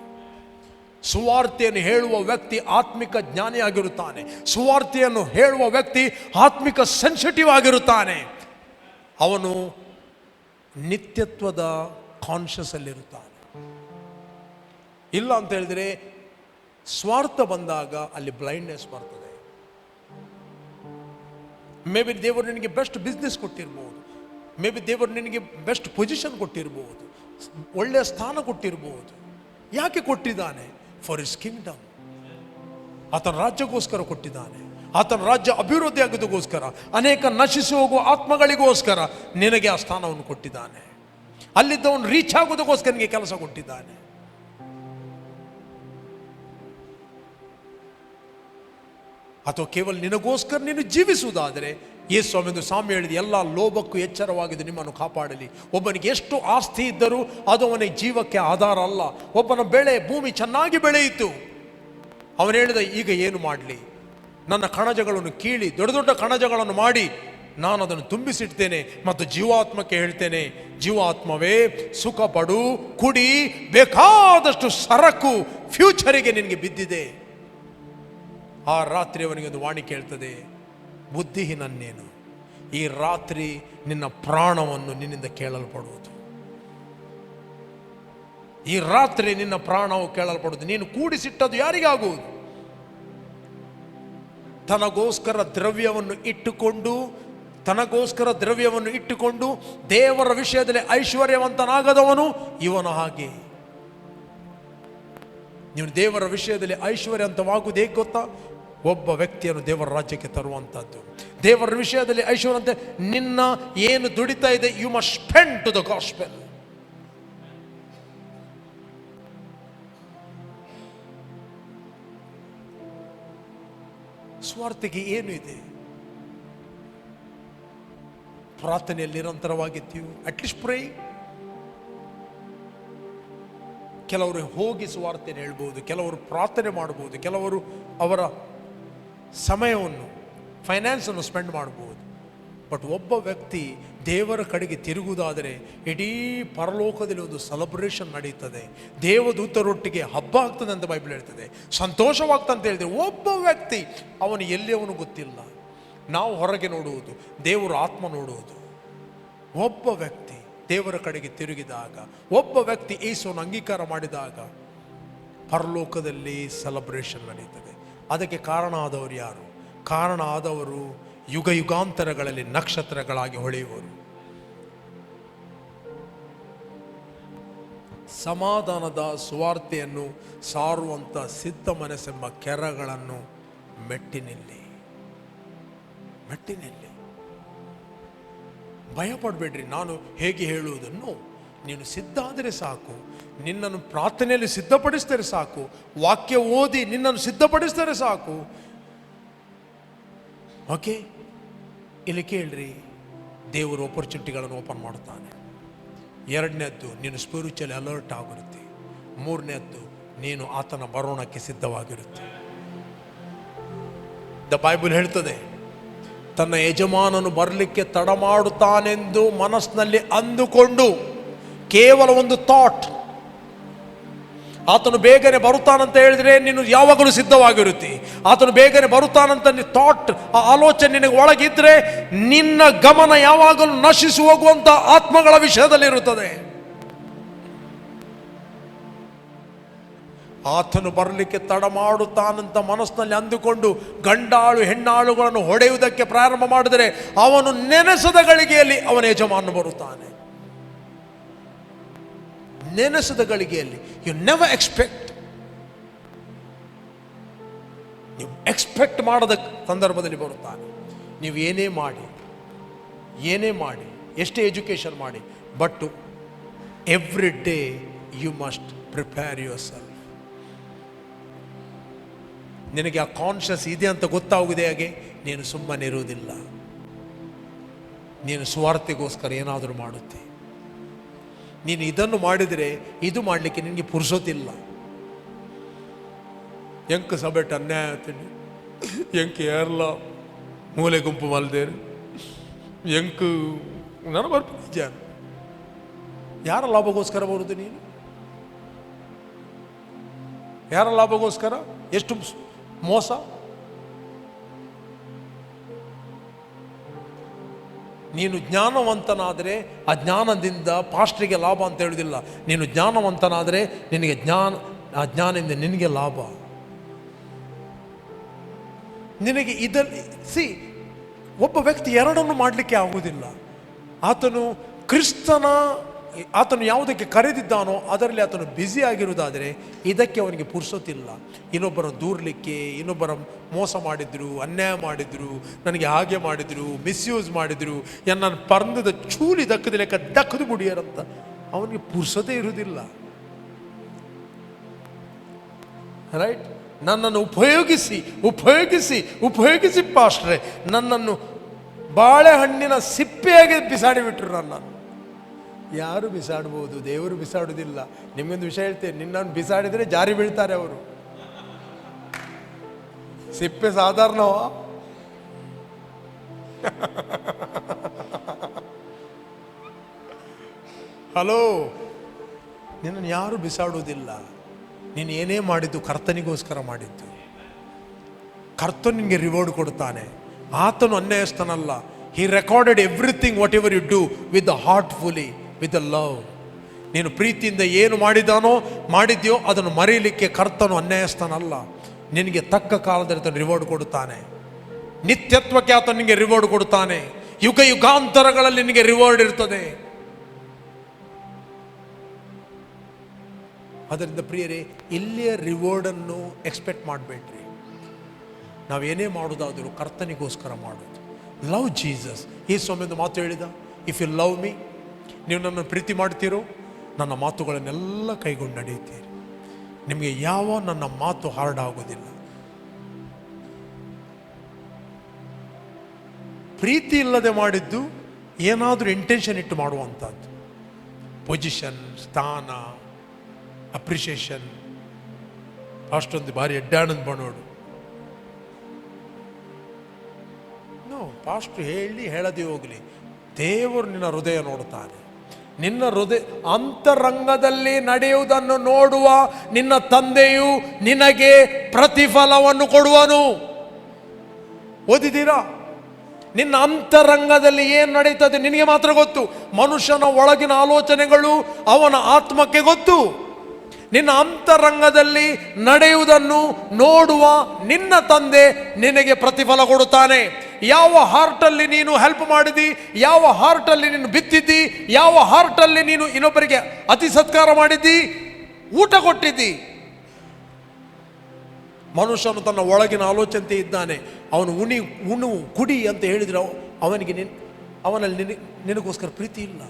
ಸುವಾರ್ತೆಯನ್ನು ಹೇಳುವ ವ್ಯಕ್ತಿ ಆತ್ಮಿಕ ಜ್ಞಾನಿ ಆಗಿರುತ್ತಾನೆ. ಸುವಾರ್ತೆಯನ್ನು ಹೇಳುವ ವ್ಯಕ್ತಿ ಆತ್ಮಿಕ ಸೆನ್ಸಿಟಿವ್ ಆಗಿರುತ್ತಾನೆ. ಅವನು ನಿತ್ಯತ್ವದ ಕಾನ್ಷಿಯಸ್ ಅಲ್ಲಿರುತ್ತಾನೆ. ಇಲ್ಲ ಅಂತ ಹೇಳಿದ್ರೆ ಸ್ವಾರ್ಥ ಬಂದಾಗ ಅಲ್ಲಿ ಬ್ಲೈಂಡ್ನೆಸ್ ಬರ್ತದೆ. ಮೇ ಬಿ ದೇವರು ನಿನಗೆ ಬೆಸ್ಟ್ ಬಿಸ್ನೆಸ್ ಕೊಟ್ಟಿರ್ಬೋದು, ಮೇ ಬಿ ದೇವರು ನಿನಗೆ ಬೆಸ್ಟ್ ಪೊಸಿಷನ್ ಕೊಟ್ಟಿರ್ಬೋದು, ಒಳ್ಳೆಯ ಸ್ಥಾನ ಕೊಟ್ಟಿರ್ಬೋದು. ಯಾಕೆ ಕೊಟ್ಟಿದ್ದಾನೆ? For his Kingdom. ಆತನ ರಾಜ್ಯಕ್ಕೋಸ್ಕರ ಕೊಟ್ಟಿದ್ದಾನೆ. ಆತನ ರಾಜ್ಯ ಅಭಿವೃದ್ಧಿ ಆಗೋದಕ್ಕೋಸ್ಕರ, ಅನೇಕ ನಶಿಸಿ ಹೋಗುವ ಆತ್ಮಗಳಿಗೋಸ್ಕರ ನಿನಗೆ ಆ ಸ್ಥಾನವನ್ನು ಕೊಟ್ಟಿದ್ದಾನೆ. ಅಲ್ಲಿದ್ದವನು ರೀಚ್ ಆಗೋದಕ್ಕೋಸ್ಕರ ನಿನಗೆ ಕೆಲಸ ಕೊಟ್ಟಿದ್ದಾನೆ. ಅಥವಾ ಕೇವಲ ನಿನಗೋಸ್ಕರ ನೀನು ಜೀವಿಸುವುದಾದರೆ, ಯೇಸು ಸ್ವಾಮಿ ಒಂದು ಸಾಮ್ಯ ಹೇಳಿದ, ಎಲ್ಲ ಲೋಭಕ್ಕೂ ಎಚ್ಚರವಾಗಿದ್ದು ನಿಮ್ಮನ್ನು ಕಾಪಾಡಲಿ. ಒಬ್ಬನಿಗೆ ಎಷ್ಟು ಆಸ್ತಿ ಇದ್ದರೂ ಅದು ಅವನಿಗೆ ಜೀವಕ್ಕೆ ಆಧಾರ ಅಲ್ಲ. ಒಬ್ಬನ ಬೆಳೆ, ಭೂಮಿ ಚೆನ್ನಾಗಿ ಬೆಳೆಯಿತು, ಅವನು ಹೇಳಿದ, ಈಗ ಏನು ಮಾಡಲಿ? ನನ್ನ ಕಣಜಗಳನ್ನು ಕೀಳಿ ದೊಡ್ಡ ದೊಡ್ಡ ಕಣಜಗಳನ್ನು ಮಾಡಿ ನಾನು ಅದನ್ನು ತುಂಬಿಸಿಡ್ತೇನೆ ಮತ್ತು ಜೀವಾತ್ಮಕ್ಕೆ ಹೇಳ್ತೇನೆ, ಜೀವಾತ್ಮವೇ ಸುಖ ಪಡು, ಕುಡಿ, ಬೇಕಾದಷ್ಟು ಸರಕು ಫ್ಯೂಚರಿಗೆ ನಿನಗೆ ಬಿದ್ದಿದೆ. ಆ ರಾತ್ರಿ ಅವನಿಗೆ ಒಂದು ವಾಣಿ ಕೇಳ್ತದೆ, ಬುದ್ಧಿಹೀನನ್ನೇನು, ಈ ರಾತ್ರಿ ನಿನ್ನ ಪ್ರಾಣವನ್ನು ನಿನ್ನಿಂದ ಕೇಳಲ್ಪಡುವುದು. ಈ ರಾತ್ರಿ ನಿನ್ನ ಪ್ರಾಣವು ಕೇಳಲ್ಪಡುವುದು. ನೀನು ಕೂಡಿಸಿಟ್ಟದ್ದು ಯಾರಿಗಾಗುವುದು? ತನಗೋಸ್ಕರ ದ್ರವ್ಯವನ್ನು ಇಟ್ಟುಕೊಂಡು ದೇವರ ವಿಷಯದಲ್ಲಿ ಐಶ್ವರ್ಯವಂತನಾಗದವನು ಇವನು ಹಾಗೆ. ನೀವು ದೇವರ ವಿಷಯದಲ್ಲಿ ಐಶ್ವರ್ಯವಂತವಾಗುವುದು ಹೇಗೆ ಗೊತ್ತಾ? ಒಬ್ಬ ವ್ಯಕ್ತಿಯನ್ನು ದೇವರ ರಾಜ್ಯಕ್ಕೆ ತರುವಂಥದ್ದು. ದೇವರ ವಿಷಯದಲ್ಲಿ ಐಶ್ವರ್ಯ ಅಂತ ನಿನ್ನ ಏನು ದುಡಿತಾ ಇದೆ, you must spend to the gospel. ಸ್ವಾರ್ಥಕ್ಕೆ ಏನು ಇದೆ? ಪ್ರಾರ್ಥನೆಯಲ್ಲಿ ನಿರಂತರವಾಗಿದ್ದೀವಿ. At least pray. ಕೆಲವರು ಹೋಗಿ ಸುವಾರ್ತೆಯನ್ನು ಹೇಳ್ಬೋದು, ಕೆಲವರು ಪ್ರಾರ್ಥನೆ ಮಾಡ್ಬೋದು, ಕೆಲವರು ಅವರ ಸಮಯವನ್ನು, ಫೈನಾನ್ಸನ್ನು ಸ್ಪೆಂಡ್ ಮಾಡ್ಬೋದು. ಬಟ್ ಒಬ್ಬ ವ್ಯಕ್ತಿ ದೇವರ ಕಡೆಗೆ ತಿರುಗುವುದಾದರೆ ಇಡೀ ಪರಲೋಕದಲ್ಲಿ ಒಂದು ಸೆಲೆಬ್ರೇಷನ್ ನಡೀತದೆ. ದೇವದೂತರೊಟ್ಟಿಗೆ ಹಬ್ಬ ಆಗ್ತದೆ ಅಂತ ಬೈಬಲ್ ಹೇಳ್ತದೆ, ಸಂತೋಷವಾಗ್ತದೆ ಅಂತ ಹೇಳಿದ್ರೆ. ಒಬ್ಬ ವ್ಯಕ್ತಿ ಅವನು ಎಲ್ಲಿ ಅವನು ಗೊತ್ತಿಲ್ಲ. ನಾವು ಹೊರಗೆ ನೋಡುವುದು, ದೇವರು ಆತ್ಮ ನೋಡುವುದು. ಒಬ್ಬ ವ್ಯಕ್ತಿ ದೇವರ ಕಡೆಗೆ ತಿರುಗಿದಾಗ, ಒಬ್ಬ ವ್ಯಕ್ತಿ ಯೇಸುವನ್ನು ಅಂಗೀಕಾರ ಮಾಡಿದಾಗ ಪರಲೋಕದಲ್ಲಿ ಸೆಲೆಬ್ರೇಷನ್ ನಡೀತದೆ. ಅದಕ್ಕೆ ಕಾರಣ ಆದವರು ಯಾರು? ಕಾರಣ ಆದವರು ಯುಗ ಯುಗಾಂತರಗಳಲ್ಲಿ ನಕ್ಷತ್ರಗಳಾಗಿ ಹೊಳೆಯುವರು. ಸಮಾಧಾನದ ಸುವಾರ್ತೆಯನ್ನು ಸಾರುವಂಥ ಸಿದ್ಧ ಮನಸ್ಸೆಂಬ ಕೆರಗಳನ್ನು ಮೆಟ್ಟಿನಿಲ್ಲಿ. ಭಯಪಡಬೇಡ್ರಿ, ನಾನು ಹೇಗೆ ಹೇಳುವುದನ್ನು. ನೀನು ಸಿದ್ಧ ಆದರೆ ಸಾಕು. ನಿನ್ನನ್ನು ಪ್ರಾರ್ಥನೆಯಲ್ಲಿ ಸಿದ್ಧಪಡಿಸಿದರೆ ಸಾಕು. ವಾಕ್ಯ ಓದಿ ನಿನ್ನನ್ನು ಸಿದ್ಧಪಡಿಸಿದರೆ ಸಾಕು. ಓಕೆ, ಇಲ್ಲಿ ಕೇಳ್ರಿ, ದೇವರು ಆಪರ್ಚುನಿಟಿಗಳನ್ನು ಓಪನ್ ಮಾಡ್ತಾನೆ. ಎರಡನೇದ್ದು, ನೀನು ಸ್ಪಿರಿಚುವಲಿ ಅಲರ್ಟ್ ಆಗಿರುತ್ತೆ. ಮೂರನೇದ್ದು, ನೀನು ಆತನ ಬರೋಣಕ್ಕೆ ಸಿದ್ಧವಾಗಿರುತ್ತೆ. ದ ಬೈಬಲ್ ಹೇಳ್ತದೆ, ತನ್ನ ಯಜಮಾನನು ಬರಲಿಕ್ಕೆ ತಡ ಮಾಡುತ್ತಾನೆಂದು ಮನಸ್ಸಿನಲ್ಲಿ ಅಂದುಕೊಂಡು, ಕೇವಲ ಒಂದು ಥಾಟ್, ಆತನು ಬೇಗನೆ ಬರುತ್ತಾನಂತ ಹೇಳಿದ್ರೆ ನೀನು ಯಾವಾಗಲೂ ಸಿದ್ಧವಾಗಿರುತ್ತಿ. ಆತನು ಬೇಗನೆ ಬರುತ್ತಾನಂತ ಥಾಟ್, ಆ ಆಲೋಚನೆ ನಿನಗೆ ಒಳಗಿದ್ರೆ ನಿನ್ನ ಗಮನ ಯಾವಾಗಲೂ ನಶಿಸಿ ಹೋಗುವಂತ ಆತ್ಮಗಳ ವಿಷಯದಲ್ಲಿರುತ್ತದೆ. ಆತನು ಬರಲಿಕ್ಕೆ ತಡ ಮಾಡುತ್ತಾನಂತ ಮನಸ್ಸಿನಲ್ಲಿ ಅಂದುಕೊಂಡು ಗಂಡಾಳು ಹೆಣ್ಣಾಳುಗಳನ್ನು ಹೊಡೆಯುವುದಕ್ಕೆ ಪ್ರಾರಂಭ ಮಾಡಿದರೆ ಅವನು ನೆನೆಸದ ಗಳಿಗೆಯಲ್ಲಿ ಅವನ ಯಜಮಾನ ಬರುತ್ತಾನೆ. ನೆನೆಸದ ಗಳಿಗೆಯಲ್ಲಿ. You never expect. ನೀವು ಎಕ್ಸ್ಪೆಕ್ಟ್ ಮಾಡದ ಸಂದರ್ಭದಲ್ಲಿ ಬರುತ್ತಾನೆ. ನೀವು ಏನೇ ಮಾಡಿ, ಎಷ್ಟೇ ಎಜುಕೇಶನ್ ಮಾಡಿ, but every day you must prepare yourself. ನಿನಗೆ ಆ ಕಾನ್ಷಿಯಸ್ ಇದೆ ಅಂತ ಗೊತ್ತಾಗುವುದೇ ಹಾಗೆ ನೀನು ಸುಮ್ಮನೆ ಇರುವುದಿಲ್ಲ. ನೀನು ಸ್ವಾರ್ಥಿಗೋಸ್ಕರ ಏನಾದರೂ ಮಾಡುತ್ತೆ. ನೀನು ಇದನ್ನು ಮಾಡಿದರೆ ಇದು ಮಾಡಲಿಕ್ಕೆ ನಿನಗೆ ಪುರುಸೋತಿಲ್ಲ. ಎಂಕ ಸಬೆಟ್ ಅನ್ಯಾಯ ಆಗ್ತೀನಿ, ಎಂಕ ಏರ್ಲ ಮೂಲೆ ಗುಂಪು ಮಲ್ದೇರು, ಎಂಕ ನನ್ನ ಬರ್ಪ ನಿಜ. ಯಾರ ಲಾಭಗೋಸ್ಕರ ಬರುವುದು ನೀನು? ಯಾರ ಲಾಭಗೋಸ್ಕರ? ಎಷ್ಟು ಮೋಸ! ನೀನು ಜ್ಞಾನವಂತನಾದರೆ ಆ ಜ್ಞಾನದಿಂದ ಪಾಸ್ಟ್ರಿಗೆ ಲಾಭ ಅಂತ ಹೇಳುವುದಿಲ್ಲ. ನೀನು ಜ್ಞಾನವಂತನಾದರೆ ನಿನಗೆ ಆ ಜ್ಞಾನದಿಂದ ನಿನಗೆ ಲಾಭ. ನಿನಗೆ ಇದರಲ್ಲಿ ಒಬ್ಬ ವ್ಯಕ್ತಿ ಎರಡನ್ನು ಮಾಡಲಿಕ್ಕೆ ಆಗುವುದಿಲ್ಲ. ಆತನು ಯಾವುದಕ್ಕೆ ಕರೆದಿದ್ದಾನೋ ಅದರಲ್ಲಿ ಆತನು ಬ್ಯುಸಿ ಆಗಿರುವುದಾದರೆ ಇದಕ್ಕೆ ಅವನಿಗೆ ಪುರ್ಸೊತ್ತಿಲ್ಲ. ಇನ್ನೊಬ್ಬರನ್ನು ದೂರಲಿಕ್ಕೆ, ಇನ್ನೊಬ್ಬರ ಮೋಸ ಮಾಡಿದ್ರು, ಅನ್ಯಾಯ ಮಾಡಿದ್ರು, ನನಗೆ ಹಾಗೆ ಮಾಡಿದ್ರು, ಮಿಸ್ಯೂಸ್ ಮಾಡಿದ್ರು, ನನ್ನ ಪರ್ಣದ ಚೂಲಿ ದಕ್ಕದ ಲೆಕ್ಕ ದಕ್ಕದು ಬಿಡಿಯರಂತ ಅವನಿಗೆ ಪುರ್ಸೊತೆ ಇರುವುದಿಲ್ಲ. ರೈಟ್? ನನ್ನನ್ನು ಉಪಯೋಗಿಸಿ ಪಾಸ್ಟ್ರೆ ನನ್ನನ್ನು ಬಾಳೆಹಣ್ಣಿನ ಸಿಪ್ಪೆಯಾಗಿ ಬಿಸಾಡಿಬಿಟ್ರು. ನನ್ನನ್ನು ಯಾರು ಬಿಸಾಡ್ಬೋದು, ದೇವರು ಬಿಸಾಡುವುದಿಲ್ಲ. ನಿಮಗೊಂದು ವಿಷಯ ಹೇಳ್ತೇನೆ, ನಿನ್ನನ್ನು ಬಿಸಾಡಿದರೆ ಜಾರಿ ಬೀಳ್ತಾರೆ ಅವರು. ಸಿಪ್ಪೆ ಸಾಧಾರಣವ? ಹಲೋ, ನಿನ್ನನ್ನು ಯಾರು ಬಿಸಾಡುವುದಿಲ್ಲ. ನೀನು ಏನೇ ಮಾಡಿದ್ದು ಕರ್ತನಿಗೋಸ್ಕರ ಮಾಡಿದ್ದು. ಕರ್ತನು ನಿನಗೆ ರಿವಾರ್ಡ್ ಕೊಡ್ತಾನೆ. ಆತನು ಅನ್ಯಾಯಸ್ಥನಲ್ಲ. He recorded everything whatever you do with the heartfully, with the love. ನೀನು ಪ್ರೀತಿಯಿಂದ ಏನು ಮಾಡಿದ್ಯೋ ಅದನ್ನು ಮರೀಲಿಕ್ಕೆ ಕರ್ತನು ಅನ್ಯಾಯಸ್ಥನಲ್ಲ. ನಿನಗೆ ತಕ್ಕ ಕಾಲದಲ್ಲಿ ಆತನು ರಿವಾರ್ಡ್ ಕೊಡುತ್ತಾನೆ. ನಿತ್ಯತ್ವಕ್ಕೆ ಆತ ನಿನಗೆ ರಿವಾರ್ಡ್ ಕೊಡುತ್ತಾನೆ. ಯುಗ ಯುಗಾಂತರಗಳಲ್ಲಿ ನಿನಗೆ ರಿವಾರ್ಡ್ ಇರ್ತದೆ. ಅದರಿಂದ ಪ್ರಿಯರೇ, ಇಲ್ಲಿಯ ರಿವಾರ್ಡನ್ನು ಎಕ್ಸ್ಪೆಕ್ಟ್ ಮಾಡಬೇಡ್ರಿ. ನಾವೇನೇ ಮಾಡೋದಾದರೂ ಕರ್ತನಿಗೋಸ್ಕರ ಮಾಡೋದು. Love Jesus. ಈ ಸ್ವಾಮಿಯೊಂದು ಮಾತು ಹೇಳಿದ, ಇಫ್ ಯು ಲವ್ ಮೀ, ನೀವು ನನ್ನನ್ನು ಪ್ರೀತಿ ಮಾಡ್ತೀರೋ ನನ್ನ ಮಾತುಗಳನ್ನೆಲ್ಲ ಕೈಗೊಂಡು ನಡೆಯುತ್ತೀರಿ. ನಿಮಗೆ ಯಾವ ನನ್ನ ಮಾತು ಹಾರ್ಡ್ ಆಗೋದಿಲ್ಲ. ಪ್ರೀತಿ ಇಲ್ಲದೆ ಮಾಡಿದ್ದು ಏನಾದರೂ ಇಂಟೆನ್ಷನ್ ಇಟ್ಟು ಮಾಡುವಂಥದ್ದು. ಪೊಸಿಷನ್, ಸ್ಥಾನ, ಅಪ್ರಿಷಿಯೇಷನ್, ಅಷ್ಟೊಂದು ಭಾರಿ ಎಡ್ಡಾಣದ ಬಣ್ಣೋಡು. ಪಾಸ್ಟ್ ಹೇಳದೇ ಹೋಗಲಿ, ದೇವರು ನಿನ್ನ ಹೃದಯ ನೋಡುತ್ತಾನೆ. ನಿನ್ನ ಹೃದಯ ಅಂತರಂಗದಲ್ಲಿ ನಡೆಯುವುದನ್ನು ನೋಡುವ ನಿನ್ನ ತಂದೆಯು ನಿನಗೆ ಪ್ರತಿಫಲವನ್ನು ಕೊಡುವನು. ಓದಿದ್ದೀರಾ? ನಿನ್ನ ಅಂತರಂಗದಲ್ಲಿ ಏನು ನಡೀತದೆ ನಿನಗೆ ಮಾತ್ರ ಗೊತ್ತು. ಮನುಷ್ಯನ ಒಳಗಿನ ಆಲೋಚನೆಗಳು ಅವನ ಆತ್ಮಕ್ಕೆ ಗೊತ್ತು. ನಿನ್ನ ಅಂತರಂಗದಲ್ಲಿ ನಡೆಯುವುದನ್ನು ನೋಡುವ ನಿನ್ನ ತಂದೆ ನಿನಗೆ ಪ್ರತಿಫಲ ಕೊಡುತ್ತಾನೆ. ಯಾವ ಹಾರ್ಟಲ್ಲಿ ನೀನು ಹೆಲ್ಪ್ ಮಾಡಿದಿ, ಯಾವ ಹಾರ್ಟಲ್ಲಿ ನೀನು ಬಿತ್ತಿದ್ದಿ, ಯಾವ ಹಾರ್ಟಲ್ಲಿ ನೀನು ಇನ್ನೊಬ್ಬರಿಗೆ ಅತಿ ಸತ್ಕಾರ ಮಾಡಿದ್ದಿ, ಊಟ ಕೊಟ್ಟಿದ್ದಿ. ಮನುಷ್ಯನು ತನ್ನ ಒಳಗಿನ ಆಲೋಚನೆ ಇದ್ದಾನೆ. ಅವನು ಉಣು ಕುಡಿ ಅಂತ ಹೇಳಿದ್ರೆ ಅವನಿಗೆ ಅವನಲ್ಲಿ ನಿನಗೋಸ್ಕರ ಪ್ರೀತಿ ಇಲ್ಲ.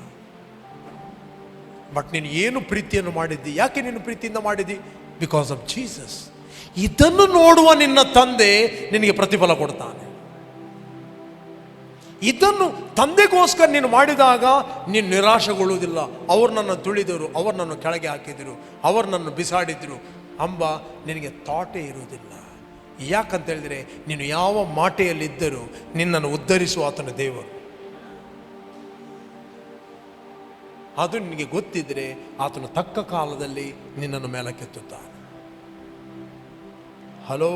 ಬಟ್ ನೀನು ಏನು ಪ್ರೀತಿಯನ್ನು ಮಾಡಿದ್ದಿ? ಯಾಕೆ ನೀನು ಪ್ರೀತಿಯಿಂದ ಮಾಡಿದ್ದಿ? Because of Jesus. ಇದನ್ನು ನೋಡುವ ನಿನ್ನ ತಂದೆ ನಿನಗೆ ಪ್ರತಿಫಲ ಕೊಡ್ತಾನೆ. ಇದನ್ನು ತಂದೆಗೋಸ್ಕರ ನೀನು ಮಾಡಿದಾಗ ನೀನು ನಿರಾಶೆಗೊಳ್ಳುವುದಿಲ್ಲ. ಅವರು ನನ್ನ ತುಳಿದರು, ಅವರು ನನ್ನ ಕೆಳಗೆ ಹಾಕಿದರು, ಅವರು ನನ್ನ ಬಿಸಾಡಿದರು ಅಂಬ ನಿನಗೆ ಥಾಟೇ ಇರುವುದಿಲ್ಲ. ಯಾಕಂತ ಹೇಳಿದರೆ ನೀನು ಯಾವ ಮಾಟೆಯಲ್ಲಿದ್ದರೂ ನಿನ್ನನ್ನು ಉದ್ಧರಿಸುವ ಆತನ ದೇವರು. ಅದು ನಿನಗೆ ಗೊತ್ತಿದ್ದರೆ ಆತನು ತಕ್ಕ ಕಾಲದಲ್ಲಿ ನಿನ್ನನ್ನು ಮೇಲಕ್ಕೆತ್ತುತ್ತಾನೆ. ಹಲೋ,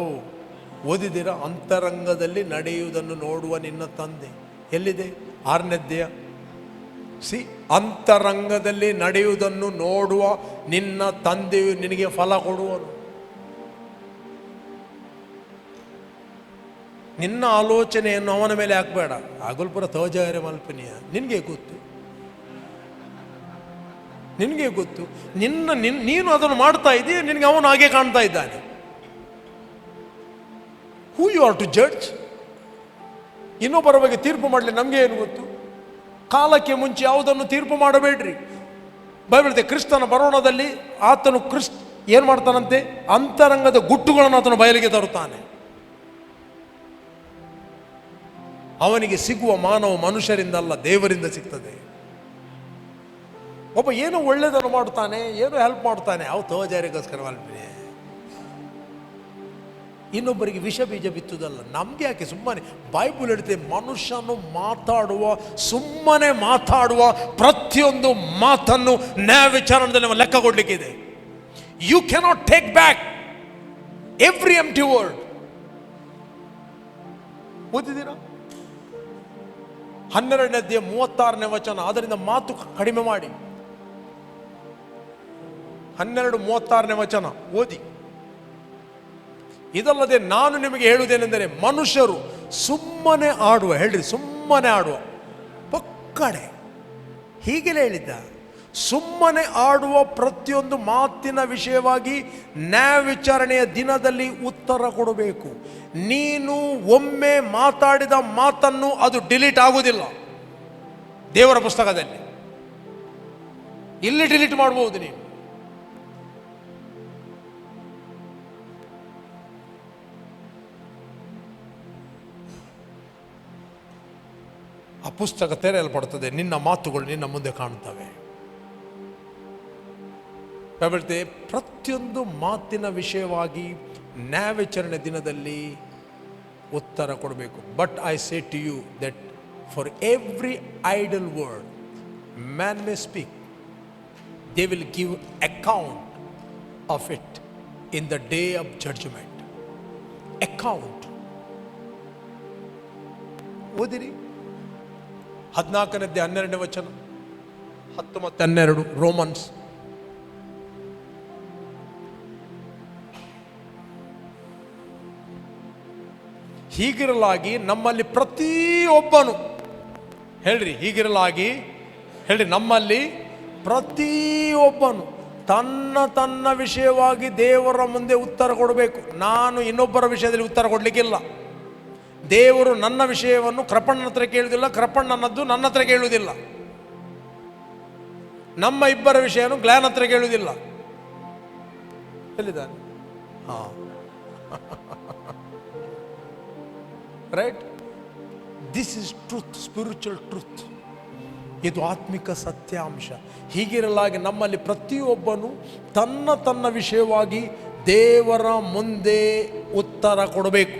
ಓದಿದ್ದೀರಾ? ಅಂತರಂಗದಲ್ಲಿ ನಡೆಯುವುದನ್ನು ನೋಡುವ ನಿನ್ನ ತಂದೆ ಎಲ್ಲಿದೆ? 6ನೇ ಅಧ್ಯಾಯ. ಅಂತರಂಗದಲ್ಲಿ ನಡೆಯುವುದನ್ನು ನೋಡುವ ನಿನ್ನ ತಂದೆಯು ನಿನಗೆ ಫಲ ಕೊಡುವನು. ನಿನ್ನ ಆಲೋಚನೆಯನ್ನು ಅವನ ಮೇಲೆ ಹಾಕಬೇಡ. ಆಗಲ್ಪುರ ತೋಜಾರೆ ಮಲ್ಪನೀಯ. ನಿನಗೆ ಗೊತ್ತು, ನಿನಗೆ ಗೊತ್ತು. ನೀನು ಅದನ್ನು ಮಾಡ್ತಾ ಇದ್ದೀಯ, ನಿನಗೆ ಅವನು ಹಾಗೆ ಕಾಣ್ತಾ ಇದ್ದಾನೆ. Who you are to judge? ಇನ್ನೊಬ್ಬರ ಬಗ್ಗೆ ತೀರ್ಪು ಮಾಡಲಿ ನಮಗೆ ಏನು ಗೊತ್ತು? ಕಾಲಕ್ಕೆ ಮುಂಚೆ ಯಾವುದನ್ನು ತೀರ್ಪು ಮಾಡಬೇಡ್ರಿ. ಬೈಬಲ್ ಕ್ರಿಸ್ತನ ಬರೋಣದಲ್ಲಿ ಆತನು ಏನು ಮಾಡ್ತಾನಂತೆ? ಅಂತರಂಗದ ಗುಟ್ಟುಗಳನ್ನು ಆತನು ಬಯಲಿಗೆ ತರುತ್ತಾನೆ. ಅವನಿಗೆ ಸಿಗುವ ಮಾನವ ಮನುಷ್ಯರಿಂದಲ್ಲ, ದೇವರಿಂದ ಸಿಗ್ತದೆ. ಒಬ್ಬ ಏನೋ ಒಳ್ಳೆಯದನ್ನು ಮಾಡ್ತಾನೆ, ಏನೋ ಹೆಲ್ಪ್ ಮಾಡ್ತಾನೆ, ಅವು ತೋಜಾರಿಗೋಸ್ಕರ ಅಲ್ಪನೆ. ಇನ್ನೊಬ್ಬರಿಗೆ ವಿಷ ಬೀಜ ಬಿತ್ತುದಲ್ಲ. ನಮ್ಗೆ ಯಾಕೆ? ಸುಮ್ಮನೆ ಬೈಬಲ್ ಹೇಳ್ತೇವೆ, ಮನುಷ್ಯನು ಸುಮ್ಮನೆ ಮಾತಾಡುವ ಪ್ರತಿಯೊಂದು ಮಾತನ್ನು ನ್ಯಾಯ ವಿಚಾರಣೆಯಲ್ಲಿ ನಾವು ಲೆಕ್ಕ ಕೊಡ್ಲಿಕ್ಕಿದೆ. You cannot take back every empty word. ಓದಿದ್ದೀರಾ? 12ನೇ ಅಧ್ಯಾಯ 36ನೇ ವಚನ. ಅದರಿಂದ ಮಾತು ಕಡಿಮೆ ಮಾಡಿ. 12:36ನೇ ವಚನ ಓದಿ. ಇದಲ್ಲದೆ ನಾನು ನಿಮಗೆ ಹೇಳುವುದೇನೆಂದರೆ, ಮನುಷ್ಯರು ಸುಮ್ಮನೆ ಆಡುವ, ಹೇಳ್ರಿ, ಸುಮ್ಮನೆ ಆಡುವ ಪಕ್ಕಡೆ ಹೀಗೆಲ್ಲ ಹೇಳಿದ್ದ. ಸುಮ್ಮನೆ ಆಡುವ ಪ್ರತಿಯೊಂದು ಮಾತಿನ ವಿಷಯವಾಗಿ ನ್ಯಾಯ ವಿಚಾರಣೆಯ ದಿನದಲ್ಲಿ ಉತ್ತರ ಕೊಡಬೇಕು. ನೀನು ಒಮ್ಮೆ ಮಾತಾಡಿದ ಮಾತನ್ನು ಅದು ಡಿಲೀಟ್ ಆಗುವುದಿಲ್ಲ. ದೇವರ ಪುಸ್ತಕದಲ್ಲಿ ಇಲ್ಲಿ ಡಿಲೀಟ್ ಮಾಡಬಹುದು. ನೀನು ಆ ಪುಸ್ತಕ ತೆರೆಯಲ್ಪಡುತ್ತದೆ, ನಿನ್ನ ಮಾತುಗಳು ನಿನ್ನ ಮುಂದೆ ಕಾಣುತ್ತವೆ. ಪ್ರತಿಯೊಂದು ಮಾತಿನ ವಿಷಯವಾಗಿ ನ್ಯಾಯ ವಿಚಾರಣೆ ದಿನದಲ್ಲಿ ಉತ್ತರ ಕೊಡಬೇಕು. But I say to you that for every idle word man may speak, they will give account of it in the day of judgment. Account. ಓದಿರಿ 14ನೇ ಅಧ್ಯಾಯ 12ನೇ ವಚನ, 10 ಮತ್ತು 12 ರೋಮನ್ಸ್. ಹೀಗಿರಲಾಗಿ ನಮ್ಮಲ್ಲಿ ಪ್ರತಿಯೊಬ್ಬನು, ಹೇಳ್ರಿ ಹೀಗಿರಲಾಗಿ, ಹೇಳ್ರಿ ನಮ್ಮಲ್ಲಿ ಪ್ರತಿಯೊಬ್ಬನು ತನ್ನ ತನ್ನ ವಿಷಯವಾಗಿ ದೇವರ ಮುಂದೆ ಉತ್ತರ ಕೊಡಬೇಕು. ನಾನು ಇನ್ನೊಬ್ಬರ ವಿಷಯದಲ್ಲಿ ಉತ್ತರ ಕೊಡಲಿಕ್ಕಿಲ್ಲ. ದೇವರು ನನ್ನ ವಿಷಯವನ್ನು ಕೃಪಣ್ಣನ ಹತ್ರ ಕೇಳುವುದಿಲ್ಲ, ಕೃಪಣ್ಣನದ್ದು ನನ್ನ ಹತ್ರ ಕೇಳುವುದಿಲ್ಲ. ನಮ್ಮ ಇಬ್ಬರ ವಿಷಯನು ಗ್ಲಾನ್ ಹತ್ರ ಕೇಳುವುದಿಲ್ಲ. ಎಲ್ಲಿದ್ದಾನೆ? Right. This is truth, spiritual truth. ಇದು ಆತ್ಮಿಕ ಸತ್ಯಾಂಶ. ಹೀಗಿರಲಾಗಿ ನಮ್ಮಲ್ಲಿ ಪ್ರತಿಯೊಬ್ಬನು ತನ್ನ ತನ್ನ ವಿಷಯವಾಗಿ ದೇವರ ಮುಂದೆ ಉತ್ತರ ಕೊಡಬೇಕು.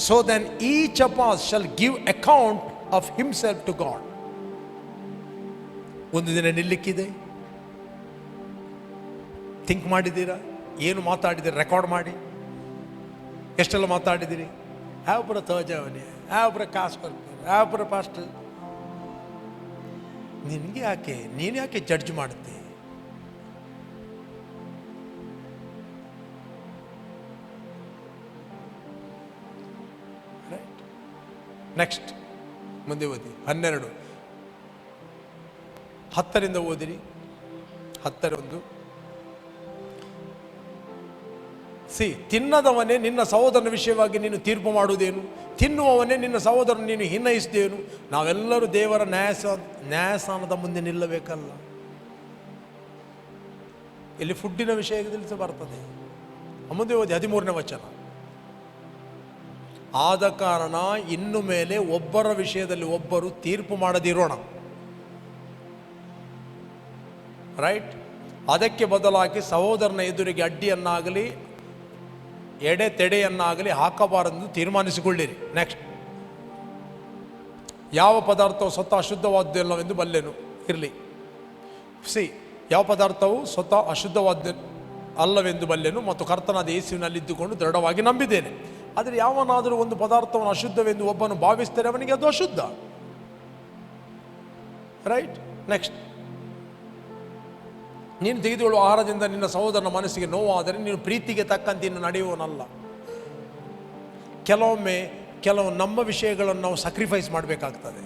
So then each of us shall give account of himself to God. ಒಂದು ದಿನ ನಿಲ್ಲಿಕ್ಕಿದೆ. ಥಿಂಕ್ ಮಾಡಿದ್ದೀರಾ? ಏನು ಮಾತಾಡಿದ್ದೀರಿ? ರೆಕಾರ್ಡ್ ಮಾಡಿ. ಎಷ್ಟೆಲ್ಲ ಮಾತಾಡಿದ್ದೀರಿ? ಯಾವೊಬ್ಬರ ತೋಜವನೇ, ಯಾವೊಬ್ಬರ ಕಾಸು ಕೊಡ್ತಾರೆ, ಯಾವೊಬ್ಬರ ಪಾಸ್ಟರ್. ನಿನಗೆ ಯಾಕೆ, ನೀನು ಯಾಕೆ ಜಡ್ಜ್ ಮಾಡುತ್ತೆ? ರೈಟ್. ನೆಕ್ಸ್ಟ್ ಮುಂದೆ ಓದಿ 12, 10ರಿಂದ ಓದಿರಿ. 10 ತಿನ್ನದವನೇ ನಿನ್ನ ಸಹೋದರನ ವಿಷಯವಾಗಿ ನೀನು ತೀರ್ಪು ಮಾಡುವುದೇನು? ತಿನ್ನುವವನೇ ನಿನ್ನ ಸಹೋದರನ ನೀನು ಹಿನ್ನಯಿಸಿದೇನು? ನಾವೆಲ್ಲರೂ ದೇವರ ನ್ಯಾಯಸ್ಥಾನದ ಮುಂದೆ ನಿಲ್ಲಬೇಕಲ್ಲ. ಇಲ್ಲಿ ಫುಡ್ಡಿನ ವಿಷಯದಲ್ಲಿ ಸಹ ಬರ್ತದೆ. ಮುಂದೆ ಓದಿ 13ನೇ ವಚನ. ಆದ ಕಾರಣ ಇನ್ನು ಮೇಲೆ ಒಬ್ಬರ ವಿಷಯದಲ್ಲಿ ಒಬ್ಬರು ತೀರ್ಪು ಮಾಡದಿರೋಣ. ರೈಟ್. ಅದಕ್ಕೆ ಬದಲಾಗಿ ಸಹೋದರನ ಎದುರಿಗೆ ಅಡ್ಡಿಯನ್ನಾಗಲಿ ಎಡೆತೆಡೆಯನ್ನಾಗಲಿ ಹಾಕಬಾರದೆಂದು ತೀರ್ಮಾನಿಸಿಕೊಳ್ಳಿರಿ. ನೆಕ್ಸ್ಟ್. ಯಾವ ಪದಾರ್ಥವು ಸ್ವತಃ ಅಶುದ್ಧವಾದ್ದಲ್ಲವೆಂದು ಬಲ್ಲೆನು. ಇರಲಿ. ಯಾವ ಪದಾರ್ಥವು ಸ್ವತಃ ಅಶುದ್ಧವಾದ ಅಲ್ಲವೆಂದು ಬಲ್ಲೆನು ಮತ್ತು ಕರ್ತನಾದ ಯೇಸುವಿನಲ್ಲಿದ್ದುಕೊಂಡು ದೃಢವಾಗಿ ನಂಬಿದ್ದೇನೆ. ಆದರೆ ಯಾವನಾದರೂ ಒಂದು ಪದಾರ್ಥವನ್ನು ಅಶುದ್ಧವೆಂದು ಒಬ್ಬನು ಭಾವಿಸ್ತಾರೆ, ಅವನಿಗೆ ಅದು ಅಶುದ್ಧ. ರೈಟ್. ನೆಕ್ಸ್ಟ್. ನೀನು ತೆಗೆದುಕೊಳ್ಳುವ ಆಹಾರದಿಂದ ನಿನ್ನ ಸಹೋದರನ ಮನಸ್ಸಿಗೆ ನೋವಾದರೆ ನೀನು ಪ್ರೀತಿಗೆ ತಕ್ಕಂತೆ ಇನ್ನು ನಡೆಯುವನಲ್ಲ. ಕೆಲವೊಮ್ಮೆ ಕೆಲವು ನಮ್ಮ ವಿಷಯಗಳನ್ನು ನಾವು ಸ್ಯಾಕ್ರಿಫೈಸ್ ಮಾಡಬೇಕಾಗ್ತದೆ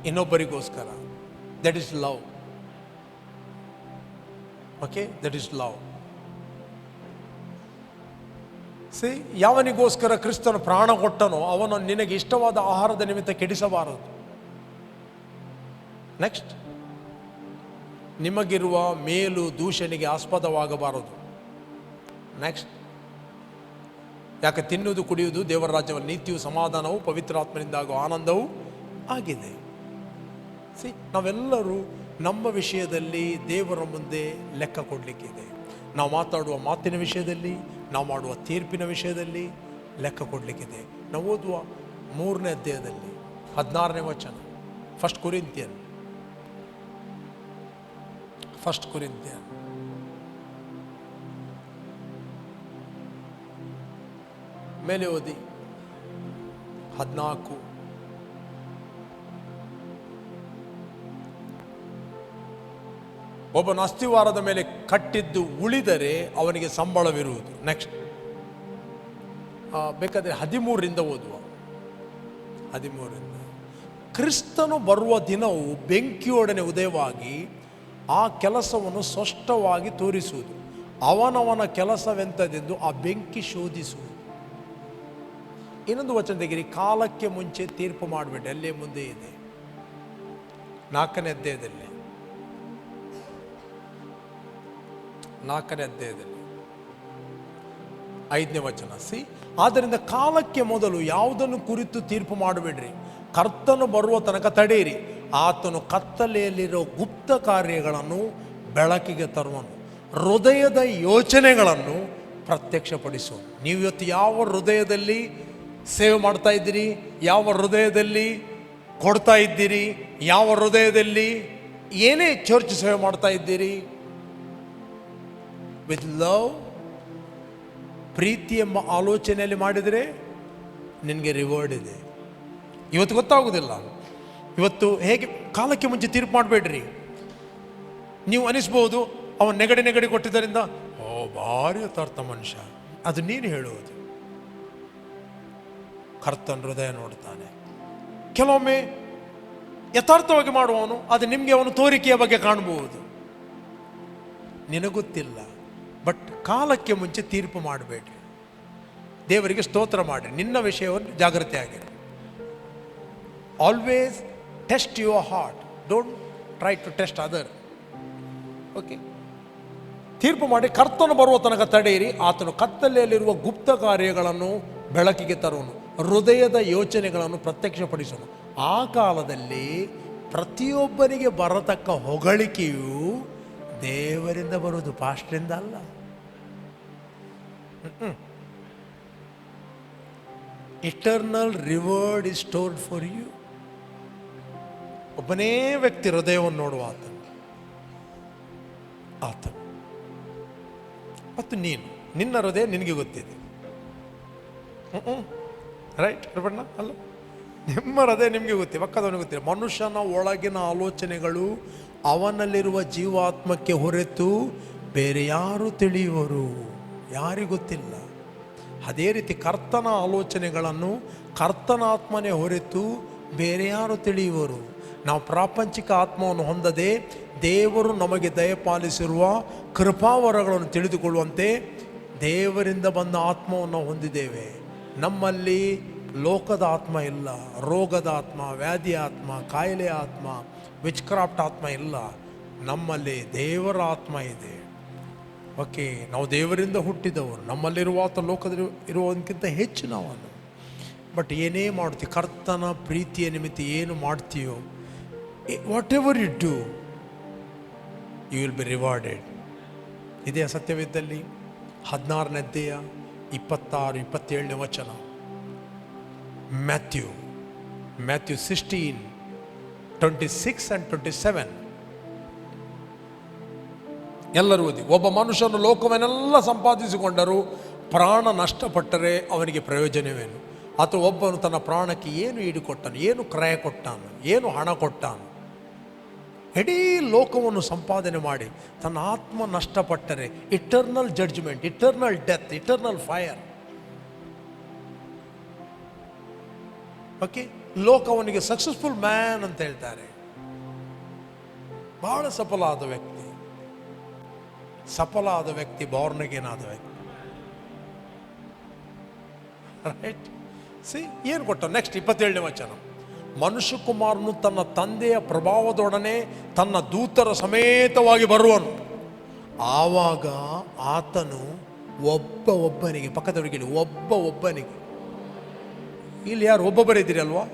ಇನ್ನೊಬ್ಬರಿಗೋಸ್ಕರ. That is love. Okay, that is love. ಯಾವನಿಗೋಸ್ಕರ ಕ್ರಿಸ್ತನು ಪ್ರಾಣ ಕೊಟ್ಟನೋ ಅವನು ನಿನಗೆ ಇಷ್ಟವಾದ ಆಹಾರದ ನಿಮಿತ್ತ ಕೆಡಿಸಬಾರದು. ನೆಕ್ಸ್ಟ್. ನಿಮಗಿರುವ ಮೇಲು ದೂಷಣೆಗೆ ಆಸ್ಪದವಾಗಬಾರದು. ನೆಕ್ಸ್ಟ್. ಯಾಕೆ ತಿನ್ನುವುದು ಕುಡಿಯುವುದು ದೇವರ ರಾಜ್ಯವನ್ನು ನೀತಿಯು ಸಮಾಧಾನವು ಪವಿತ್ರಾತ್ಮನಿಂದಾಗುವ ಆನಂದವೂ ಆಗಿದೆ. ನಾವೆಲ್ಲರೂ ನಮ್ಮ ವಿಷಯದಲ್ಲಿ ದೇವರ ಮುಂದೆ ಲೆಕ್ಕ ಕೊಡಲಿಕ್ಕಿದೆ. ನಾವು ಮಾತಾಡುವ ಮಾತಿನ ವಿಷಯದಲ್ಲಿ, ನಾವು ಮಾಡುವ ತೀರ್ಪಿನ ವಿಷಯದಲ್ಲಿ ಲೆಕ್ಕ ಕೊಡಲಿಕ್ಕಿದೆ. ನಾವು ಓದುವ 3ನೇ ಅಧ್ಯಾಯದಲ್ಲಿ 16ನೇ ವಚನ. ಫಸ್ಟ್ ಕೊರಿಂಥಿಯನ್ ಮೇಲೆ ಓದಿ 14. ಒಬ್ಬನ ಅಸ್ಥಿವಾರದ ಮೇಲೆ ಕಟ್ಟಿದ್ದು ಉಳಿದರೆ ಅವನಿಗೆ ಸಂಬಳವಿರುವುದು. ನೆಕ್ಸ್ಟ್. ಬೇಕಾದರೆ 13ರಿಂದ ಓದುವ. 13ರಿಂದ. ಕ್ರಿಸ್ತನು ಬರುವ ದಿನವು ಬೆಂಕಿಯೊಡನೆ ಉದಯವಾಗಿ ಆ ಕೆಲಸವನ್ನು ಸ್ಪಷ್ಟವಾಗಿ ತೋರಿಸುವುದು. ಅವನವನ ಕೆಲಸವೆಂತದೆಂದು ಆ ಬೆಂಕಿ ಶೋಧಿಸುವುದು. ಇನ್ನೊಂದು ವಚನ ತೆಗಿರಿ. ಕಾಲಕ್ಕೆ ಮುಂಚೆ ತೀರ್ಪು ಮಾಡಬೇಡಿ. ಅಲ್ಲೇ ಮುಂದೆ ಇದೆ 4ನೇ ಅಧ್ಯಾಯದಲ್ಲಿ. 4ನೇ ಅಧ್ಯಾಯದಲ್ಲಿ 5ನೇ ವಚನ. ಆದ್ದರಿಂದ ಕಾಲಕ್ಕೆ ಮೊದಲು ಯಾವುದನ್ನು ಕುರಿತು ತೀರ್ಪು ಮಾಡಬೇಡ್ರಿ. ಕರ್ತನು ಬರುವ ತನಕ ತಡೆಯಿರಿ. ಆತನು ಕತ್ತಲೆಯಲ್ಲಿರೋ ಗುಪ್ತ ಕಾರ್ಯಗಳನ್ನು ಬೆಳಕಿಗೆ ತರುವನು, ಹೃದಯದ ಯೋಚನೆಗಳನ್ನು ಪ್ರತ್ಯಕ್ಷಪಡಿಸುವನು. ನೀವು ಇವತ್ತು ಯಾವ ಹೃದಯದಲ್ಲಿ ಸೇವೆ ಮಾಡ್ತಾ ಇದ್ದೀರಿ, ಯಾವ ಹೃದಯದಲ್ಲಿ ಕೊಡ್ತಾ ಇದ್ದೀರಿ, ಯಾವ ಹೃದಯದಲ್ಲಿ ಏನೇ ಚರ್ಚ್ ಸೇವೆ ಮಾಡ್ತಾ ಇದ್ದೀರಿ, ವಿತ್ ಲವ್, ಪ್ರೀತಿ ಎಂಬ ಆಲೋಚನೆಯಲ್ಲಿ ಮಾಡಿದರೆ ನಿನಗೆ ರಿವಾರ್ಡ್ ಇದೆ. ಇವತ್ತು ಗೊತ್ತಾಗೋದಿಲ್ಲ. ಇವತ್ತು ಹೇಗೆ ಕಾಲಕ್ಕೆ ಮುಂಚೆ ತೀರ್ಪು ಮಾಡಬೇಡ್ರಿ. ನೀವು ಅನಿಸ್ಬೋದು ಅವನು ನೆಗಡಿ ಕೊಟ್ಟಿದ್ದರಿಂದ ಭಾರಿ ಯಥಾರ್ಥ ಮನುಷ್ಯ. ಅದು ನೀನು ಹೇಳುವುದು. ಕರ್ತನ ಹೃದಯ ನೋಡ್ತಾನೆ. ಕೆಲವೊಮ್ಮೆ ಯಥಾರ್ಥವಾಗಿ ಮಾಡುವವನು ಅದು ನಿಮಗೆ ಅವನು ತೋರಿಕೆಯ ಬಗ್ಗೆ ಕಾಣಬಹುದು, ನಿನಗೊತ್ತಿಲ್ಲ. ಬಟ್ ಕಾಲಕ್ಕೆ ಮುಂಚೆ ತೀರ್ಪು ಮಾಡಬೇಡ್ರಿ. ದೇವರಿಗೆ ಸ್ತೋತ್ರ ಮಾಡಿ. ನಿನ್ನ ವಿಷಯವನ್ನು ಜಾಗ್ರತೆ ಆಗಿರಿ. Always test your heart, don't try to test other. Okay, ತೀರ್ಪು ಮಾಡಿ ಕರ್ತನು ಬರುವ ತನಕ ತಡೆಯಿರಿ. ಆತನು ಕತ್ತಲೆಯಲ್ಲಿರುವ ಗುಪ್ತ ಕಾರ್ಯಗಳನ್ನು ಬೆಳಕಿಗೆ ತರುವನು, ಹೃದಯದ ಯೋಚನೆಗಳನ್ನು ಪ್ರತ್ಯಕ್ಷಪಡಿಸುವನು. ಆ ಕಾಲದಲ್ಲಿ ಪ್ರತಿಯೊಬ್ಬರಿಗೆ ಬರತಕ್ಕ ಹೊಗಳಿಕೆಯು ದೇವರಿಂದ ಬರುವುದು, ಪಾಸ್ಟ್ರಿಂದ ಅಲ್ಲ. Eternal reward is stored for you. ಒಬ್ಬನೇ ವ್ಯಕ್ತಿ ಹೃದಯವನ್ನು ನೋಡುವ ಆತ ಮತ್ತು ನೀನು, ನಿನ್ನ ಹೃದಯ ನಿನಗೆ ಗೊತ್ತಿದೆ. ರೈಟ್ ಬಣ್ಣ ಅಲ್ಲ, ನಿಮ್ಮ ಹೃದಯ ನಿಮಗೆ ಗೊತ್ತಿದೆ, ಪಕ್ಕದವನಿಗೆ ಗೊತ್ತಿದೆ. ಮನುಷ್ಯನ ಒಳಗಿನ ಆಲೋಚನೆಗಳು ಅವನಲ್ಲಿರುವ ಜೀವಾತ್ಮಕ್ಕೆ ಹೊರತು ಬೇರೆ ಯಾರು ತಿಳಿಯುವರು? ಯಾರಿಗೂ ಗೊತ್ತಿಲ್ಲ. ಅದೇ ರೀತಿ ಕರ್ತನ ಆಲೋಚನೆಗಳನ್ನು ಕರ್ತನ ಆತ್ಮನೇ ಹೊರತು ಬೇರೆ ಯಾರು ತಿಳಿಯುವರು? ನಾವು ಪ್ರಾಪಂಚಿಕ ಆತ್ಮವನ್ನು ಹೊಂದದೆ ದೇವರು ನಮಗೆ ದಯಪಾಲಿಸಿರುವ ಕೃಪಾವರಗಳನ್ನು ತಿಳಿದುಕೊಳ್ಳುವಂತೆ ದೇವರಿಂದ ಬಂದ ಆತ್ಮವನ್ನು ಹೊಂದಿದ್ದೇವೆ. ನಮ್ಮಲ್ಲಿ ಲೋಕದ ಆತ್ಮ ಇಲ್ಲ, ರೋಗದ ಆತ್ಮ, ವ್ಯಾಧಿ ಆತ್ಮ, ಕಾಯಿಲೆ ಆತ್ಮ, ವಿಚ್ಕ್ರಾಫ್ಟ್ ಆತ್ಮ ಇಲ್ಲ. ನಮ್ಮಲ್ಲಿ ದೇವರ ಆತ್ಮ ಇದೆ. ಓಕೆ, ನಾವು ದೇವರಿಂದ ಹುಟ್ಟಿದವರು. ನಮ್ಮಲ್ಲಿರುವ ಆತ ಲೋಕದಲ್ಲಿ ಇರುವುದಕ್ಕಿಂತ ಹೆಚ್ಚು ನಾವನ್ನು. ಬಟ್ ಏನೇ ಮಾಡ್ತೀವಿ, ಕರ್ತನ ಪ್ರೀತಿಯ ನಿಮಿತ್ತ ಏನು ಮಾಡ್ತೀಯೋ, whatever you do, you will be rewarded. ಇದೇ ಸತ್ಯವಿದ್ದಲ್ಲಿ 16ನೇ ಅಧ್ಯಾಯ 26-27 ವಚನ. ಮ್ಯಾಥ್ಯೂ 16:26 and 27 ಎಲ್ಲರೂ ಓದಿ. ಒಬ್ಬ ಮನುಷ್ಯನು ಲೋಕವನ್ನೆಲ್ಲ ಸಂಪಾದಿಸಿಕೊಂಡರೂ ಪ್ರಾಣ ನಷ್ಟಪಟ್ಟರೆ ಅವನಿಗೆ ಪ್ರಯೋಜನವೇನು? ಅಥವಾ ಒಬ್ಬನು ತನ್ನ ಪ್ರಾಣಕ್ಕೆ ಏನು ಈಡು ಕೊಟ್ಟನು, ಏನು ಕ್ರಯ ಕೊಟ್ಟಾನು, ಏನು ಹಣ ಕೊಟ್ಟಾನು? ಇಡೀ ಲೋಕವನ್ನು ಸಂಪಾದನೆ ಮಾಡಿ ತನ್ನ ಆತ್ಮ ನಷ್ಟಪಟ್ಟರೆ eternal judgment, eternal death, eternal fire. Okay, ಲೋಕವನಿಗೆ ಸಕ್ಸಸ್ಫುಲ್ ಮ್ಯಾನ್ ಅಂತ ಹೇಳ್ತಾರೆ. ಬಹಳ ಸಫಲ ಆದ ವ್ಯಕ್ತಿ ಬಾರ್ನ್ ಅಗೇನ್ ಆದ ವ್ಯಕ್ತಿ. ರೈಟ್, ಸಿ ಏನು ಕೊಟ್ಟ? ನೆಕ್ಸ್ಟ್ 27ನೇ ವಚನ. ಮನುಷ್ಯ ಕುಮಾರನು ತನ್ನ ತಂದೆಯ ಪ್ರಭಾವದೊಡನೆ ತನ್ನ ದೂತರ ಸಮೇತವಾಗಿ ಬರುವನು. ಆವಾಗ ಆತನು ಒಬ್ಬನಿಗೆ, ಪಕ್ಕದವರಿಗೆ ಒಬ್ಬನಿಗೆ, ಇಲ್ಲಿ ಯಾರು ಒಬ್ಬೊಬ್ಬರಿದ್ದೀರಿ ಅಲ್ವಾ?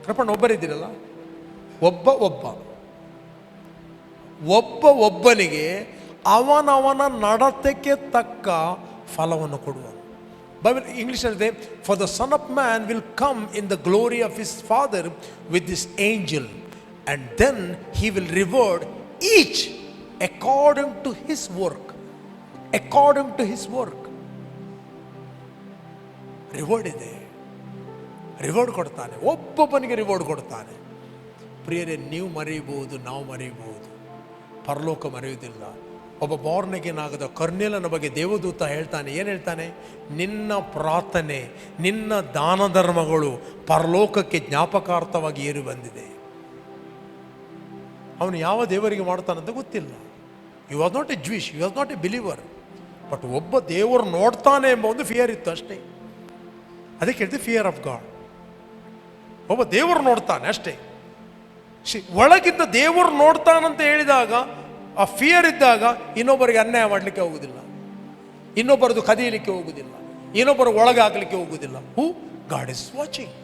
ಕೃಪಣ್ಣ ಒಬ್ಬರಿದ್ದೀರಲ್ಲ, ಒಬ್ಬನಿಗೆ ಅವನವನ ನಡತೆಗೆ ತಕ್ಕ ಫಲವನ್ನು ಕೊಡುವನು. ಬೈಬಲ್ ಇಂಗ್ಲಿಷ್ ಹೇಳಿದೆ, for the son of man will come in the glory of his father with this angel, and then he will reward each according to his work. Reward ಇದೆ, ರಿವಾರ್ಡ್ ಕೊಡ್ತಾನೆ. ಒಬ್ಬೊಬ್ಬನಿಗೆ ರಿವಾರ್ಡ್ ಕೊಡ್ತಾನೆ. ಪ್ರಿಯರೇ, ನೀವು ಮರೆಯಬಹುದು, ನಾವು ಮರೆಯಬಹುದು, ಪರಲೋಕ ಮರೆಯುವುದಿಲ್ಲ. ಒಬ್ಬ ಬಾರ್ನ್ ಅಗೇನ್ ಆಗದ ಕರ್ನೇಲನ ಬಗ್ಗೆ ದೇವದೂತ ಹೇಳ್ತಾನೆ. ಏನು ಹೇಳ್ತಾನೆ? ನಿನ್ನ ಪ್ರಾರ್ಥನೆ, ನಿನ್ನ ದಾನ ಧರ್ಮಗಳು ಪರಲೋಕಕ್ಕೆ ಜ್ಞಾಪಕಾರ್ಥವಾಗಿ ಏರಿ ಬಂದಿದೆ. ಅವನು ಯಾವ ದೇವರಿಗೆ ಮಾಡ್ತಾನಂತ ಗೊತ್ತಿಲ್ಲ. You was not a Jewish, you was not a believer. But ಒಬ್ಬ ದೇವರು ನೋಡ್ತಾನೆ ಎಂಬ ಒಂದು ಫಿಯರ್ ಇತ್ತು ಅಷ್ಟೇ. ಅದಕ್ಕೆ ಹೇಳ್ತೀವಿ ಫಿಯರ್ ಆಫ್ ಗಾಡ್. ಒಬ್ಬ ದೇವರು ನೋಡ್ತಾನೆ ಅಷ್ಟೇ. ಒಳಗಿದ್ದ ದೇವರು ನೋಡ್ತಾನಂತ ಹೇಳಿದಾಗ, ಆ ಫಿಯರ್ ಇದ್ದಾಗ ಇನ್ನೊಬ್ಬರಿಗೆ ಅನ್ಯಾಯ ಮಾಡಲಿಕ್ಕೆ ಹೋಗುದಿಲ್ಲ, ಇನ್ನೊಬ್ಬರದು ಕದಿಯಲಿಕ್ಕೆ ಹೋಗುದಿಲ್ಲ, ಇನ್ನೊಬ್ಬರು ಒಳಗೆ ಹಾಕಲಿಕ್ಕೆ ಹೋಗುದಿಲ್ಲ. ಹೂ ಗಾಡ್ ಇಸ್ ವಾಚಿಂಗ್.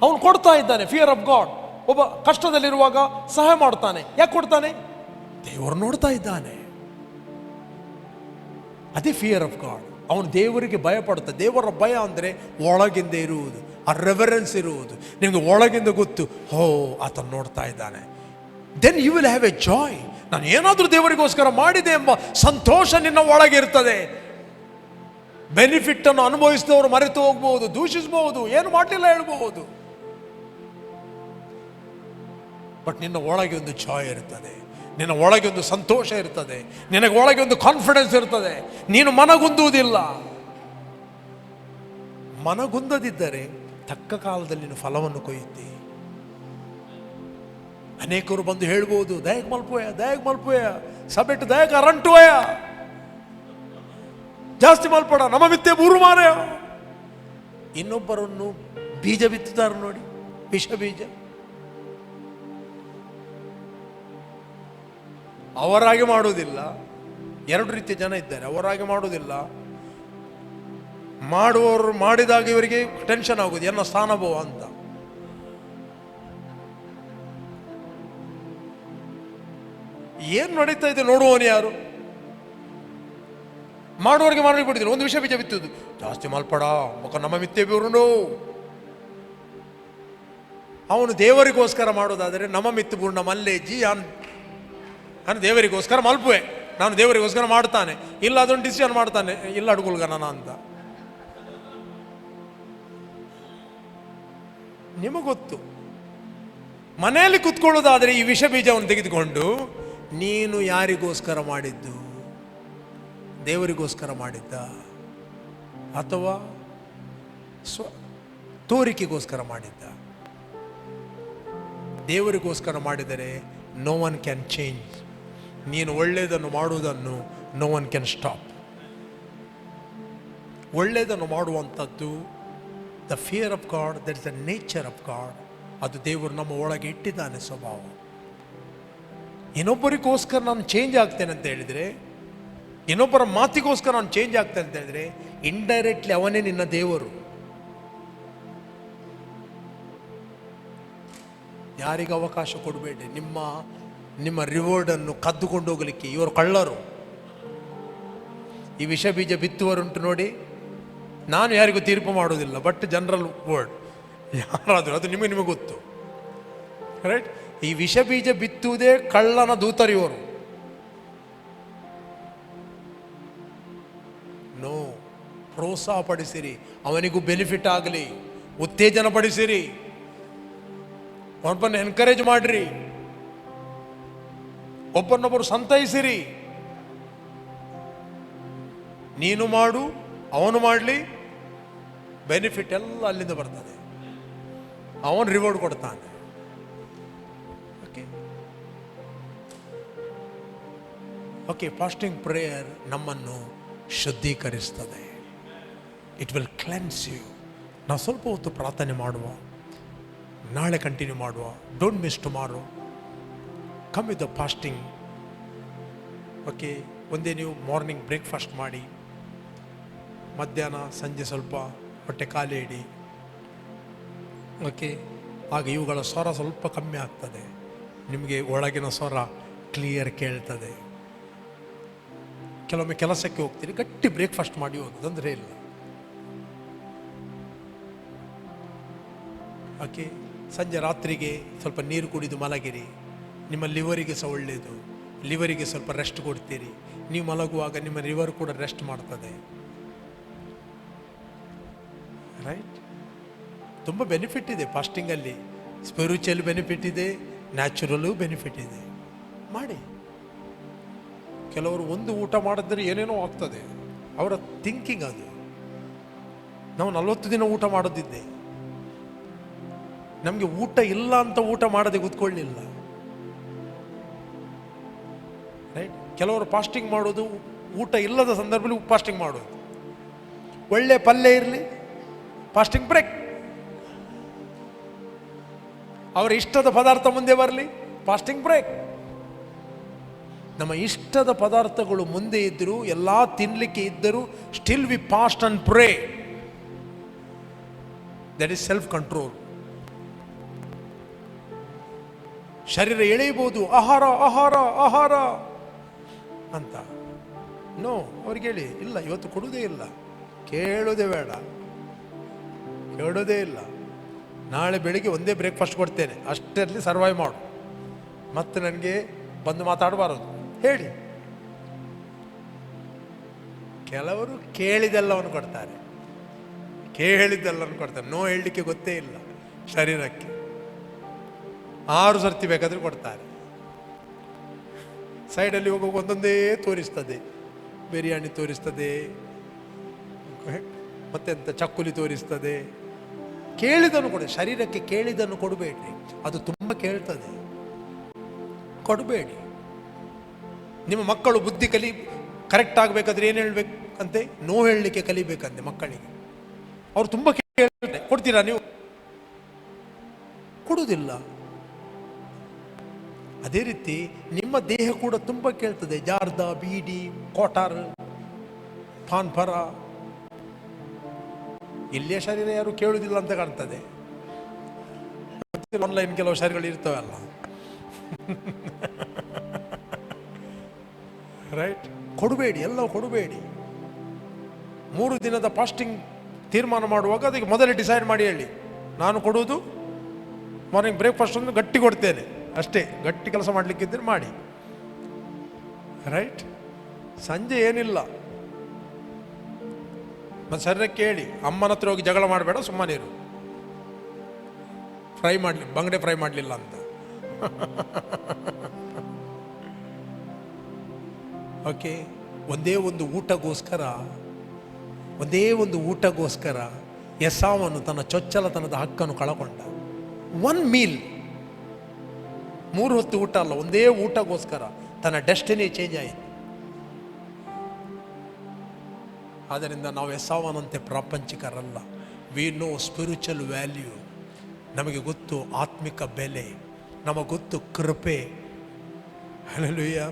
ಅವನು ಕೊಡ್ತಾ ಇದ್ದಾನೆ. Fear of god. ಒಬ್ಬ ಕಷ್ಟದಲ್ಲಿರುವಾಗ ಸಹಾಯ ಮಾಡ್ತಾನೆ. ಯಾಕೆ ಕೊಡ್ತಾನೆ? ದೇವರು ನೋಡ್ತಾ ಇದ್ದಾನೆ. ಅದೇ ಫಿಯರ್ ಆಫ್ ಗಾಡ್. ಅವನು ದೇವರಿಗೆ ಭಯ ಪಡ್ತಾನೆ. ದೇವರ ಭಯ ಅಂದರೆ ಒಳಗಿಂದ ಇರುವುದು, ಆ ರೆವರೆನ್ಸ್ ಇರುವುದು. ನಿಮಗೆ ಒಳಗಿಂದ ಗೊತ್ತು, ಹೋ ಆತನು ನೋಡ್ತಾ ಇದ್ದಾನೆ. Then you will have a joy. ನಾನು ಏನಾದರೂ ದೇವರಿಗೋಸ್ಕರ ಮಾಡಿದೆ ಎಂಬ ಸಂತೋಷ ನಿನ್ನ ಒಳಗೆ ಇರ್ತದೆ. ಬೆನಿಫಿಟ್ ಅನ್ನು ಅನುಭವಿಸಿದವರು ಮರೆತು ಹೋಗ್ಬಹುದು, ದೂಷಿಸಬಹುದು, ಏನು ಮಾಡಲಿಲ್ಲ ಹೇಳ್ಬಹುದು. ಬಟ್ ನಿನ್ನ ಒಳಗೆ ಒಂದು ಜಾಯ್ ಇರ್ತದೆ, ನಿನ್ನ ಒಳಗೆ ಒಂದು ಸಂತೋಷ ಇರ್ತದೆ, ನಿನಗೆ ಒಳಗೆ ಒಂದು ಕಾನ್ಫಿಡೆನ್ಸ್ ಇರ್ತದೆ. ನೀನು ಮನಗುಂದುವುದಿಲ್ಲ. ಮನಗುಂದದಿದ್ದರೆ ತಕ್ಕ ಕಾಲದಲ್ಲಿ ನೀನು ಫಲವನ್ನು ಕೊಯ್ಯುತ್ತಿ. ಅನೇಕರು ಬಂದು ಹೇಳ್ಬೋದು, ದಯಗ್ ಮಲ್ಪೋಯ ಸಬೆಟ್ಟು ದಯಗ ಅರಂಟುವಯ, ಜಾಸ್ತಿ ಮಲ್ಪಡ, ನಮ್ಮ ಮಿತ್ತೆ ಬೂರು ಮಾರಯ. ಇನ್ನೊಬ್ಬರನ್ನು ಬೀಜ ಬಿತ್ತುತ್ತಾರೆ ನೋಡಿ, ವಿಷ ಬೀಜ. ಅವರಾಗಿ ಮಾಡುವುದಿಲ್ಲ. ಎರಡು ರೀತಿಯ ಜನ ಇದ್ದಾರೆ. ಅವರಾಗಿ ಮಾಡುವುದಿಲ್ಲ, ಮಾಡುವವರು ಮಾಡಿದಾಗ ಇವರಿಗೆ ಟೆನ್ಷನ್ ಆಗುವುದು, ಏನೋ ಸ್ಥಾನಭವ ಅಂತ. ಏನು ನಡೀತಾ ಇದೆ ನೋಡುವವನು ಯಾರು? ಮಾಡುವವರಿಗೆ ಮಾಡಿ ಬಿಡ್ತೀನಿ. ಒಂದು ವಿಷಯ ಬೀಜ ಬಿತ್ತುದು, ಜಾಸ್ತಿ ಮಲ್ಪಡ ಮುಖ ನಮ್ಮ ಮಿತ್ತೆ ಬೀರುಂಡು. ಅವನು ದೇವರಿಗೋಸ್ಕರ ಮಾಡೋದಾದರೆ ನಮ್ಮ ಮಿತ್ತು ಬೂರ್ಣ ಮಲ್ಲೇಜಿ ನಾನು ದೇವರಿಗೋಸ್ಕರ ಮಲ್ಪುವೆ, ನಾನು ದೇವರಿಗೋಸ್ಕರ ಮಾಡ್ತಾನೆ, ಇಲ್ಲ ಅದೊಂದು ಡಿಸಿಷನ್ ಮಾಡ್ತಾನೆ, ಇಲ್ಲ ಅಡುಗುಲ್ಗನ ಅಂತ. ನಿಮಗೊತ್ತು. ಮನೆಯಲ್ಲಿ ಕುತ್ಕೊಳ್ಳೋದಾದರೆ ಈ ವಿಷ ಬೀಜವನ್ನು ತೆಗೆದುಕೊಂಡು, ನೀನು ಯಾರಿಗೋಸ್ಕರ ಮಾಡಿದ್ದು? ದೇವರಿಗೋಸ್ಕರ ಮಾಡಿದ್ದ ಅಥವಾ ತೋರಿಕೆಗೋಸ್ಕರ ಮಾಡಿದ್ದ? ದೇವರಿಗೋಸ್ಕರ ಮಾಡಿದರೆ ನೋ ಒನ್ ಕ್ಯಾನ್ ಚೇಂಜ್. ನೀನು ಒಳ್ಳೆಯದನ್ನು ಮಾಡುವುದನ್ನು ನೋ ಒನ್ ಕ್ಯಾನ್ ಸ್ಟಾಪ್. ಒಳ್ಳೆಯದನ್ನು ಮಾಡುವಂಥದ್ದು the fear of god, that is the nature of god. ಅದು ದೇವರು ನಮ್ಮ ಒಳಗೆ ಇಟ್ಟಿದ್ದಾನೆ ಸ್ವಭಾವ. ಇನ್ನೊಬ್ಬರಿಗೋಸ್ಕರ ನಾನು ಚೇಂಜ್ ಆಗ್ತೇನೆ ಅಂತ ಹೇಳಿದರೆ, ಇನ್ನೊಬ್ಬರ ಮಾತಿಗೋಸ್ಕರ ನಾನು ಚೇಂಜ್ ಆಗ್ತೇನೆ ಅಂತ ಹೇಳಿದರೆ, ಇಂಡೈರೆಕ್ಟ್ಲಿ ಅವನೇ ನಿನ್ನ ದೇವರು. ಯಾರಿಗೂ ಅವಕಾಶ ಕೊಡಬೇಡಿ ನಿಮ್ಮ ರಿವಾರ್ಡನ್ನು ಕದ್ದುಕೊಂಡು ಹೋಗಲಿಕ್ಕೆ. ಇವರು ಕಳ್ಳರು. ಈ ವಿಷ ಬೀಜ ಬಿತ್ತುವರುಂಟು ನೋಡಿ, ನಾನು ಯಾರಿಗೂ ತೀರ್ಪು ಮಾಡೋದಿಲ್ಲ, ಬಟ್ ಜನರಲ್ ವರ್ಡ್ ಯಾರಾದರೂ ಅದು ನಿಮಗೆ ಗೊತ್ತು, ರೈಟ್? ಈ ವಿಷ ಬೀಜ ಬಿತ್ತುವುದೇ ಕಳ್ಳನ ದೂತರು ಇವರು. ನೋ, ಪ್ರೋತ್ಸಾಹ ಪಡಿಸಿರಿ, ಅವನಿಗೂ ಬೆನಿಫಿಟ್ ಆಗಲಿ, ಉತ್ತೇಜನ ಪಡಿಸಿರಿ, ಒಬ್ಬರನ್ನ ಎನ್ಕರೇಜ್ ಮಾಡ್ರಿ, ಒಬ್ಬರನ್ನೊಬ್ಬರು ಸಂತೈಸಿರಿ. ನೀನು ಮಾಡು, ಅವನು ಮಾಡಲಿ, ಬೆನಿಫಿಟ್ ಎಲ್ಲ ಅಲ್ಲಿಂದ ಬರ್ತದೆ. ಅವನು ರಿವಾರ್ಡ್ ಕೊಡ್ತಾನೆ. ಓಕೆ ಓಕೆ ಫಾಸ್ಟಿಂಗ್ ಪ್ರೇಯರ್ ನಮ್ಮನ್ನು ಶುದ್ಧೀಕರಿಸ್ತದೆ. It will cleanse you. ನಾವು ಸ್ವಲ್ಪ ಹೊತ್ತು ಪ್ರಾರ್ಥನೆ ಮಾಡುವ, ನಾಳೆ ಕಂಟಿನ್ಯೂ ಮಾಡುವ. Don't miss tomorrow. Come with the fasting. Okay, ಒಂದೇ ನೀವು ಮಾರ್ನಿಂಗ್ ಬ್ರೇಕ್ಫಾಸ್ಟ್ ಮಾಡಿ, ಮಧ್ಯಾಹ್ನ ಸಂಜೆ ಸ್ವಲ್ಪ ಹೊಟ್ಟೆ ಖಾಲಿ ಇಡಿ. ಓಕೆ, ಆಗ ಇವುಗಳ ಸ್ವರ ಸ್ವಲ್ಪ ಕಮ್ಮಿ ಆಗ್ತದೆ, ನಿಮಗೆ ಒಳಗಿನ ಸ್ವರ ಕ್ಲಿಯರ್ ಕೇಳ್ತದೆ. ಕೆಲವೊಮ್ಮೆ ಕೆಲಸಕ್ಕೆ ಹೋಗ್ತೀರಿ, ಗಟ್ಟಿ ಬ್ರೇಕ್ಫಾಸ್ಟ್ ಮಾಡಿ ಹೋಗಿ, ತೊಂದರೆ ಇಲ್ಲ. ಓಕೆ, ಸಂಜೆ ರಾತ್ರಿಗೆ ಸ್ವಲ್ಪ ನೀರು ಕುಡಿದು ಮಲಗಿರಿ. ನಿಮ್ಮ ಲಿವರಿಗೆ ಸಹ ಒಳ್ಳೆಯದು. ಲಿವರಿಗೆ ಸ್ವಲ್ಪ ರೆಸ್ಟ್ ಕೊಡ್ತೀರಿ. ನೀವು ಮಲಗುವಾಗ ನಿಮ್ಮ ಲಿವರ್ ಕೂಡ ರೆಸ್ಟ್ ಮಾಡ್ತದೆ, ರೈಟ್? ತುಂಬ ಬೆನಿಫಿಟ್ ಇದೆ ಫಾಸ್ಟಿಂಗಲ್ಲಿ. ಸ್ಪಿರಿಚುವಲ್ ಬೆನಿಫಿಟ್ ಇದೆ, ನ್ಯಾಚುರಲು ಬೆನಿಫಿಟ್ ಇದೆ. ಮಾಡಿ. ಕೆಲವರು ಒಂದು ಊಟ ಮಾಡಿದ್ರೆ ಏನೇನೋ ಆಗ್ತದೆ, ಅವರ ಥಿಂಕಿಂಗ್ ಅದು. ನಾವು 40 ದಿನ ಊಟ ಮಾಡೋದಿದ್ದೆ, ನಮಗೆ ಊಟ ಇಲ್ಲ ಅಂತ ಊಟ ಮಾಡದೆ ಕೂತ್ಕೊಳ್ಳಿಲ್ಲ, ರೈಟ್? ಕೆಲವರು ಫಾಸ್ಟಿಂಗ್ ಮಾಡೋದು ಊಟ ಇಲ್ಲದ ಸಂದರ್ಭದಲ್ಲಿ ಫಾಸ್ಟಿಂಗ್ ಮಾಡೋದು. ಒಳ್ಳೆ ಪಲ್ಯ ಇರಲಿ, ಫಾಸ್ಟಿಂಗ್ ಬ್ರೇಕ್. ಅವರ ಇಷ್ಟದ ಪದಾರ್ಥ ಮುಂದೆ ಬರಲಿ, ಫಾಸ್ಟಿಂಗ್ ಬ್ರೇಕ್. ನಮ್ಮ ಇಷ್ಟದ ಪದಾರ್ಥಗಳು ಮುಂದೆ ಇದ್ದರೂ, ಎಲ್ಲ ತಿನ್ನಲಿಕ್ಕೆ ಇದ್ದರೂ, still we fast and pray. That is self control. ಶರೀರ ಎಳೆಯಬಹುದು, ಆಹಾರ ಆಹಾರ ಆಹಾರ ಅಂತ. ನೋ, ಅವ್ರಿಗೆ ಹೇಳಿ, ಇಲ್ಲ ಇವತ್ತು ಕೊಡುವುದೇ ಇಲ್ಲ, ಕೇಳೋದೇ ಬೇಡ, ಕೇಳೋದೇ ಇಲ್ಲ. ನಾಳೆ ಬೆಳಿಗ್ಗೆ ಒಂದೇ ಬ್ರೇಕ್ಫಾಸ್ಟ್ ಕೊಡ್ತೇನೆ, ಅಷ್ಟರಲ್ಲಿ ಸರ್ವೈವ್ ಮಾಡು, ಮತ್ತೆ ನನಗೆ ಬಂದು ಮಾತಾಡಬಾರದು ಹೇಳಿ. ಕೆಲವರು ಕೇಳಿದೆಲ್ಲವನ್ನು ಕೊಡ್ತಾರೆ, ಕೇಳಿದ್ದೆಲ್ಲವನ್ನು ಕೊಡ್ತಾರೆ. ನೋ ಹೇಳಲಿಕ್ಕೆ ಗೊತ್ತೇ ಇಲ್ಲ ಶರೀರಕ್ಕೆ. 6 ಸರ್ತಿ ಬೇಕಾದ್ರೆ ಕೊಡ್ತಾರೆ. ಸೈಡಲ್ಲಿ ಹೋಗುವಾಗ ಒಂದೊಂದೇ ತೋರಿಸ್ತದೆ. ಬಿರಿಯಾನಿ ತೋರಿಸ್ತದೆ, ಮತ್ತೆಂತ ಚಕ್ಕುಲಿ ತೋರಿಸ್ತದೆ. ಕೇಳಿದನ್ನು ಕೊಡಿ. ಶರೀರಕ್ಕೆ ಕೇಳಿದನ್ನು ಕೊಡಬೇಡ್ರಿ, ಅದು ತುಂಬ ಕೇಳ್ತದೆ. ಕೊಡಬೇಡಿ. ನಿಮ್ಮ ಮಕ್ಕಳು ಬುದ್ಧಿ ಕರೆಕ್ಟ್ ಆಗಬೇಕಾದ್ರೆ ಏನು ಹೇಳ್ಬೇಕಂತೆ? ನೋ ಹೇಳಲಿಕ್ಕೆ ಕಲಿಬೇಕಂತೆ ಮಕ್ಕಳಿಗೆ. ಅವ್ರು ತುಂಬ ಕೇಳ್ತಾರೆ. ಕೊಡ್ತೀರಾ ನೀವು? ಕೊಡುವುದಿಲ್ಲ. ಅದೇ ರೀತಿ ನಿಮ್ಮ ದೇಹ ಕೂಡ ತುಂಬ ಕೇಳ್ತದೆ. ಜಾರ್ದ, ಬೀಡಿ, ಕೋಟಾರ್, ಪಾನ್ಪರ. ಇಲ್ಲಿಯ ಶರೀರ ಯಾರು ಕೇಳುವುದಿಲ್ಲ ಅಂತ ಕಾಣ್ತದೆ. ಆನ್ಲೈನ್ ಕೆಲವು ಶರೀರಗಳು ಇರ್ತವಲ್ಲ, ರೈಟ್? ಕೊಡಬೇಡಿ, ಎಲ್ಲವೂ ಕೊಡಬೇಡಿ. 3 ದಿನದ ಫಾಸ್ಟಿಂಗ್ ತೀರ್ಮಾನ ಮಾಡುವಾಗ ಅದಕ್ಕೆ ಮೊದಲೇ ಡಿಸೈಡ್ ಮಾಡಿ ಹೇಳಿ, ನಾನು ಕೊಡುವುದು ಮಾರ್ನಿಂಗ್ ಬ್ರೇಕ್ಫಾಸ್ಟ್ ಒಂದು ಗಟ್ಟಿ ಕೊಡ್ತೇನೆ ಅಷ್ಟೇ. ಗಟ್ಟಿ ಕೆಲಸ ಮಾಡಲಿಕ್ಕಿದ್ರೆ ಮಾಡಿ, ರೈಟ್? ಸಂಜೆ ಏನಿಲ್ಲ. ಮತ್ತು ಶರೀರಕ್ಕೆ ಹೇಳಿ, ಅಮ್ಮನ ಹತ್ರ ಹೋಗಿ ಜಗಳ ಮಾಡಬೇಡ, ಸುಮ್ಮನಿರು. ಫ್ರೈ ಮಾಡಲಿ, ಬಂಗಡೆ ಫ್ರೈ ಮಾಡಲಿಲ್ಲ ಅಂತ. ಓಕೆ. ಒಂದೇ ಒಂದು ಊಟಗೋಸ್ಕರ ಎಸಾವನು ತನ್ನ ಚೊಚ್ಚಲತನದ ಹಕ್ಕನ್ನು ಕಳಕೊಂಡ. 1 ಮೀಲ್, 3 ಹೊತ್ತು ಊಟ ಅಲ್ಲ, ಒಂದೇ ಊಟಗೋಸ್ಕರ ತನ್ನ ಡೆಸ್ಟಿನಿ ಚೇಂಜ್ ಆಯಿತು. ಆದ್ದರಿಂದ ನಾವು ಎಸಾವನಂತೆ ಪ್ರಾಪಂಚಿಕರಲ್ಲ. We know spiritual value. ನಮಗೆ ಗೊತ್ತು ಆತ್ಮಿಕ ಬೆಲೆ, ನಮಗೆ ಗೊತ್ತು ಕೃಪೆ. ಹಲ್ಲೆಲೂಯಾ.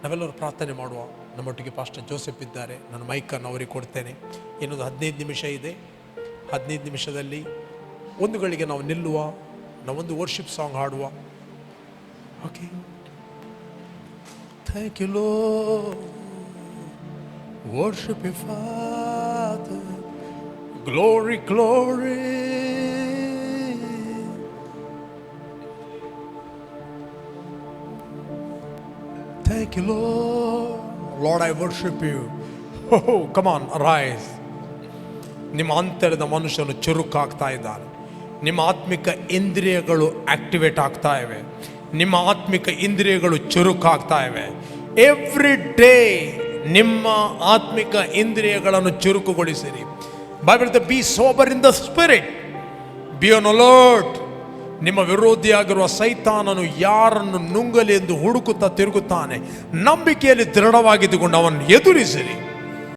ನಾವೆಲ್ಲರೂ ಪ್ರಾರ್ಥನೆ ಮಾಡುವ. ನಮ್ಮೊಟ್ಟಿಗೆ ಪಾಸ್ಟರ್ ಜೋಸೆಫ್ ಇದ್ದಾರೆ. ನಾನು ಮೈಕನ್ನು ಅವರಿಗೆ ಕೊಡ್ತೇನೆ. ಇನ್ನೊಂದು 15 ನಿಮಿಷ ಇದೆ. 15 ನಿಮಿಷದಲ್ಲಿ ಒಂದು ಗಳಿಗೆ ನಾವು ನಿಲ್ಲುವ, ನಾವೊಂದು ವರ್ಷಿಪ್ ಸಾಂಗ್ ಹಾಡುವ. Okay. Thank you Lord. Worship you, Father. Glory, glory. Thank you, Lord. Lord, I worship you. Oh, come on, arise. ನಿಮ್ಮ ಅಂತರದ ಮನುಷ್ಯನು ಚುರುಕಾಗ್ತಾ ಇದ್ದಾನೆ. ನಿಮ್ಮ ಆತ್ಮಿಕ ಇಂದ್ರಿಯಗಳು ಆಕ್ಟಿವೇಟ್ ಆಗ್ತಾ ಇವೆ. ನಿಮ್ಮ ಆತ್ಮಿಕ ಇಂದ್ರಿಯಗಳು ಚುರುಕಾಗ್ತಾ ಇವೆ. ಎವ್ರಿ ಡೇ ನಿಮ್ಮ ಆತ್ಮಿಕ ಇಂದ್ರಿಯಗಳನ್ನು ಚುರುಕುಗೊಳಿಸಿರಿ. Bible be sober in the spirit, be on alert. ನಿಮ್ಮ ವಿರೋಧಿಯಾಗಿರುವ ಸೈತಾನನು ಯಾರನ್ನು ನುಂಗಲಿ ಎಂದು ಹುಡುಕುತ್ತಾ ತಿರುಗುತ್ತಾನೆ. ನಂಬಿಕೆಯಲ್ಲಿ ದೃಢವಾಗಿದ್ದುಕೊಂಡು ಅವನು ಎದುರಿಸಿರಿ.